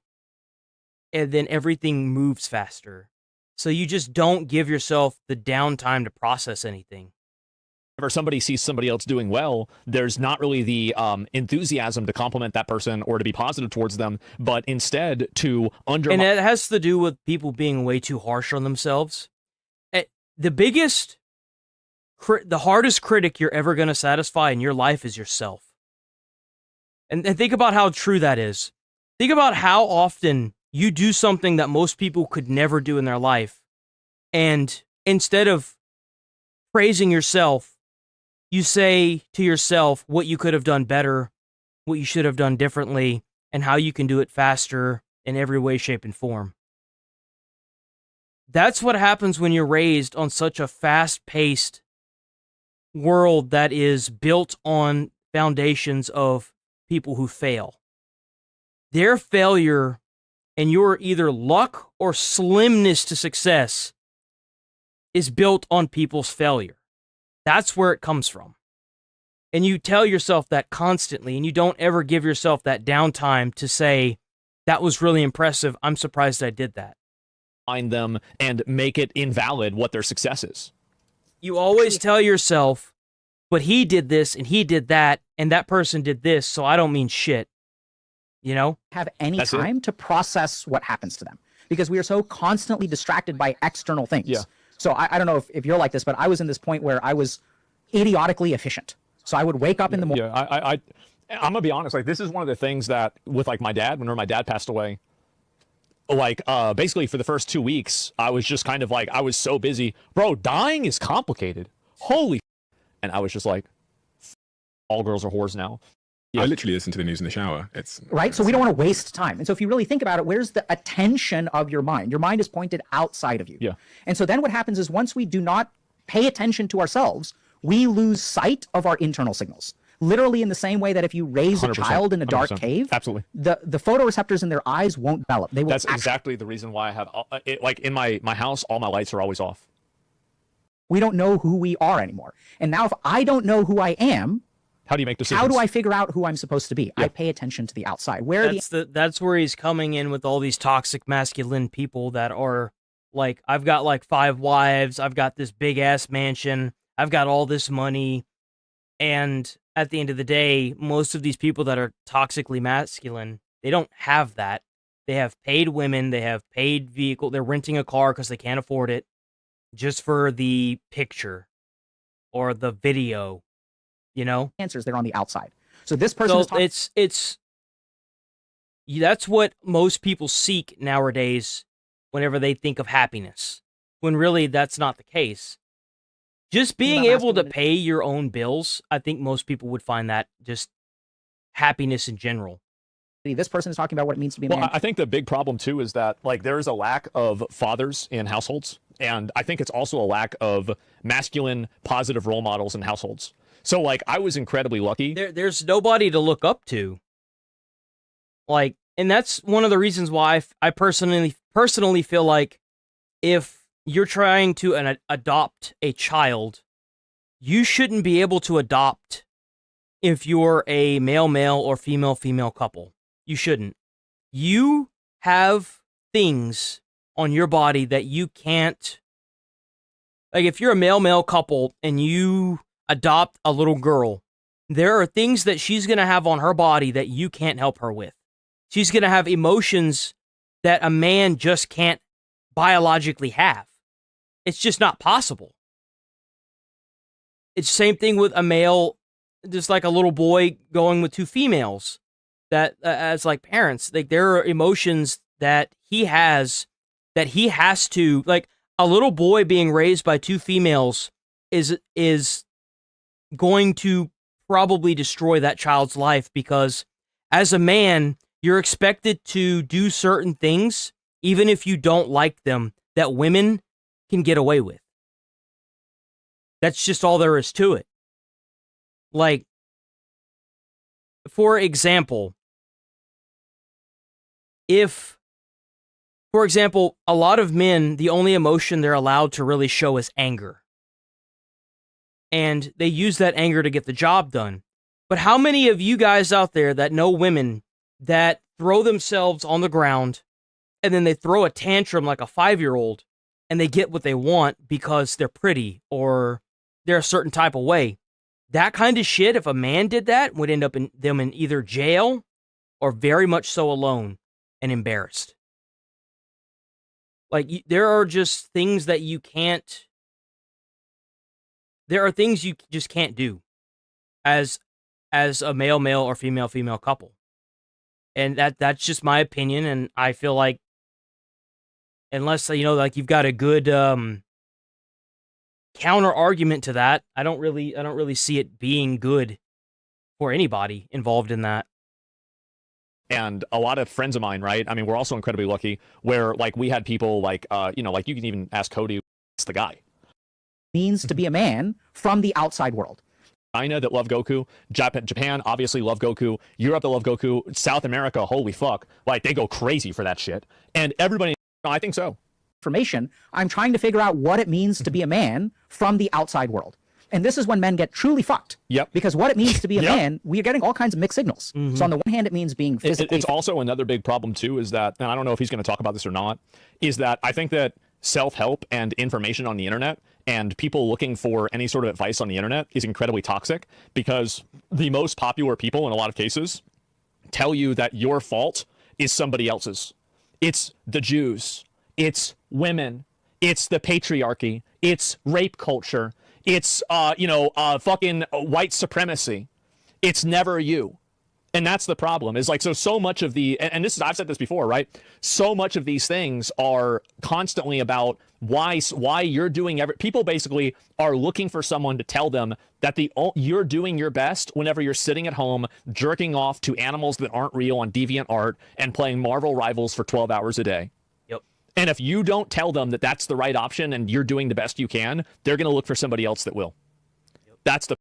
and then everything moves faster. So you just don't give yourself the downtime to process anything. Whenever somebody sees somebody else doing well, there's not really the enthusiasm to compliment that person or to be positive towards them, but instead to undermine... And it has to do with people being way too harsh on themselves. The hardest critic you're ever going to satisfy in your life is yourself. And think about how true that is. Think about how often you do something that most people could never do in their life. And instead of praising yourself, you say to yourself what you could have done better, what you should have done differently, and how you can do it faster in every way, shape, and form. That's what happens when you're raised on such a fast-paced world that is built on foundations of people who fail. Their failure and your either luck or slimness to success is built on people's failure. That's where it comes from. And you tell yourself that constantly, and you don't ever give yourself that downtime to say, that was really impressive, I'm surprised I did that. Find them and make it invalid what their success is. You always tell yourself, but he did this, and he did that, and that person did this, so I don't mean shit. You know? Have any time to process what happens to them because we are so constantly distracted by external things. Yeah. So I don't know if you're like this, but I was in this point where I was idiotically efficient. So I would wake up in the morning. Yeah, I'm gonna be honest. Like, this is one of the things that with like my dad, whenever my dad passed away, like basically for the first 2 weeks, I was just kind of like, I was so busy, bro. Dying is complicated. Holy, and I was just like, all girls are whores now. I literally listen to the news in the shower. Right? So we don't want to waste time. And so if you really think about it, where's the attention of your mind? Your mind is pointed outside of you. Yeah. And so then what happens is once we do not pay attention to ourselves, we lose sight of our internal signals. Literally in the same way that if you raise a child in a dark 100%. cave, Absolutely. the photoreceptors in their eyes won't develop. They will. That's exactly the reason why I have, like in my house, all my lights are always off. We don't know who we are anymore. And now if I don't know who I am, how do you make decisions? How do I figure out who I'm supposed to be? Yeah. I pay attention to the outside. That's where he's coming in with all these toxic masculine people that are like, I've got like 5 wives, I've got this big ass mansion, I've got all this money, and at the end of the day, most of these people that are toxically masculine, they don't have that. They have paid women, they have paid vehicle, they're renting a car because they can't afford it, just for the picture or the video. You know, answers they're on the outside. So this person is that's what most people seek nowadays whenever they think of happiness, when really that's not the case. Just being able to pay your own bills, I think most people would find that just happiness in general. This person is talking about what it means to be a man. Well, I think the big problem too is that like there is a lack of fathers in households, and I think it's also a lack of masculine positive role models in households. So, like, I was incredibly lucky. There's nobody to look up to. Like, and that's one of the reasons why I personally feel like if you're trying to adopt a child, you shouldn't be able to adopt if you're a male-male or female-female couple. You shouldn't. You have things on your body that you can't... Like, if you're a male-male couple and you adopt a little girl, there are things that she's going to have on her body that you can't help her with. She's going to have emotions that a man just can't biologically have. It's just not possible. It's the same thing with a male, just like a little boy going with two females that as like parents, like there are emotions that he has to, like a little boy being raised by two females is going to probably destroy that child's life, because as a man, you're expected to do certain things, even if you don't like them, that women can get away with. That's just all there is to it. Like, for example, a lot of men, the only emotion they're allowed to really show is anger. And they use that anger to get the job done. But how many of you guys out there that know women that throw themselves on the ground and then they throw a tantrum like a 5-year-old and they get what they want because they're pretty or they're a certain type of way? That kind of shit, if a man did that, would end up in either jail or very much so alone and embarrassed. Like, there are just things that you can't... There are things you just can't do as a male or female couple. And that's just my opinion, and I feel like unless, like you've got a good counter argument to that, I don't really see it being good for anybody involved in that. And a lot of friends of mine, right? I mean, we're also incredibly lucky where, like, we had people like, like you can even ask Cody, it's the guy. Means to be a man from the outside world. China that love Goku, Japan obviously love Goku, Europe that love Goku, South America, holy fuck, like they go crazy for that shit. And everybody, I think so. Information, I'm trying to figure out what it means to be a man from the outside world. And this is when men get truly fucked. Yep. Because what it means to be a man, we are getting all kinds of mixed signals. Mm-hmm. So on the one hand, it means being physically... It's also another big problem too, is that, and I don't know if he's going to talk about this or not, is that I think that self-help and information on the internet and people looking for any sort of advice on the internet is incredibly toxic, because the most popular people in a lot of cases tell you that your fault is somebody else's. It's the Jews. It's women. It's the patriarchy. It's rape culture. It's, fucking white supremacy. It's never you. And that's the problem, is like, so much of the, and this is, I've said this before, right? So much of these things are constantly about why you're doing people basically are looking for someone to tell them that you're doing your best whenever you're sitting at home, jerking off to animals that aren't real on DeviantArt and playing Marvel Rivals for 12 hours a day. Yep. And if you don't tell them that that's the right option and you're doing the best you can, they're going to look for somebody else that will. Yep. That's the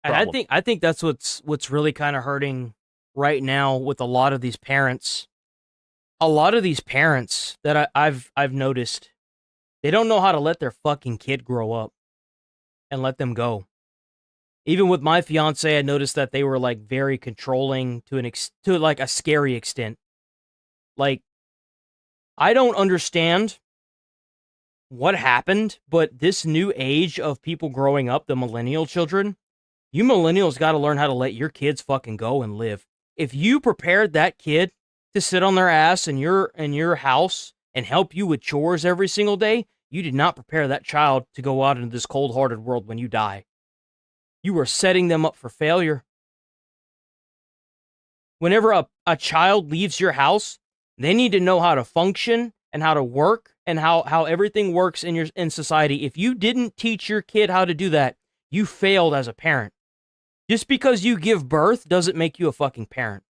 problem. And I think that's what's really kind of hurting right now with a lot of these parents. A lot of these parents that I've noticed, they don't know how to let their fucking kid grow up and let them go. Even with my fiance, I noticed that they were like very controlling to like a scary extent. Like, I don't understand what happened, but this new age of people growing up, the millennial children, you millennials got to learn how to let your kids fucking go and live. If you prepared that kid to sit on their ass in your house and help you with chores every single day, you did not prepare that child to go out into this cold-hearted world when you die. You are setting them up for failure. Whenever a child leaves your house, they need to know how to function and how to work and how everything works in society. If you didn't teach your kid how to do that, you failed as a parent. Just because you give birth doesn't make you a fucking parent.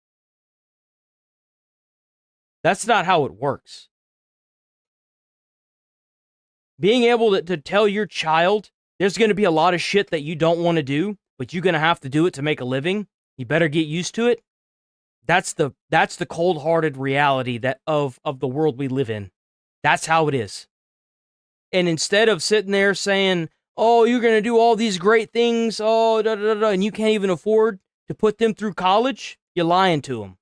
That's not how it works. Being able to tell your child there's going to be a lot of shit that you don't want to do, but you're going to have to do it to make a living. You better get used to it. That's the cold-hearted reality of the world we live in. That's how it is. And instead of sitting there saying, oh, you're going to do all these great things, oh, and you can't even afford to put them through college, you're lying to them.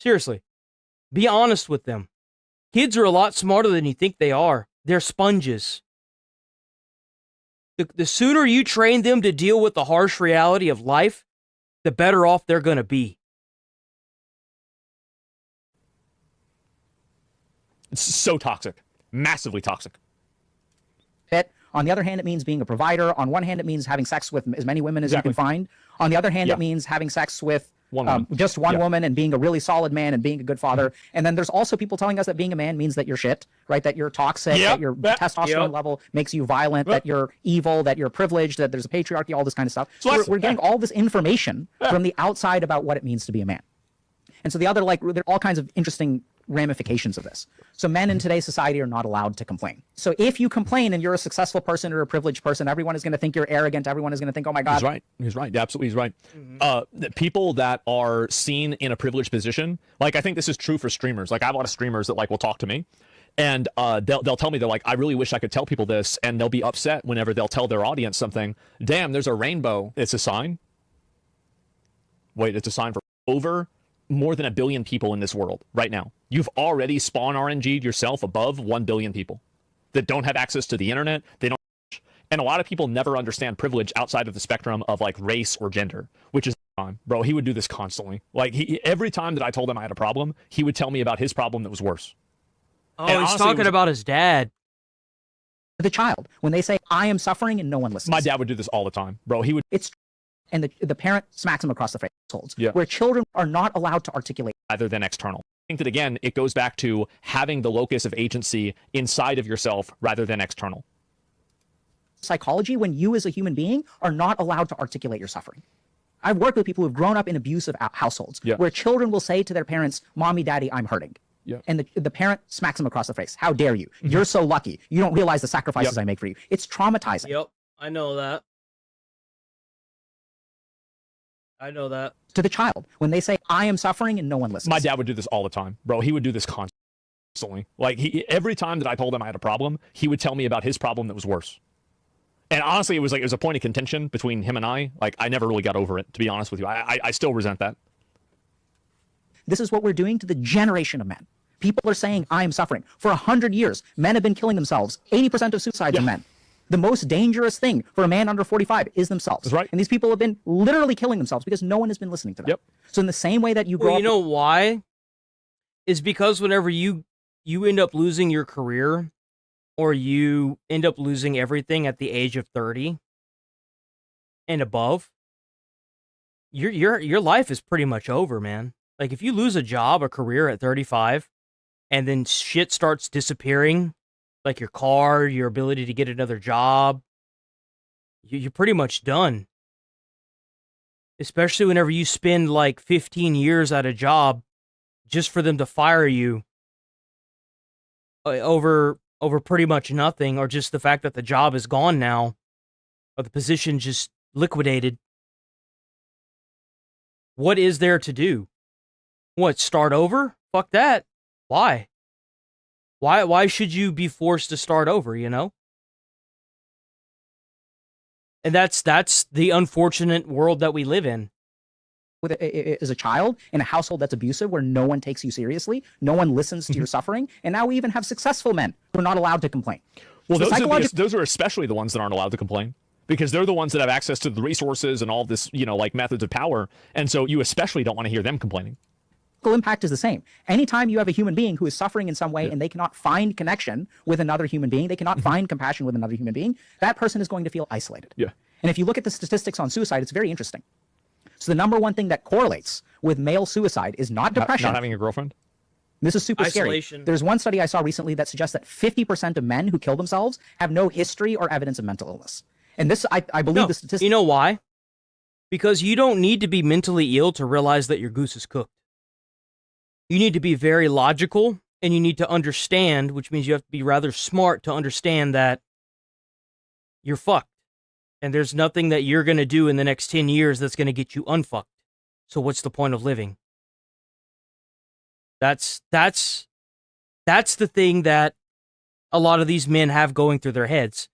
Seriously. Be honest with them. Kids are a lot smarter than you think they are. They're sponges. The sooner you train them to deal with the harsh reality of life, the better off they're going to be. It's so toxic. Massively toxic. On the other hand, it means being a provider. On one hand, it means having sex with as many women as you can find. On the other hand, it means having sex with just one woman and being a really solid man and being a good father. And then there's also people telling us that being a man means that you're shit, right? That you're toxic, that your testosterone level makes you violent, that you're evil, that you're privileged, that there's a patriarchy, all this kind of stuff. So we're getting all this information from the outside about what it means to be a man. And so the other, like, there are all kinds of interesting ramifications of this. So men in today's society are not allowed to complain. So if you complain and you're a successful person or a privileged person, everyone is going to think you're arrogant. Everyone is going to think, oh my God. He's right. He's right. Absolutely, he's right. The people that are seen in a privileged position, like, I think this is true for streamers. Like, I have a lot of streamers that, like, will talk to me, and they'll tell me, they're like, I really wish I could tell people this, and they'll be upset whenever they'll tell their audience something. Damn, there's a rainbow. It's a sign. Wait, it's a sign for over more than 1 billion people in this world right now. You've already spawn RNG'd yourself above 1 billion people that don't have access to the internet. They don't, and a lot of people never understand privilege outside of the spectrum of, like, race or gender, which is on. Bro, he would do this constantly. Like, every time that I told him I had a problem, he would tell me about his problem that was worse. Oh, and he's honestly, talking about his dad. The child, when they say, I am suffering, and no one listens. My dad would do this all the time, bro. He would. And the parent smacks him across the face, where children are not allowed to articulate. Rather than external. I think that, again, it goes back to having the locus of agency inside of yourself rather than external. Psychology, when you as a human being are not allowed to articulate your suffering. I've worked with people who've grown up in abusive households, where children will say to their parents, Mommy, Daddy, I'm hurting. And the parent smacks them across the face. How dare you? You're so lucky. You don't realize the sacrifices I make for you. It's traumatizing. Yep, I know that. I know that. To the child, when they say, I am suffering, and no one listens. My dad would do this all the time, bro. He would do this constantly. Like, every time that I told him I had a problem, he would tell me about his problem that was worse. And honestly, it was a point of contention between him and I. Like, I never really got over it, to be honest with you. I still resent that. This is what we're doing to the generation of men. People are saying, I am suffering. For 100 years, men have been killing themselves. 80% of suicides are men. The most dangerous thing for a man under 45 is themselves. That's right. And these people have been literally killing themselves because no one has been listening to them. So in the same way that you grow up... you know why? Is because whenever you end up losing your career, or you end up losing everything at the age of 30 and above, your life is pretty much over, man. Like, if you lose a job, a career at 35, and then shit starts disappearing, like your car, your ability to get another job, you're pretty much done. Especially whenever you spend like 15 years at a job just for them to fire you over pretty much nothing, or just the fact that the job is gone now, or the position just liquidated. What is there to do? What, start over? Fuck that. Why? Why should you be forced to start over, you know? And that's the unfortunate world that we live in. As a child in a household that's abusive, where no one takes you seriously, no one listens to your suffering, and now we even have successful men who are not allowed to complain. Well, so those are especially the ones that aren't allowed to complain, because they're the ones that have access to the resources and all this, like, methods of power, and so you especially don't want to hear them complaining. Impact is the same. Anytime you have a human being who is suffering in some way and they cannot find connection with another human being, they cannot find compassion with another human being, that person is going to feel isolated. And if you look at the statistics on suicide, it's very interesting. So the number one thing that correlates with male suicide is not depression. Not having a girlfriend? This is super Isolation. scary. There's one study I saw recently that suggests that 50% of men who kill themselves have no history or evidence of mental illness. And this, I believe the statistic... You know why? Because you don't need to be mentally ill to realize that your goose is cooked. You need to be very logical, and you need to understand, which means you have to be rather smart to understand that you're fucked. And there's nothing that you're going to do in the next 10 years that's going to get you unfucked. So what's the point of living? That's the thing that a lot of these men have going through their heads.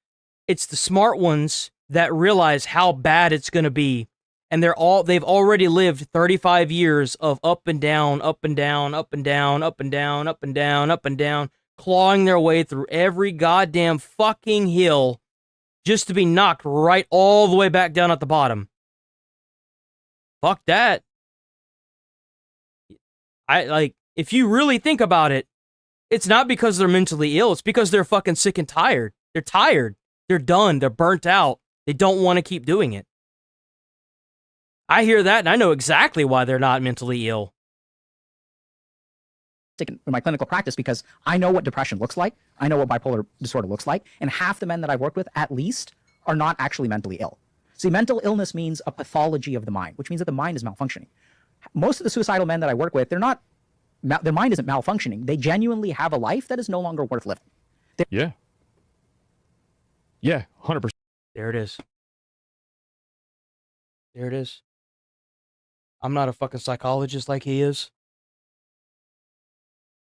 It's the smart ones that realize how bad it's going to be. And they've already lived 35 years of up and down, up and down, up and down, up and down, up and down, up and down, clawing their way through every goddamn fucking hill just to be knocked right all the way back down at the bottom. Fuck that. If you really think about it, It's not because they're mentally ill. It's because they're fucking sick and tired. They're tired. They're done. They're burnt out. They don't want to keep doing it. I hear that, and I know exactly why they're not mentally ill. In my clinical practice, because I know what depression looks like. I know what bipolar disorder looks like. And half the men that I've worked with, at least, are not actually mentally ill. See, mental illness means a pathology of the mind, which means that the mind is malfunctioning. Most of the suicidal men that I work with, their mind isn't malfunctioning. They genuinely have a life that is no longer worth living. Yeah. Yeah, 100%. There it is. There it is. I'm not a fucking psychologist like he is.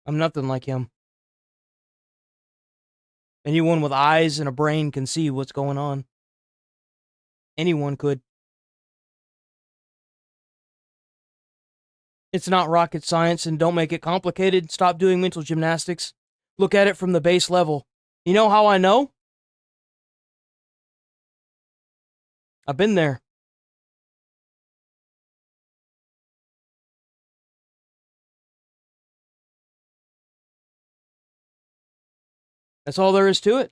I'm nothing like him. Anyone with eyes and a brain can see what's going on. Anyone could. It's not rocket science, and don't make it complicated. Stop doing mental gymnastics. Look at it from the base level. You know how I know? I've been there. That's all there is to it.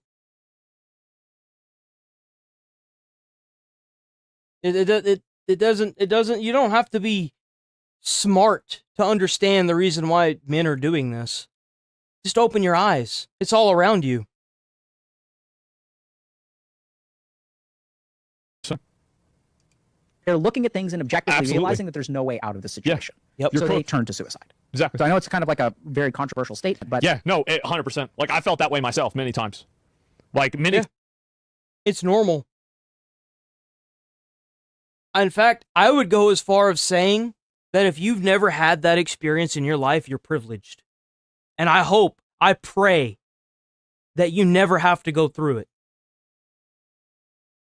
It doesn't, you don't have to be smart to understand the reason why men are doing this. Just open your eyes. It's all around you. They're looking at things and objectively Absolutely. realizing that there's no way out of the situation. Yep. So they turn to suicide. Exactly. So I know it's kind of like a very controversial statement, but Yeah, no, 100%. Like, I felt that way myself many times. Like, many. It's normal. In fact, I would go as far as saying that if you've never had that experience in your life, you're privileged. And I pray that you never have to go through it.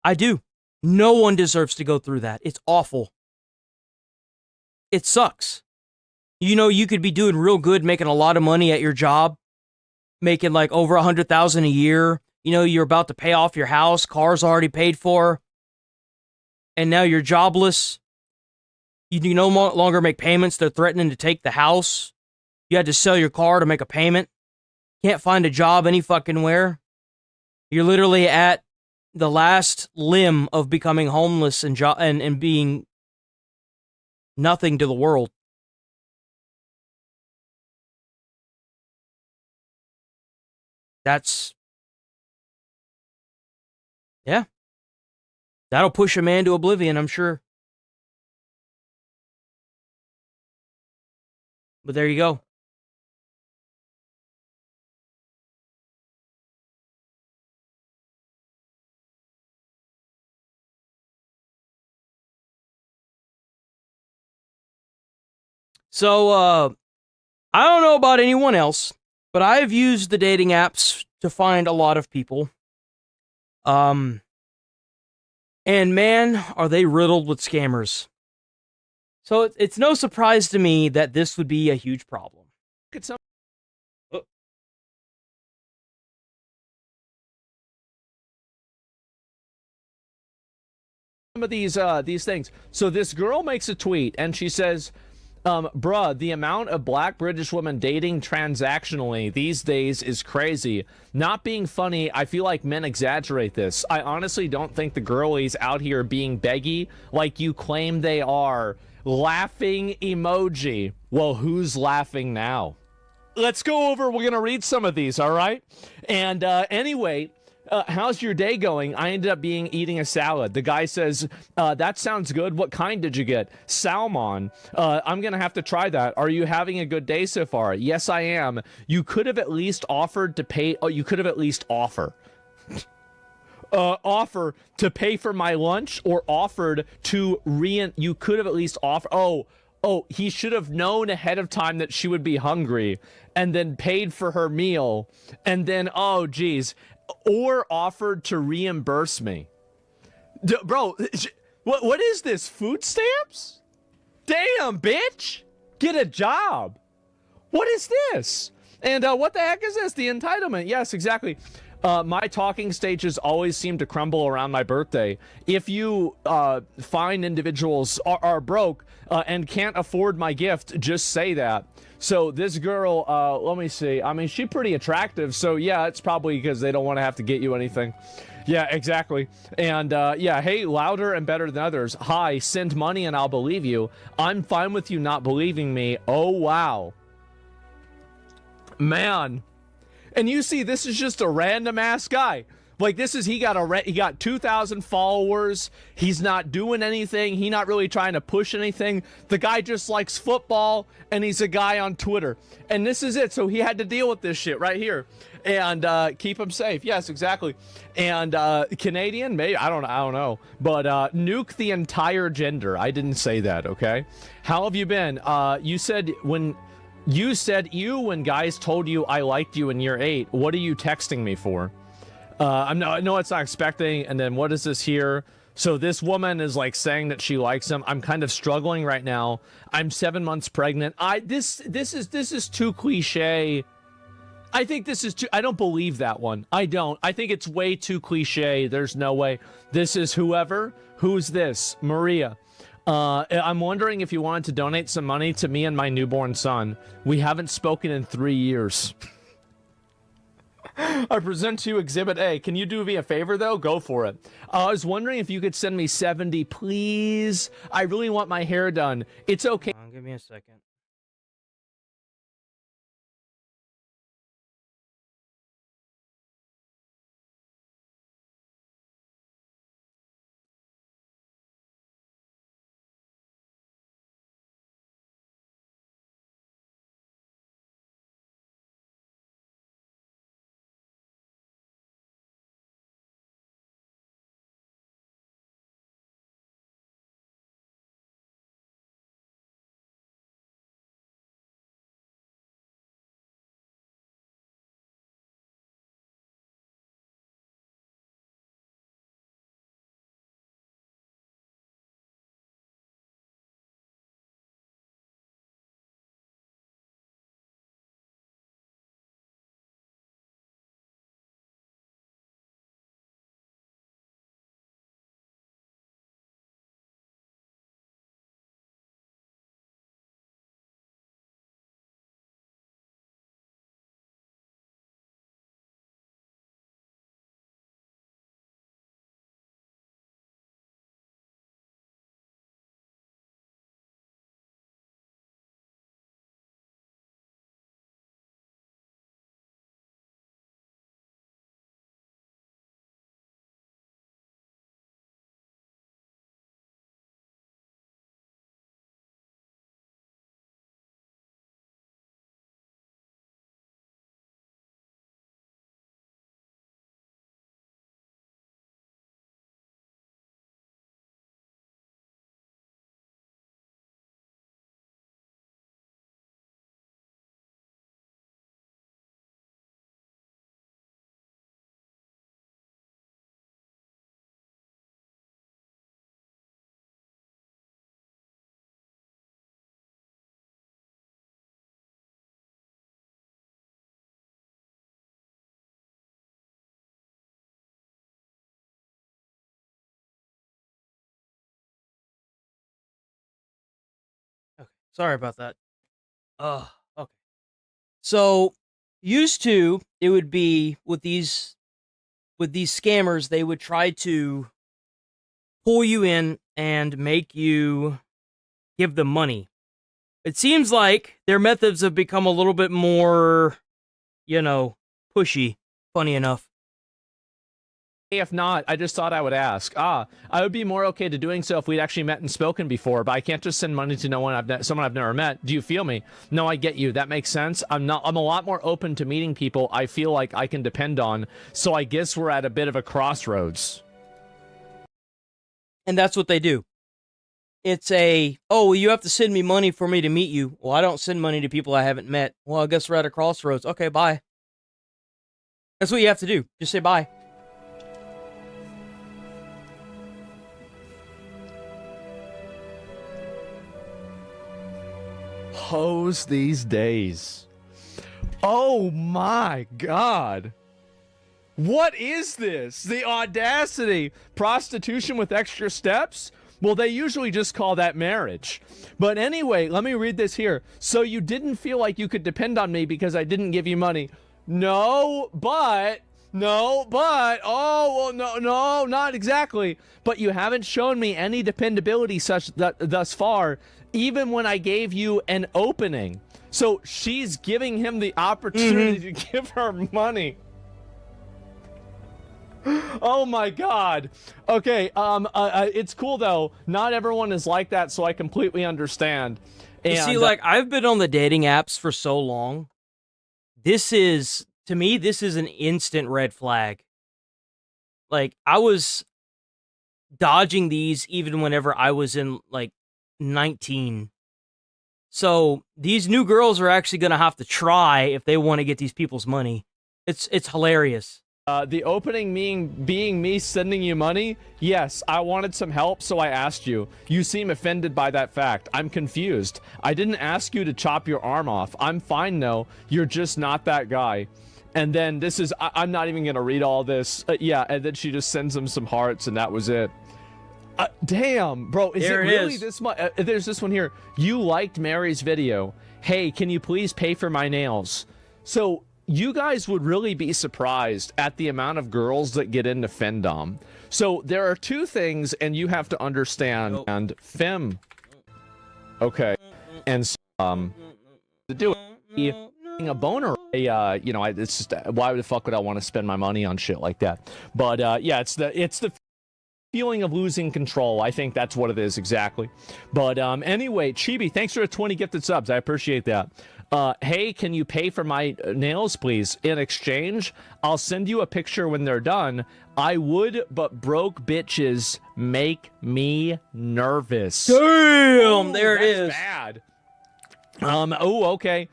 I do. No one deserves to go through that. It's awful. It sucks. You know, you could be doing real good, making a lot of money at your job, making like over $100,000 a year. You know, you're about to pay off your house, car's already paid for, and now you're jobless. You can no longer make payments. They're threatening to take the house. You had to sell your car to make a payment. Can't find a job any fucking where. You're literally at the last limb of becoming homeless and being nothing to the world. Yeah. That'll push a man to oblivion, I'm sure. But there you go. So, I don't know about anyone else, but I've used the dating apps to find a lot of people. And man, are they riddled with scammers. So it's no surprise to me that this would be a huge problem. Some of these things. So this girl makes a tweet and she says, bruh, the amount of black British women dating transactionally these days is crazy. Not being funny, I feel like men exaggerate this. I honestly don't think the girlies out here being beggy like you claim they are. Laughing emoji. Well, who's laughing now? Let's go over, we're gonna read some of these, all right? And anyway, how's your day going? I ended up eating a salad. The guy says, that sounds good. What kind did you get? Salmon. I'm going to have to try that. Are you having a good day so far? Yes, I am. You could have at least offered to pay. Oh, you could have at least offer to pay for my lunch or offered to you could have at least offered. Oh, he should have known ahead of time that she would be hungry and then paid for her meal. And then, oh, geez. Or offered to reimburse me. Bro, what is this? Food stamps? Damn, bitch! Get a job! What is this? And what the heck is this? The entitlement. Yes, exactly. My talking stages always seem to crumble around my birthday. If you find individuals are broke and can't afford my gift, just say that. So this girl, let me see. I mean, she's pretty attractive. So yeah, it's probably because they don't want to have to get you anything. Yeah, exactly. And yeah, hey, louder and better than others. Hi, send money and I'll believe you. I'm fine with you not believing me. Oh, wow. Man. And you see, this is just a random ass guy. Like, this is, he got 2,000 followers. He's not doing anything. He's not really trying to push anything. The guy just likes football, and he's a guy on Twitter. And this is it. So he had to deal with this shit right here. And keep him safe. Yes, exactly. And Canadian, maybe, I don't know. But nuke the entire gender. I didn't say that, okay? How have you been? You said when guys told you I liked you in year 8, what are you texting me for? I know it's not expecting, and then what is this here? So this woman is like saying that she likes him. I'm kind of struggling right now. I'm 7 months pregnant. This is too cliche. I think this is too, I don't believe that one. I don't. I think it's way too cliche. There's no way. This is who's this? Maria. I'm wondering if you wanted to donate some money to me and my newborn son. We haven't spoken in 3 years. I present to you Exhibit A. Can you do me a favor, though? Go for it. I was wondering if you could send me 70, please. I really want my hair done. It's okay. Give me a second. Sorry about that. Okay. So, used to, it would be with these scammers, they would try to pull you in and make you give them money. It seems like their methods have become a little bit more, pushy, funny enough. If not, I just thought I would ask. I would be more okay to doing so if we'd actually met and spoken before, but I can't just send money to someone I've never met. Do you feel me? No, I get you. That makes sense. I'm a lot more open to meeting people I feel like I can depend on, so I guess we're at a bit of a crossroads. And that's what they do. It's you have to send me money for me to meet you. Well, I don't send money to people I haven't met. Well, I guess we're at a crossroads. Okay, bye. That's what you have to do. Just say bye. Hoes these days. Oh my god. What is this? The audacity. Prostitution with extra steps? Well, they usually just call that marriage. But anyway, let me read this here. So you didn't feel like you could depend on me because I didn't give you money. No, but, oh, well, no, not exactly. But you haven't shown me any dependability thus far, even when I gave you an opening. So she's giving him the opportunity to give her money. Oh my God. Okay, it's cool though. Not everyone is like that, so I completely understand. You see, like, I've been on the dating apps for so long. To me, this is an instant red flag. Like, I was dodging these even whenever I was in, like, 19. So these new girls are actually going to have to try if they want to get these people's money. It's hilarious. The opening being me sending you money? Yes, I wanted some help, so I asked you. You seem offended by that fact. I'm confused. I didn't ask you to chop your arm off. I'm fine, no. You're just not that guy. And then this is... I'm not even going to read all this. Yeah, and then she just sends him some hearts, and that was it. Damn, bro, is it really this much? There's this one here. You liked Mary's video. Hey, can you please pay for my nails? So you guys would really be surprised at the amount of girls that get into femdom. So there are two things, and you have to understand. And fem. Okay. And to do a boner, you know, it's just, why the fuck would I want to spend my money on shit like that? But yeah, it's the feeling of losing control. I think that's what it is exactly. But anyway, Chibi, thanks for the 20 gifted subs. I appreciate that. Hey, can you pay for my nails, please? In exchange, I'll send you a picture when they're done. I would, but broke bitches make me nervous. Damn, there it is. Bad. Oh, okay.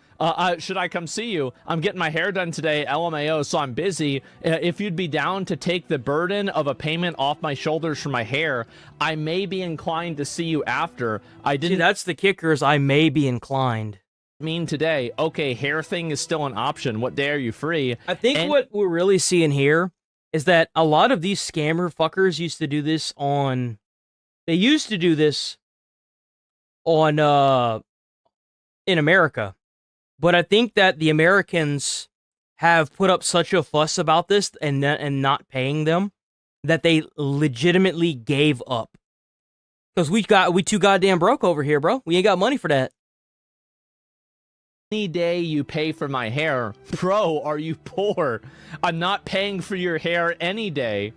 Should I come see you? I'm getting my hair done today, LMAO, so I'm busy. If you'd be down to take the burden of a payment off my shoulders for my hair, I may be inclined to see you after. See, that's the kicker, is I may be inclined. Mean today. Okay, hair thing is still an option. What day are you free? I think what we're really seeing here is that a lot of these scammer fuckers used to do this on... They used to do this on, in America. But I think that the Americans have put up such a fuss about this and not paying them that they legitimately gave up. Because we too goddamn broke over here, bro. We ain't got money for that. Any day you pay for my hair, bro, are you poor? I'm not paying for your hair any day.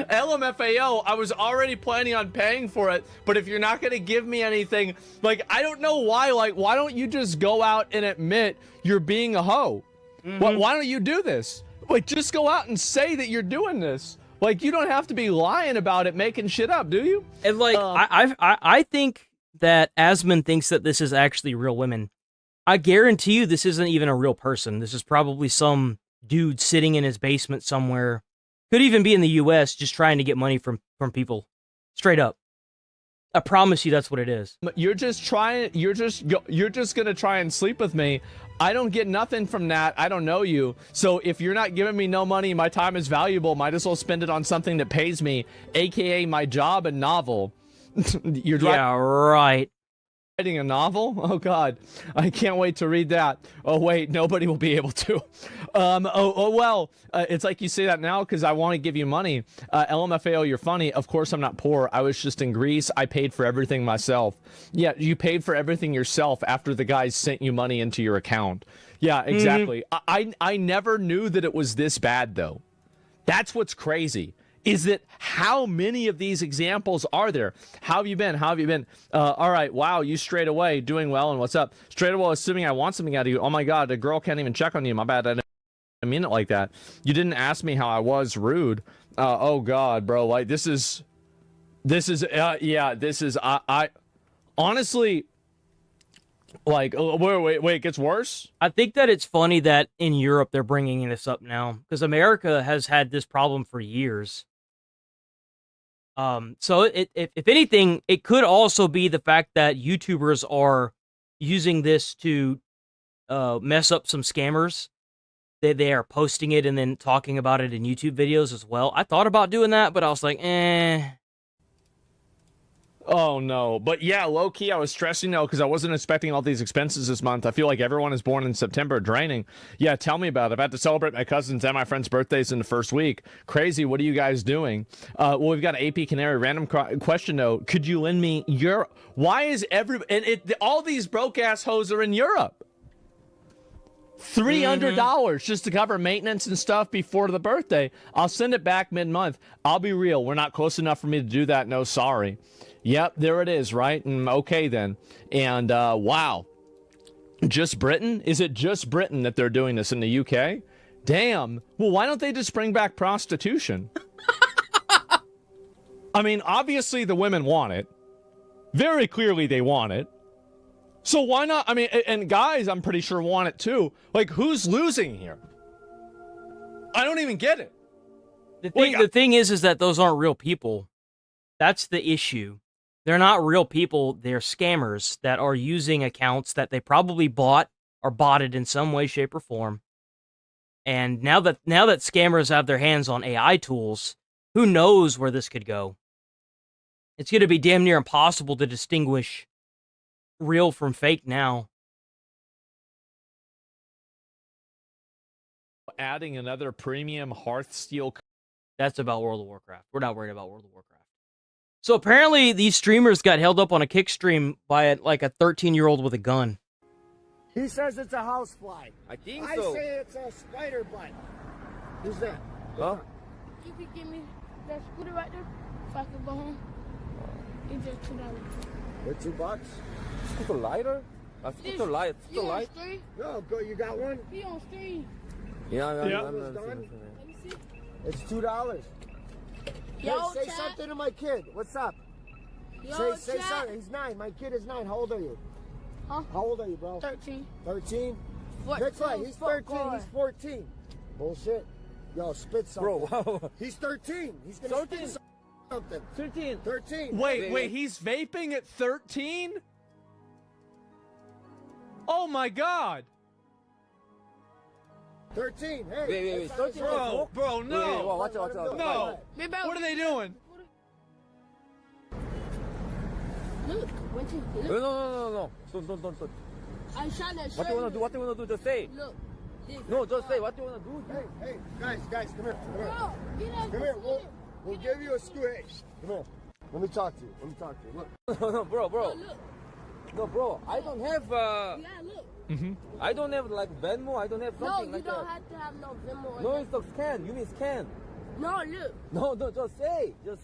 LMFAO, I was already planning on paying for it, but if you're not going to give me anything, like, I don't know why, like, why don't you just go out and admit you're being a hoe? Why don't you do this? Like, just go out and say that you're doing this. Like, you don't have to be lying about it, making shit up, do you? And, like, I think that Asmon thinks that this is actually real women. I guarantee you this isn't even a real person. This is probably some dude sitting in his basement somewhere. Could even be in the US just trying to get money from people. Straight up. I promise you that's what it is. You're just gonna try and sleep with me. I don't get nothing from that. I don't know you. So if you're not giving me no money, my time is valuable. Might as well spend it on something that pays me, aka my job and novel. Yeah, right. Writing a novel? Oh God, I can't wait to read that. Oh wait, nobody will be able to. Well, it's like you say that now because I want to give you money. LMFAO, you're funny. Of course I'm not poor. I was just in Greece. I paid for everything myself. Yeah, you paid for everything yourself after the guys sent you money into your account. Yeah, exactly. I never knew that it was this bad though. That's what's crazy. Is that how many of these examples are there? How have you been? How have you been? All right, wow, you straight away, doing well, and what's up? Straight away, assuming I want something out of you. Oh my God, a girl can't even check on you. My bad, I didn't mean it like that. You didn't ask me how I was, rude. Oh God, bro, like this is, yeah, this is, I honestly, like, wait, it gets worse? I think that it's funny that in Europe they're bringing this up now, because America has had this problem for years. So if anything, it could also be the fact that YouTubers are using this to mess up some scammers. They are posting it and then talking about it in YouTube videos as well. I thought about doing that, but I was like, Oh no, but yeah, low key, I was stressing though because I wasn't expecting all these expenses this month. I feel like everyone is born in September, draining. Yeah, tell me about it. I've had to celebrate my cousins and my friends' birthdays in the first week. Crazy. What are you guys doing? Well, we've got an AP Canary random question though. Could you lend me your? Why is all these broke ass hoes are in Europe? $300 just to cover maintenance and stuff before the birthday. I'll send it back mid-month. I'll be real. We're not close enough for me to do that. No, sorry. Yep, there it is, right? Okay, then. And, wow. Just Britain? Is it just Britain that they're doing this in the UK? Damn. Well, why don't they just bring back prostitution? I mean, obviously the women want it. Very clearly they want it. So why not? I mean, and guys, I'm pretty sure want it too. Like, who's losing here? I don't even get it. The thing is that those aren't real people. That's the issue. They're not real people. They're scammers that are using accounts that they probably bought or botted in some way, shape, or form. And now that scammers have their hands on AI tools, who knows where this could go? It's going to be damn near impossible to distinguish real from fake now. Adding another premium Hearthsteel. That's about World of Warcraft. We're not worried about World of Warcraft. So apparently these streamers got held up on a kick stream by a 13-year-old with a gun. He says it's a housefly. I think I say it's a spider bite. Who's that? Huh? You could give me that scooter right there if I could go home. It's just $2. For $2? Scooter lighter? Scooter light. You on stream? No, go. You got one? He on stream. Yeah, I'm done. Let me see. It's $2. Yo, say chat. something to my kid. What's up? Yo, say chat. something. He's 9. My kid is 9. How old are you? Huh? How old are you, bro? 13. 13? 14. That's right. He's 13. He's 14. Bullshit. Yo, spit something. Bro, he's 13. He's gonna spit something. 13. 13. Wait, he's vaping at 13? Oh my god. 13. Hey. Wait. 13. Bro, no. Wait, watch out. No. What are they doing? Look, went to look. No. Don't. I shot that What do you wanna do? Just say. Look. No, just say what do you wanna do. Hey, guys, come here. Bro, Come here. We'll give you a scooter. Hey, come here. Let me talk to you. Look. No, bro. Look. No, bro. I don't have. Yeah, look. I don't have like Venmo. I don't have something No, like you don't that. have to have no Venmo. No, it's a scan. You mean scan? No, look. No, just say. You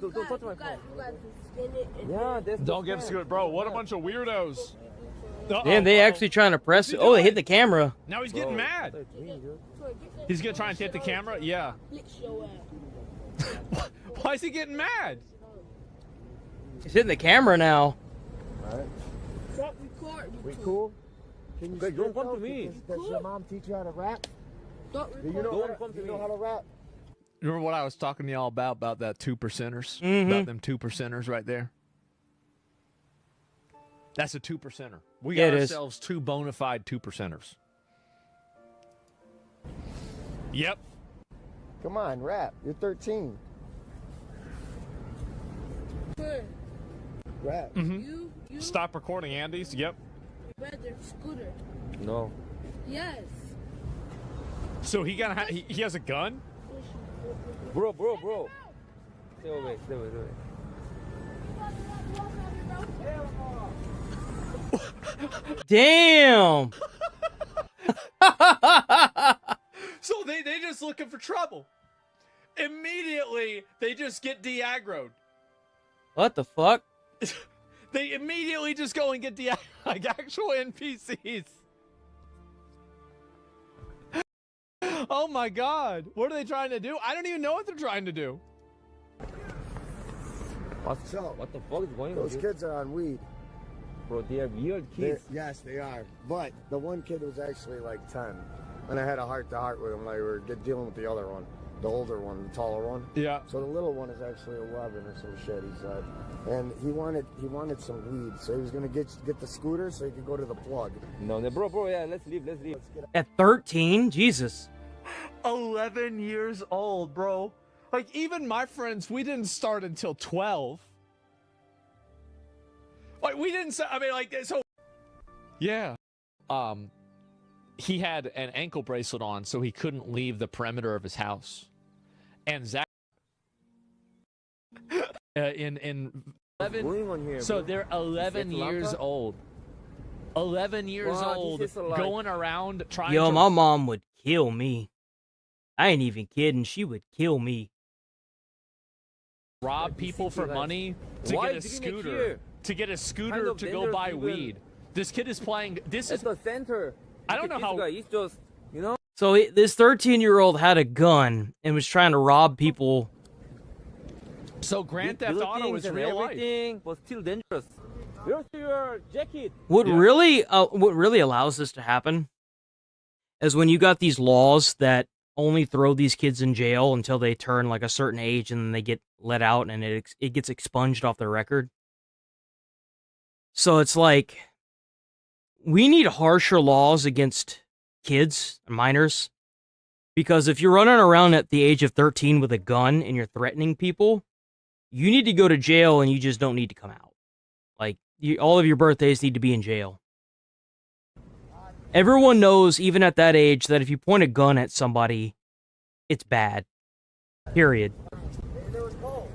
don't touch my phone. You guys can skin it. And Yeah, that's Don't give us bro. What a bunch of weirdos. Damn, they actually trying to press it. Oh, they hit the camera. Now he's getting mad. He's gonna try and hit the camera? Yeah. Why is he getting mad? He's hitting the camera now. Alright. Stop recording. We cool? Can you Hey, don't come to though? me. Does your mom teach you how to rap? Don't Do you record. know how to rap? Remember what I was talking to y'all about that 2%ers? Mhm. About them 2%ers right there? That's a 2%er. We Yeah, got it is. ourselves 2 bona fide 2%ers. Yep. Come on, rap. You're 13. Rap. You Stop recording, Andes. Yep. better scooter. No. Yes. So he has a gun? Bro. Stay away. Damn. So they just looking for trouble. Immediately, they just get de-aggroed. What the fuck? They immediately just go and get like actual NPCs. Oh my god. What are they trying to do? I don't even know what they're trying to do. What the fuck is going on? Those kids are on weed. Bro, they are weird kids. Yes, they are. But the one kid was actually like 10. And I had a heart-to-heart with him. Like, we were dealing with the other one. The older one, the taller one. Yeah. So the little one is actually 11 or some shit, he said. And he wanted some weed. So he was going to get the scooter so he could go to the plug. No, bro, yeah, let's leave. At 13? Jesus. 11 years old, bro. Like, even my friends, we didn't start until 12. Like, we didn't say, I mean, like, so. Yeah. He had an ankle bracelet on, so he couldn't leave the perimeter of his house. And Zach, in 11, going on here, so bro? they're 11 years old. 11 years Wow, old, this is like- going around trying Yo, to my mom would kill me. I ain't even kidding. She would kill me. rob people for money to Why get a did you make scooter. here? To get a scooter Kind of to go dangerous buy even. weed. This kid is playing. This At is. the center. I don't know This how. guy, he's just, you know. So this 13-year-old had a gun and was trying to rob people. So Grand Theft Auto is real life. Everything, but still dangerous. Where's your jacket? What really allows this to happen is when you got these laws that only throw these kids in jail until they turn like a certain age and then they get let out and it gets expunged off their record. So it's like we need harsher laws against kids and minors, because if you're running around at the age of 13 with a gun and you're threatening people, you need to go to jail and you just don't need to come out. Like, all of your birthdays need to be in jail. Everyone knows, even at that age, that if you point a gun at somebody, it's bad. Period. There was both.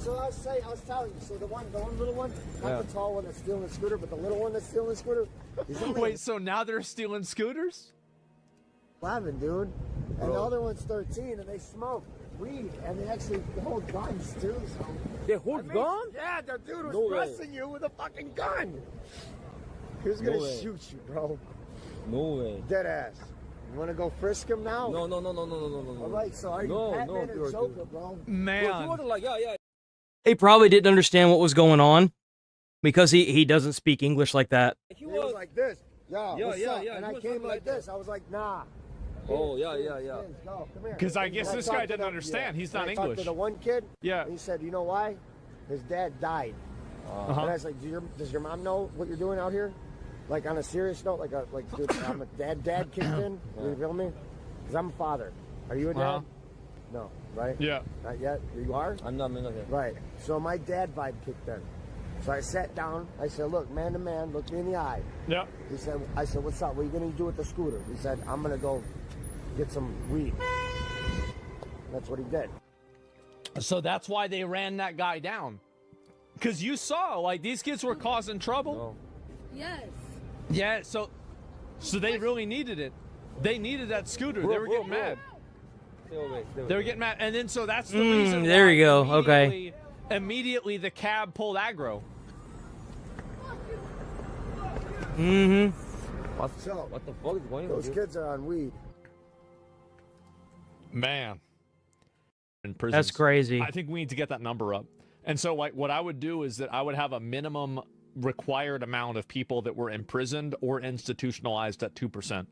So I was telling you, so the one little one, not the tall one that's stealing the scooter, but the little one that's stealing the scooter. He's only Wait, so now they're stealing scooters? 11, dude. And the other one's 13, and they smoke weed, and they actually hold guns, too. So. They hold guns? Yeah, the dude was No way. pressing you with a fucking gun. He was gonna way. shoot you, bro. No way. Dead ass. You wanna go frisk him now? No. All right, so are you Batman or Joker, bro? Man. Bro, like, yeah. He probably didn't understand what was going on because he doesn't speak English like that. He was like this. What's up? yeah, And he I was came talking like like this. I was like, nah. Oh, yeah. Go, come here. Because I guess And this talked guy to didn't the- understand. He's and not I talked English. to the one kid. Yeah. And he said, you know why? His dad died. And I was like, does your mom know what you're doing out here? Like on a serious note, dude, I'm a dad kicked in. You feel me? Because I'm a father. Are you a dad? No, right? Yeah. Not yet. You are? I'm not yet. Right. So my dad vibe kicked in. So I sat down. I said, look, man to man, look me in the eye. Yeah. I said, what's up? What are you going to do with the scooter? He said, I'm going to go get some weed. That's what he did. So that's why they ran that guy down. Because you saw, like, these kids were causing trouble. Yes. Yeah, so they really needed it. They needed that scooter. They were getting mad. They were getting mad. And then so that's the reason there why you go. Okay. Immediately the cab pulled aggro. Mm-hmm. What the fuck is going on? Those kids are on weed. Man. In prisons. That's crazy. I think we need to get that number up. And so, like, what I would do is that I would have a minimum required amount of people that were imprisoned or institutionalized at 2%.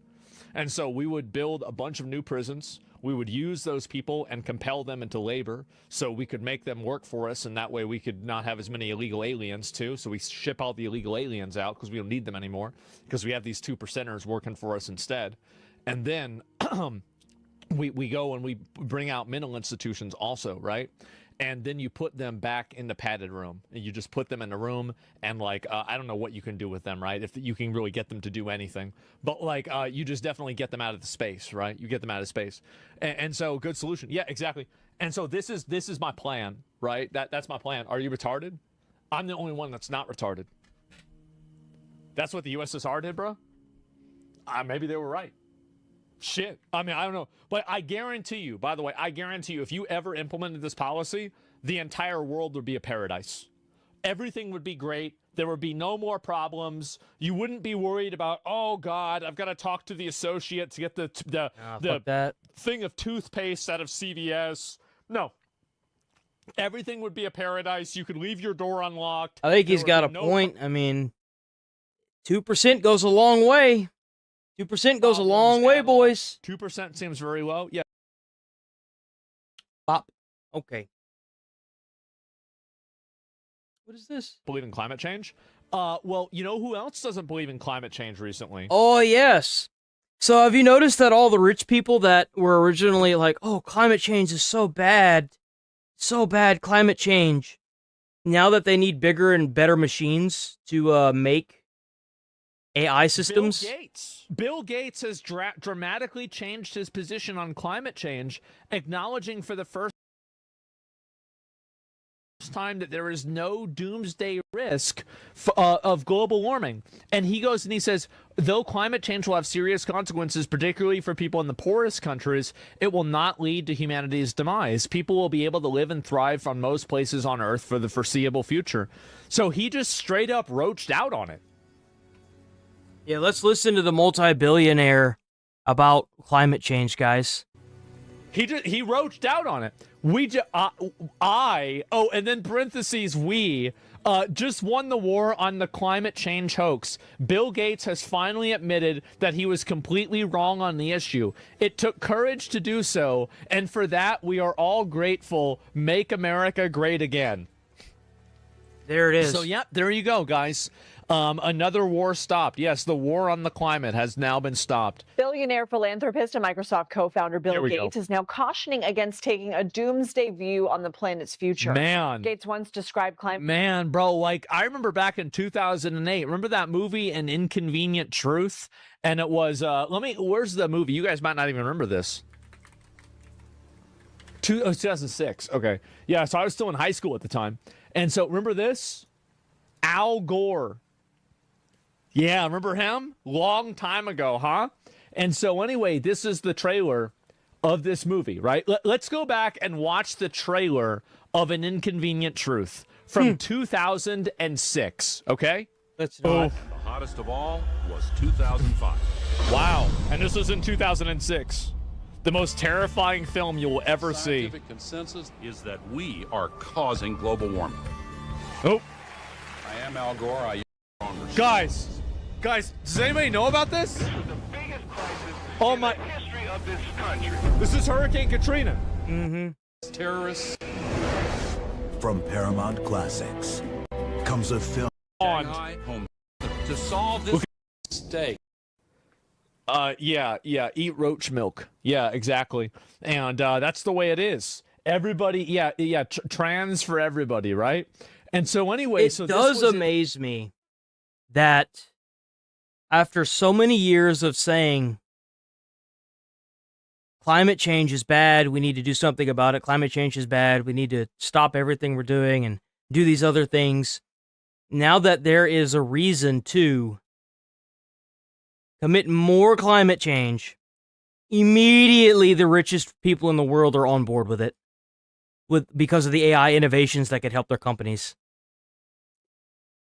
And so we would build a bunch of new prisons. We would use those people and compel them into labor so we could make them work for us, and that way we could not have as many illegal aliens too. So we ship all the illegal aliens out because we don't need them anymore because we have these 2%ers working for us instead. And then we go and we bring out mental institutions also, right? And then you put them back in the padded room. And you just put them in a room, and like I don't know what you can do with them, right? If you can really get them to do anything, but like you just definitely get them out of the space, right? You get them out of space, and so good solution, yeah, exactly. And so this is my plan, right? That's my plan. Are you retarded? I'm the only one that's not retarded. That's what the USSR did, bro. Maybe they were right. Shit. I mean, I don't know. But I guarantee you, by the way, I guarantee you, if you ever implemented this policy, the entire world would be a paradise. Everything would be great. There would be no more problems. You wouldn't be worried about, oh, God, I've got to talk to the associate to get the thing of toothpaste out of CVS. No. Everything would be a paradise. You could leave your door unlocked. I think he's got a point. I mean, 2% goes a long way. 2% goes a long way, boys. 2% seems very low. Yeah. Pop. Okay. What is this? Believe in climate change? Well, you know who else doesn't believe in climate change recently? Oh, yes. So have you noticed that all the rich people that were originally like, oh, climate change is so bad, climate change. now that they need bigger and better machines to make AI systems. Bill Gates has dramatically changed his position on climate change, acknowledging for the first time that there is no doomsday risk of global warming. And he goes and he says, though climate change will have serious consequences, particularly for people in the poorest countries, it will not lead to humanity's demise. People will be able to live and thrive on most places on Earth for the foreseeable future. So he just straight up roached out on it. Yeah, let's listen to the multi-billionaire about climate change, guys. He roached out on it. And then parentheses, we just won the war on the climate change hoax. Bill Gates has finally admitted that he was completely wrong on the issue. It took courage to do so, and for that we are all grateful. Make America great again. There it is. So yeah, there you go, guys. Another war stopped. Yes, the war on the climate has now been stopped. Billionaire philanthropist and Microsoft co-founder Bill Gates is now cautioning against taking a doomsday view on the planet's future. Man. Gates once described climate... Man, bro, like, I remember back in 2008, remember that movie, An Inconvenient Truth? And it was, where's the movie? You guys might not even remember this. 2006, okay. Yeah, so I was still in high school at the time. And so, remember this? Al Gore. Yeah, remember him? Long time ago, huh? And so anyway, this is the trailer of this movie, right? Let's go back and watch the trailer of An Inconvenient Truth from 2006, okay? Let's not. The hottest of all was 2005. Wow. And this was in 2006. The most terrifying film you will ever see. Scientific consensus is that we are causing global warming. Oh. I am Al Gore. Guys, does anybody know about this? This was the biggest crisis in the history of this country. This is Hurricane Katrina. Mm-hmm. Terrorists. From Paramount Classics comes a film Shanghai, home to solve this mistake. Yeah, eat roach milk. Yeah, exactly. And that's the way it is. Everybody, trans for everybody, right? And so anyway, it does amaze me that after so many years of saying climate change is bad, we need to do something about it, climate change is bad, we need to stop everything we're doing and do these other things, now that there is a reason to commit more climate change, immediately the richest people in the world are on board with it, because of the AI innovations that could help their companies.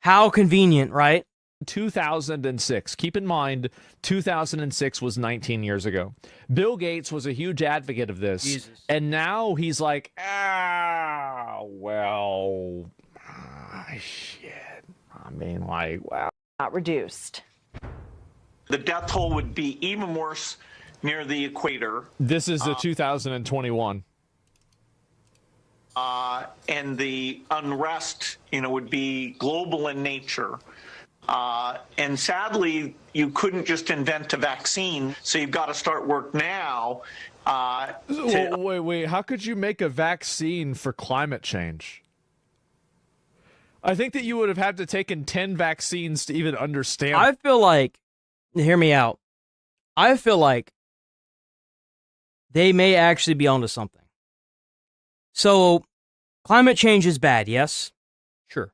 How convenient, right? 2006. Keep in mind, 2006 was 19 years ago. Bill Gates was a huge advocate of this. Jesus. And now he's like, shit. I mean, like, wow. Not reduced. The death toll would be even worse near the equator. This is the 2021. And the unrest, would be global in nature. And sadly, you couldn't just invent a vaccine, so you've got to start work now. Wait, how could you make a vaccine for climate change? I think that you would have had to taken 10 vaccines to even understand. I feel like, hear me out, I feel like they may actually be onto something. So, climate change is bad, yes? Sure.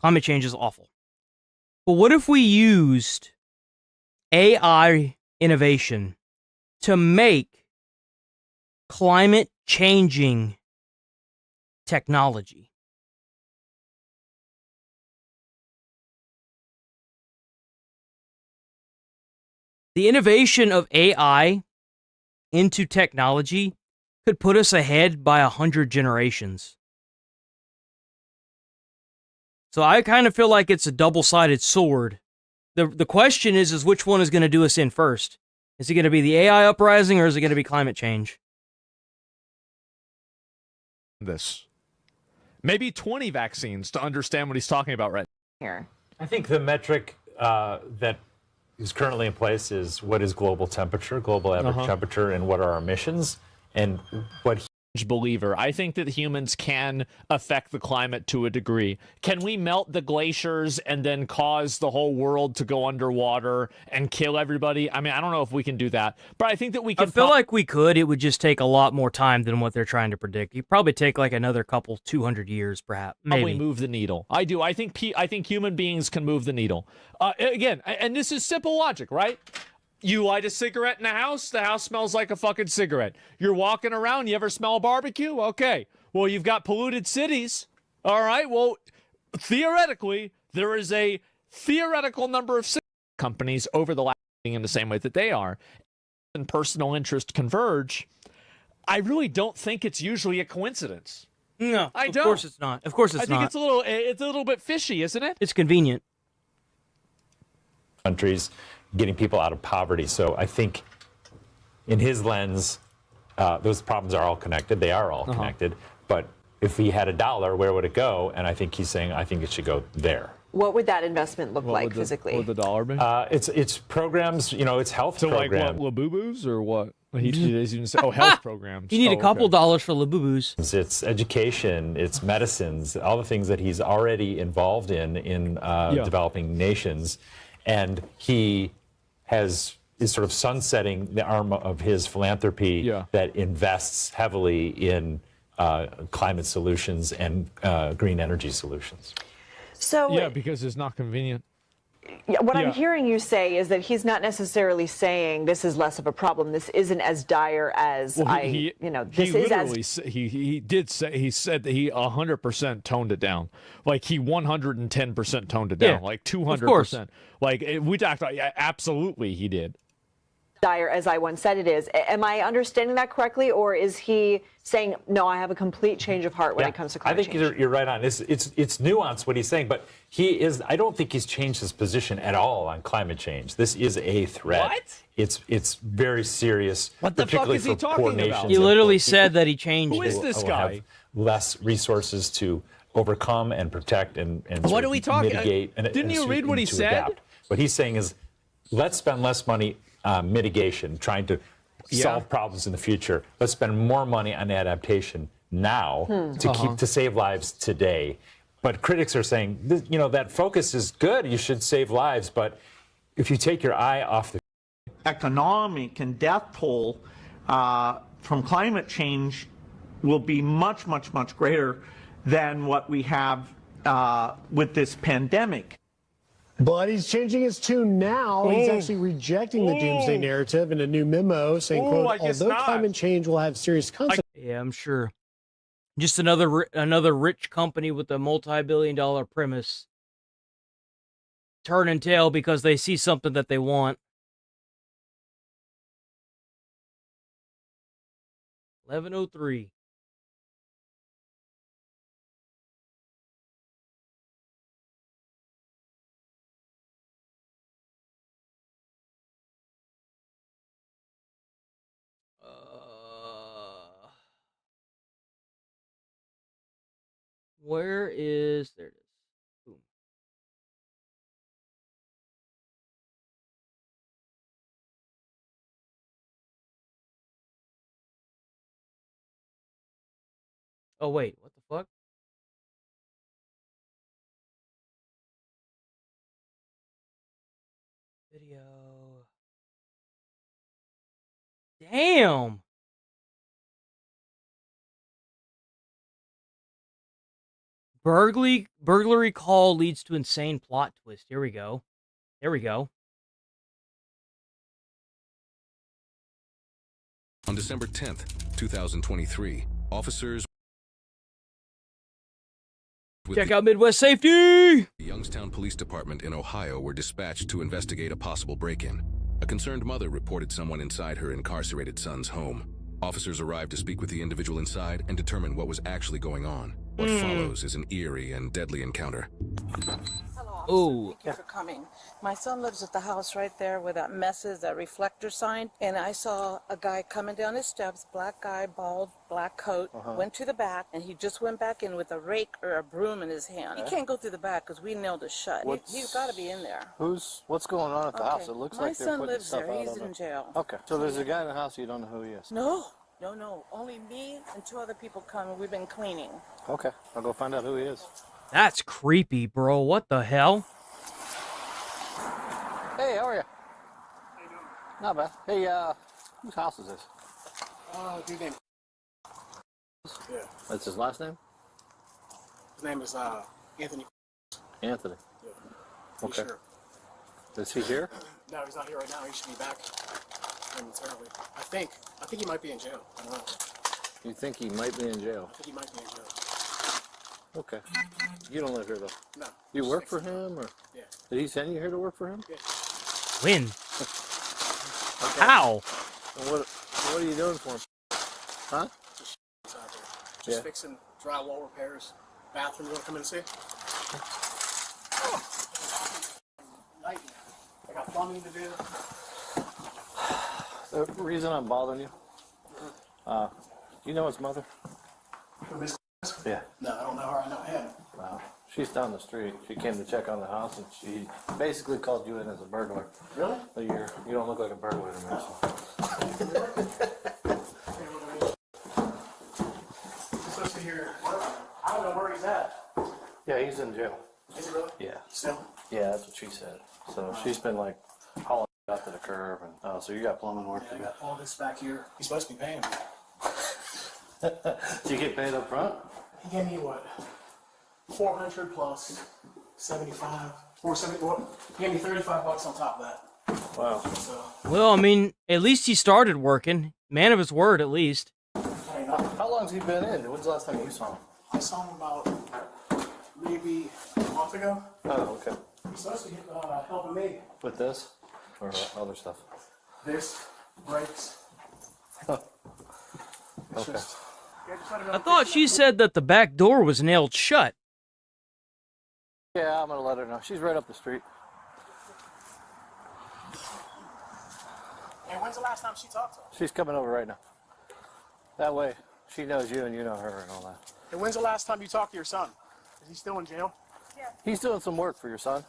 Climate change is awful. But what if we used AI innovation to make climate-changing technology? The innovation of AI into technology could put us ahead by 100 generations. So I kind of feel like it's a double-sided sword. The question is which one is going to do us in first? Is it going to be the AI uprising or is it going to be climate change? Maybe 20 vaccines to understand what he's talking about right here. I think the metric that is currently in place is what is global temperature, global average temperature, and what are our emissions. And what believer. I think that humans can affect the climate to a degree. Can we melt the glaciers and then cause the whole world to go underwater and kill everybody? I mean, I don't know if we can do that, but I think that we can. I feel like we could. It would just take a lot more time than what they're trying to predict. You'd probably take like another 200 years, perhaps. Maybe. Probably move the needle. I do. I think human beings can move the needle. Again, and this is simple logic, right? You light a cigarette in the house smells like a fucking cigarette. You're walking around, you ever smell a barbecue? Okay. Well, you've got polluted cities. All right. Well, theoretically, there is a theoretical number of companies over the last in the same way that they are. And personal interest converge. I really don't think it's usually a coincidence. No, I don't. Of course it's not. Of course it's not. I think it's a little bit fishy, isn't it? It's convenient. Countries getting people out of poverty. So I think in his lens, those problems are all connected. They are all connected. But if he had $1, where would it go? And I think he's saying, I think it should go there. What would that investment look like physically? What would the dollar be? It's programs, it's health programs. So like what, Labubu's or what? He even say, health programs. You need a couple dollars for Labubu's. It's education, it's medicines, all the things that he's already involved in developing nations. And he is sort of sunsetting the arm of his philanthropy that invests heavily in climate solutions and green energy solutions. So yeah, because it's not convenient. Yeah, what I'm hearing you say is that he's not necessarily saying this is less of a problem. This isn't as dire as He said that he 100% toned it down. Like he 110% toned it down. Like 200%. Like we talked about, absolutely he did. Dire as I once said it is. Am I understanding that correctly, or is he saying no? I have a complete change of heart when it comes to climate change. I think you're right on. It's nuanced what he's saying, but he is. I don't think he's changed his position at all on climate change. This is a threat. What? It's very serious. What the fuck is he talking about? He literally said that he changed. Who is this guy? Have less resources to overcome and protect and what are we talking? Mitigate. Didn't you read what he said? Adapt. What he's saying is, let's spend less money. Mitigation, trying to solve problems in the future. Let's spend more money on adaptation now to save lives today. But critics are saying, that focus is good. You should save lives, but if you take your eye off the economic and death toll from climate change will be much, much, much greater than what we have with this pandemic. But he's changing his tune now. He's actually rejecting the doomsday narrative in a new memo saying, quote, although climate change will have serious consequences. Yeah, I'm sure. Just another rich company with a multi-billion-dollar premise. Turn and tail because they see something that they want. 11:03. Where is... There it is. Boom. Oh, wait. What the fuck? Video. Damn! Burglary call leads to insane plot twist. Here we go. There we go. On December 10th, 2023, officers check out Midwest Safety! The Youngstown Police Department in Ohio were dispatched to investigate a possible break-in. A concerned mother reported someone inside her incarcerated son's home. Officers arrived to speak with the individual inside and determine what was actually going on. What follows is an eerie and deadly encounter. Oh. Thank you for coming. My son lives at the house right there where that mess is, that reflector sign. And I saw a guy coming down his steps, black guy, bald, black coat, went to the back, and he just went back in with a rake or a broom in his hand. He can't go through the back because we nailed it shut. He's got to be in there. What's going on at the house? It looks My like they're son putting lives stuff there. out He's on in jail. Okay, so there's a guy in the house, you don't know who he is? No. No, only me and 2 other people come, and we've been cleaning. Okay, I'll go find out who he is. That's creepy, bro. What the hell? Hey, how are you? Not bad. Hey, whose house is this? Dude named. Yeah. That's his last name? His name is Anthony. Anthony. Yeah. Okay. Sure. Is he here? No, he's not here right now. He should be back momentarily. I think he might be in jail. I don't know. You think he might be in jail? I think he might be in jail. Okay. You don't live here, though? No. You work for him, or? Yeah. Did he send you here to work for him? Yeah. When? Okay. How? And what are you doing for him? Huh? Just fixing drywall repairs. Bathroom, you want to come in and see? I got plumbing to do. The reason I'm bothering you, you know his mother? Miss? Yeah. No, I don't know her. I know him. Wow. She's down the street. She came to check on the house, and she basically called you in as a burglar. Really? So you don't look like a burglar to me. So. Supposed to hear. I don't know where he's at. Yeah, he's in jail. Is he really? Yeah. Still? Yeah, that's what she said. So she's been like hauling out to the curb, and so you got plumbing work Yeah, to I do. got all this back here. He's supposed to be paying me. Did you get paid up front? He gave me what? 400 plus 75. 470. What? He gave me $35 on top of that. Wow. So, Well, I mean, at least he started working. Man of his word, at least. How long's he been in? When's the last time you saw him? I saw him about maybe a month ago. Oh, okay. He's supposed to be helping me. With this or other stuff? This, brakes. Okay. I thought she said that the back door was nailed shut. Yeah, I'm gonna let her know. She's right up the street. And when's the last time she talked to him? She's coming over right now. That way, she knows you and you know her and all that. And when's the last time you talked to your son? Is he still in jail? Yeah. He's doing some work for your son.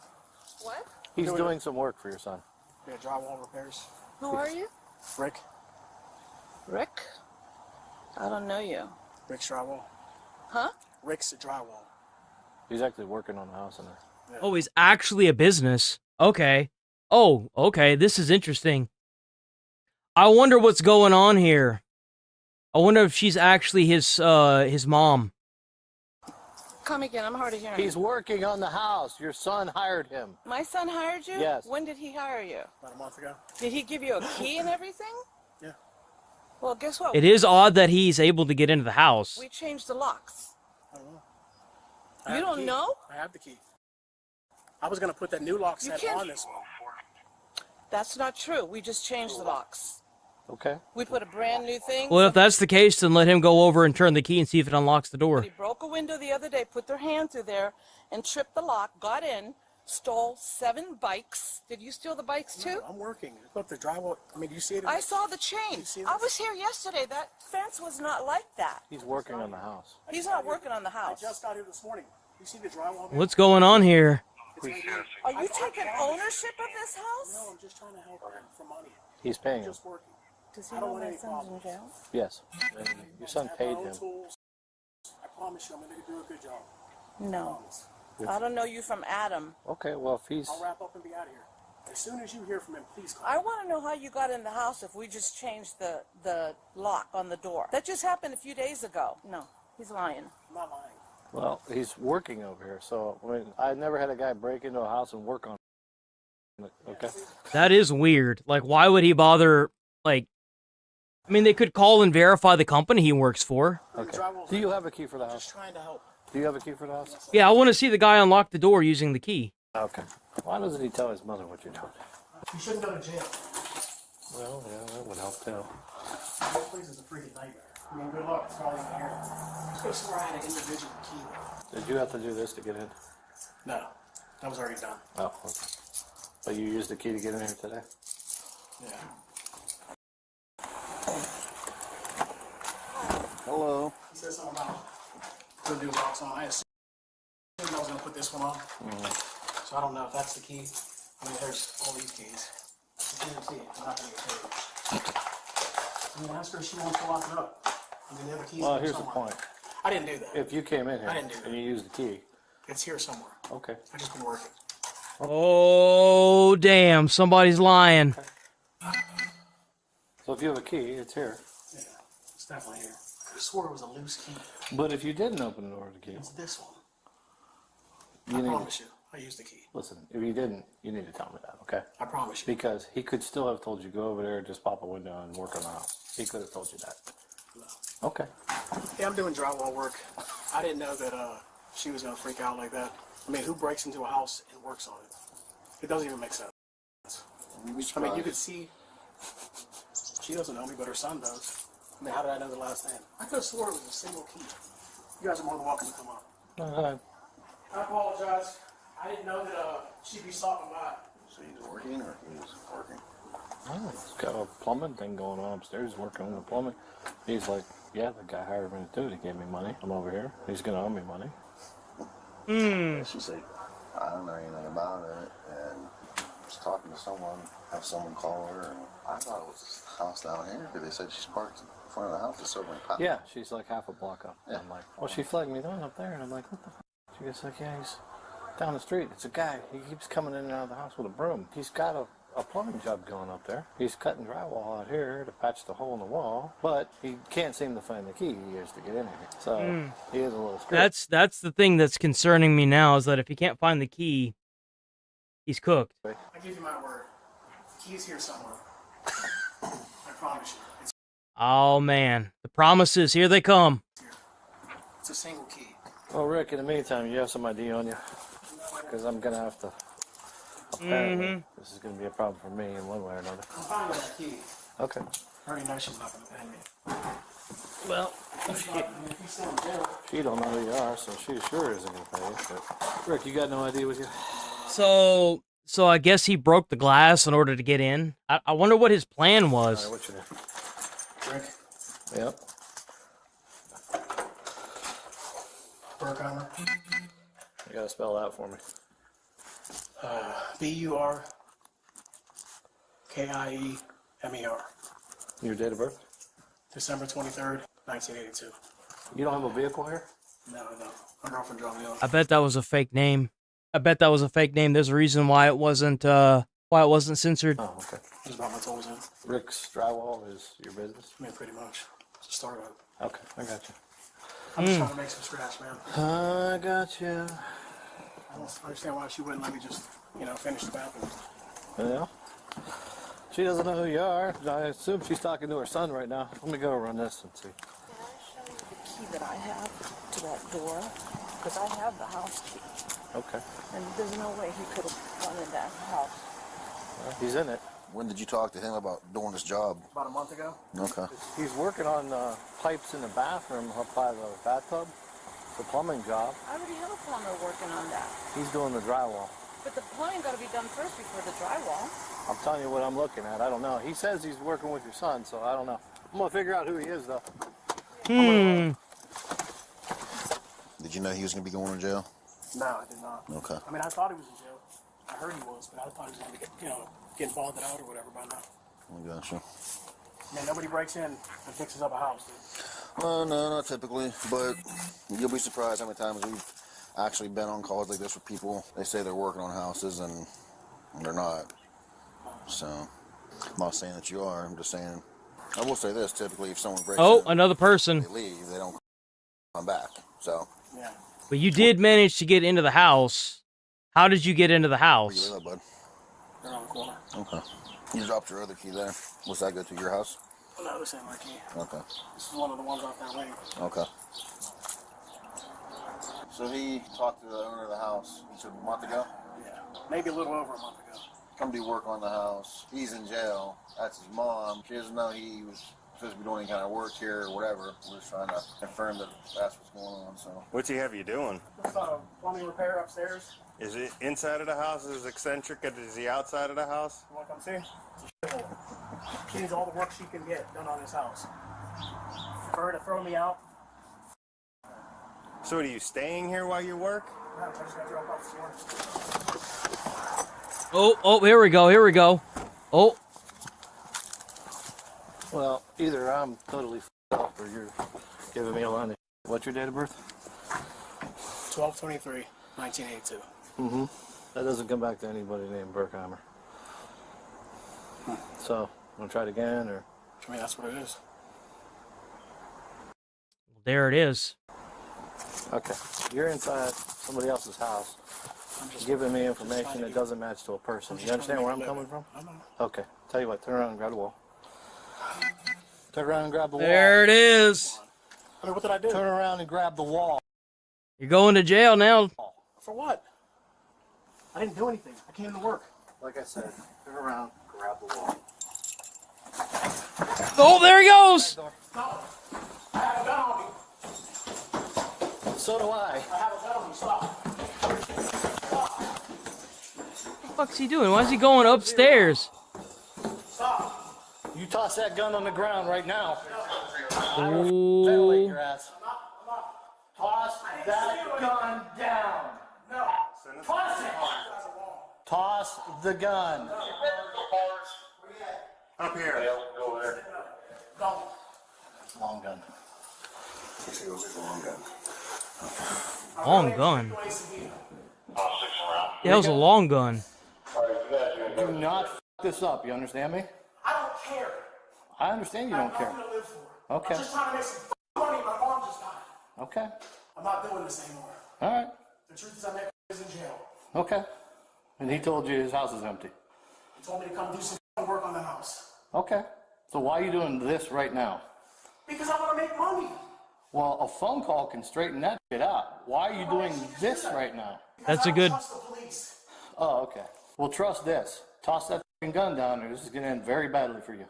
What? He's doing some work for your son. Yeah, drywall repairs. Who are you? Rick. Rick? I don't know you. Rick's drywall. Huh? Rick's a drywall. He's actually working on the house in there. Yeah. Oh, he's actually a business. Okay. Oh, okay. This is interesting. I wonder what's going on here. I wonder if she's actually his mom. Come again. I'm hard of hearing. He's working on the house. Your son hired him. My son hired you? Yes. When did he hire you? About a month ago. Did he give you a key and everything? Yeah. Well, guess what? It is odd that he's able to get into the house. We changed the locks. I don't know. You don't know? I have the key. I was going to put that new lock You set can't- on this one. That's not true. We just changed the locks. Okay. We put a brand new thing. Well, if that's the case, then let him go over and turn the key and see if it unlocks the door. Somebody broke a window the other day, put their hand through there, and tripped the lock, got in, stole 7 bikes. Did you steal the bikes too? No, I'm working. Look, the drywall. I mean, do you see it? I saw the chain. You see I this? was here yesterday. That fence was not like that. He's working on the house. He's not working on the I house. just got here this morning. You see the drywall there? What's going on here? It's right here. Are you taking ownership of this house? No, I'm just trying to help him for money. He's paying I'm him. just working. Does he I don't know want my any son's in problems. jail? Yes. And your son I have paid my own him. tools. I promise you, I'm going to do a good job. No. I don't know you from Adam. Okay, well, if he's... I'll wrap up and be out of here. As soon as you hear from him, please call. I want to know how you got in the house if we just changed the lock on the door. That just happened a few days ago. No, he's lying. I'm not lying. Well, he's working over here, so I mean, I never had a guy break into a house and work on it. Okay. That is weird. Like, why would he bother, like... I mean, they could call and verify the company he works for. Okay. Do you have a key for the I'm house? just trying to help. Do you have a key for the house? Yeah, I want to see the guy unlock the door using the key. Okay. Why doesn't he tell his mother what you're doing? You shouldn't go to jail. Well, yeah, that would help too. This place is a freaking nightmare. I mean, good luck. It's probably in here. I could have swore I had an individual key. Did you have to do this to get in? No, that was already done. Oh, okay. But you used the key to get in here today? Yeah. Hello. He said something about putting new locks on. I assumed I was going to put this one on. So I don't know if that's the key. I mean, there's all these keys. I guarantee it. I'm not going to get paid. I mean, ask her if she wants to lock it up. I mean, the other keys Well, are here's the somewhere. point. I didn't do that. If you came in I here didn't do that. and you used the key, It's here somewhere. okay. I just been working. Oh, damn. Somebody's lying. So if you have a key, it's here. Yeah, it's definitely here. I could have swore it was a loose key. But if you didn't open the door with the key, It's this one. you I promise you, I used the key. Listen, if you didn't, you need to tell me that, okay? I promise you. Because he could still have told you go over there, just pop a window and work on the house. He could have told you that. No. Okay. Yeah, I'm doing drywall work. I didn't know that she was gonna freak out like that. I mean, who breaks into a house and works on it? It doesn't even make sense. I mean, you could see she doesn't know me, but her son does. I mean, how did I know the last name? I could have swore it was a single key. You guys are more than welcome to come up. I apologize. I didn't know that she'd be stopping by. So he's working or he's working? Oh, he's got a plumbing thing going on upstairs. He's working on the plumbing. He's like, yeah, the guy hired me to do it. He gave me money. I'm over here. He's going to owe me money. She said, I don't know anything about it, and was talking to someone, have someone call her, and I thought it was this house down here, because they said she's parked in front of the house at Silver and Pop. Yeah, she's like half a block up. Yeah. I'm like, well, she flagged me down up there, and I'm like, what the f? She gets like, yeah, he's down the street. It's a guy. He keeps coming in and out of the house with a broom. He's got a plumbing job going up there. He's cutting drywall out here to patch the hole in the wall, but he can't seem to find the key he used to get in here. So he is a little strict. That's the thing that's concerning me now, is that if he can't find the key, he's cooked. I give you my word. The key's here somewhere. I promise you. Oh, man. The promises, here they come. It's a single key. Well, Rick, in the meantime, you have some ID on you? Because I'm going to have to... Apparently, this is going to be a problem for me in one way or another. I'm finding that key. Okay. I already know she's not going to pay me. Well, If he's still in jail. she don't know who you are, so she sure isn't going to pay you. But Rick, you got no ID with you? So I guess he broke the glass in order to get in. I wonder what his plan was. All right, what's your name? Rick. Yep. Burkheimer. You got to spell that for me. Burkiemer. Your date of birth? December 23rd, 1982. You don't have a vehicle here? No. My girlfriend drove me I bet that was a fake name. There's a reason why it wasn't censored. Oh, okay. Just brought my tools in. Rick's Drywall is your business? I mean, pretty much. It's a startup. Okay, I got you. I'm just trying to make some scratch, man. I got you. I don't understand why she wouldn't let me just, finish the bathroom. Yeah. She doesn't know who you are. I assume she's talking to her son right now. Let me go run this and see. Can I show you the key that I have to that door? Because I have the house key. Okay. And there's no way he could have gone in that house. Well, he's in it. When did you talk to him about doing this job? About a month ago. Okay. He's working on pipes in the bathroom up by the bathtub. It's a plumbing job. I already have a plumber working on that. He's doing the drywall. But the plumbing got to be done first before the drywall. I'm telling you what I'm looking at. I don't know. He says he's working with your son, so I don't know. I'm going to figure out who he is, though. Did you know he was going to be going to jail? No, I did not. Okay. I mean, I thought he was in jail. I heard he was, but I thought he was going to get bonded out or whatever by now. I got you. I mean, nobody breaks in and fixes up a house, dude. No, not typically, but you'll be surprised how many times we've actually been on calls like this with people. They say they're working on houses and they're not. So, I'm not saying that you are. I'm just saying. I will say this: typically, if someone breaks in, another person. they leave. They don't come back. So. Yeah. But you did manage to get into the house. How did you get into the Where you house? live, bud? Around the corner. Okay. You dropped your other key there. Was that go to your house? No, this ain't my key. Okay. This is one of the ones off that lane. Okay. So he talked to the owner of the house, he said a month ago? Yeah, maybe a little over a month ago. Come do work on the house. He's in jail. That's his mom. She doesn't know he was supposed to be doing any kind of work here or whatever. We're just trying to confirm that that's what's going on, so. What's he have you doing? Just plumbing repair upstairs. Is it inside of the house as eccentric as is he outside of the house? You want to come see? She needs all the work she can get done on this house. For her to throw me out. So are you staying here while you work? No, I just got dropped off this morning. Oh, here we go. Oh. Well, either I'm totally f***ed up or you're giving me a line of What's your date of birth? 12/23/1982. Mm-hmm. That doesn't come back to anybody named Berkheimer. So, want to try it again, or? I mean, that's what it is. There it is. Okay. You're inside somebody else's house. Giving me information that doesn't match to a person. You understand where I'm coming from? Okay. Tell you what, turn around and grab the wall. Turn around and grab the wall. There it is. I mean, what did I do? Turn around and grab the wall. You're going to jail now. For what? I didn't do anything. I came to work. Like I said, turn around, grab the wall. Oh, there he goes. Stop. I have a gun on me. So do I. I have a gun on me. Stop. What the fuck's he doing? Why is he going upstairs? Stop. You toss that gun on the ground right now. Oh. Ventilate your ass. Toss that gun down. No. Toss it. Toss the gun. Up here. Go. Long gun. Long gun. Yeah, that was a long gun. Do not f this up. You understand me? I don't care. I understand you don't care. I'm nothing to live for. Okay. I'm just trying to make some money. My mom just died. Okay. I'm not doing this anymore. All right. The truth is, I met is in jail. Okay. And he told you his house is empty. He told me to come do some work on the house. Okay. So why are you doing this right now? Because I want to make money. Well, a phone call can straighten that shit out. Why are you doing this right now? That's a good. Trust the police. Oh, okay. Well, trust this. Toss that fucking gun down, or this is going to end very badly for you.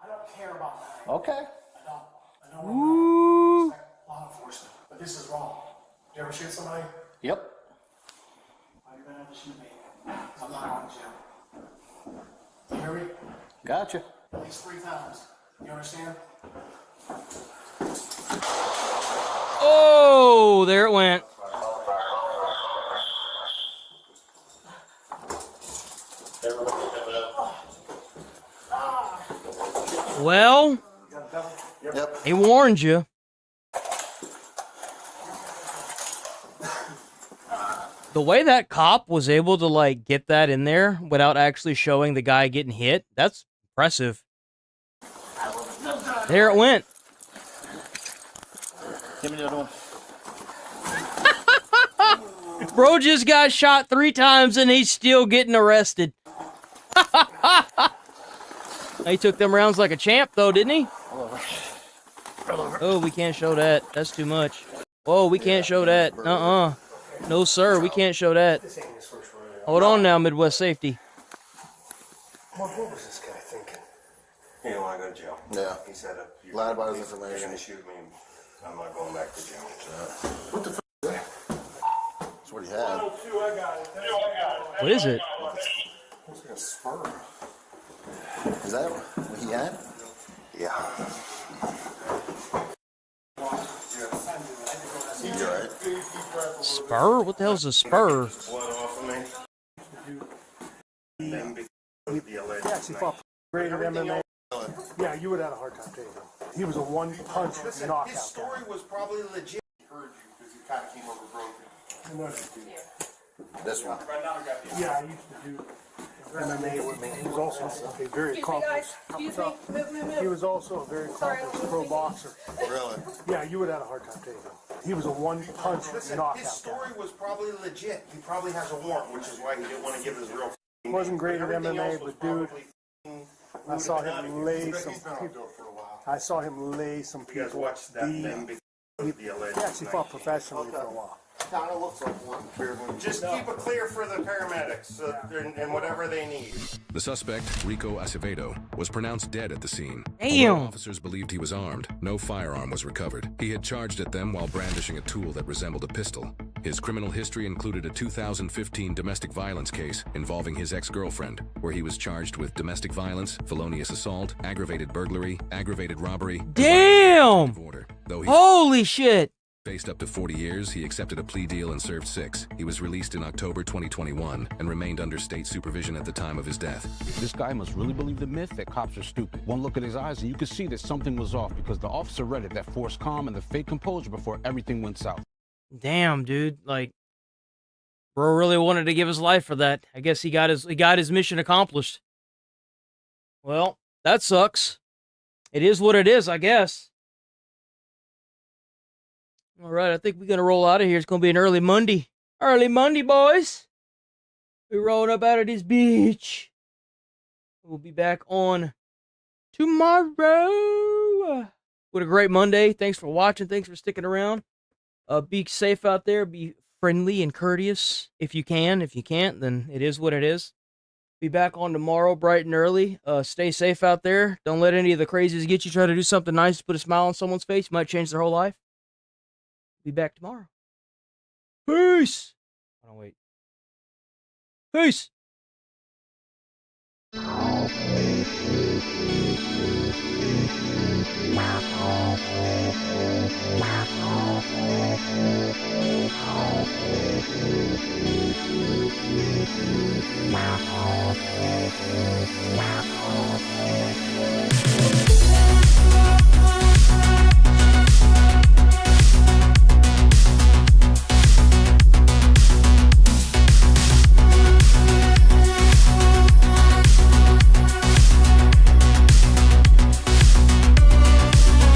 I don't care about that. Okay. I don't Ooh. respect law enforcement, but this is wrong. You ever shoot somebody? Yep. Why are you gonna have to shoot me? I'm not going to jail. You hear me? Gotcha. At least 3 times. You understand? Oh, there it went. Well, Yep. he warned you. The way that cop was able to, like, get that in there without actually showing the guy getting hit, that's impressive. There it went. Give me the other one. Bro just got shot 3 times and he's still getting arrested. He took them rounds like a champ, though, didn't he? Oh, we can't show that. That's too much. Oh, we can't show that. No, sir, we can't show that. Hold on now, Midwest Safety. What was this guy thinking? He didn't want to go to jail. Yeah. He said, Lied about his You're information. going to shoot me. I'm not going back to jail. What the f is that? That's what he had. What is it? Looks like a spur. Is that what he had? Yeah. You're right. Spur? What the hell's a spur? Blood off of me. He actually fought graded MMA. Yeah, you would have had a hard time taking him. He was a one-punch knockout. His story was probably legit. He heard you because he kind of came over broken. This one. Yeah, I used to do MMA with me. He was also a very accomplished. He was also a very accomplished pro boxer. Really? Yeah, you would have had a hard time taking him. He was a one-punch knockout. His story was probably legit. He probably has a warrant, which is why he didn't want to give his real. He wasn't graded MMA, but dude, I saw him lay some people. I saw him lay some people. You guys watched that thing He actually fought professionally for a while. Kind of looks like one. Just keep it clear for the paramedics and whatever they need. The suspect, Rico Acevedo, was pronounced dead at the scene. Damn. Although officers believed he was armed, no firearm was recovered. He had charged at them while brandishing a tool that resembled a pistol. His criminal history included a 2015 domestic violence case involving his ex-girlfriend, where he was charged with domestic violence, felonious assault, aggravated burglary, aggravated robbery. Damn! Order, though he Holy shit! Faced up to 40 years, he accepted a plea deal and served 6. He was released in October 2021 and remained under state supervision at the time of his death. This guy must really believe the myth that cops are stupid. One look at his eyes and you could see that something was off because the officer read it, that forced calm and the fake composure before everything went south. Damn, dude. Like, bro really wanted to give his life for that. I guess he got his mission accomplished. Well, that sucks. It is what it is, I guess. All right, I think we're going to roll out of here. It's going to be an early Monday. Early Monday, boys. We're rolling up out of this beach. We'll be back on tomorrow. What a great Monday. Thanks for watching. Thanks for sticking around. Be safe out there. Be friendly and courteous if you can. If you can't, then it is what it is. Be back on tomorrow, bright and early. Stay safe out there. Don't let any of the crazies get you. Try to do something nice to put a smile on someone's face. You might change their whole life. Be back tomorrow. Peace. Oh, wait. Peace.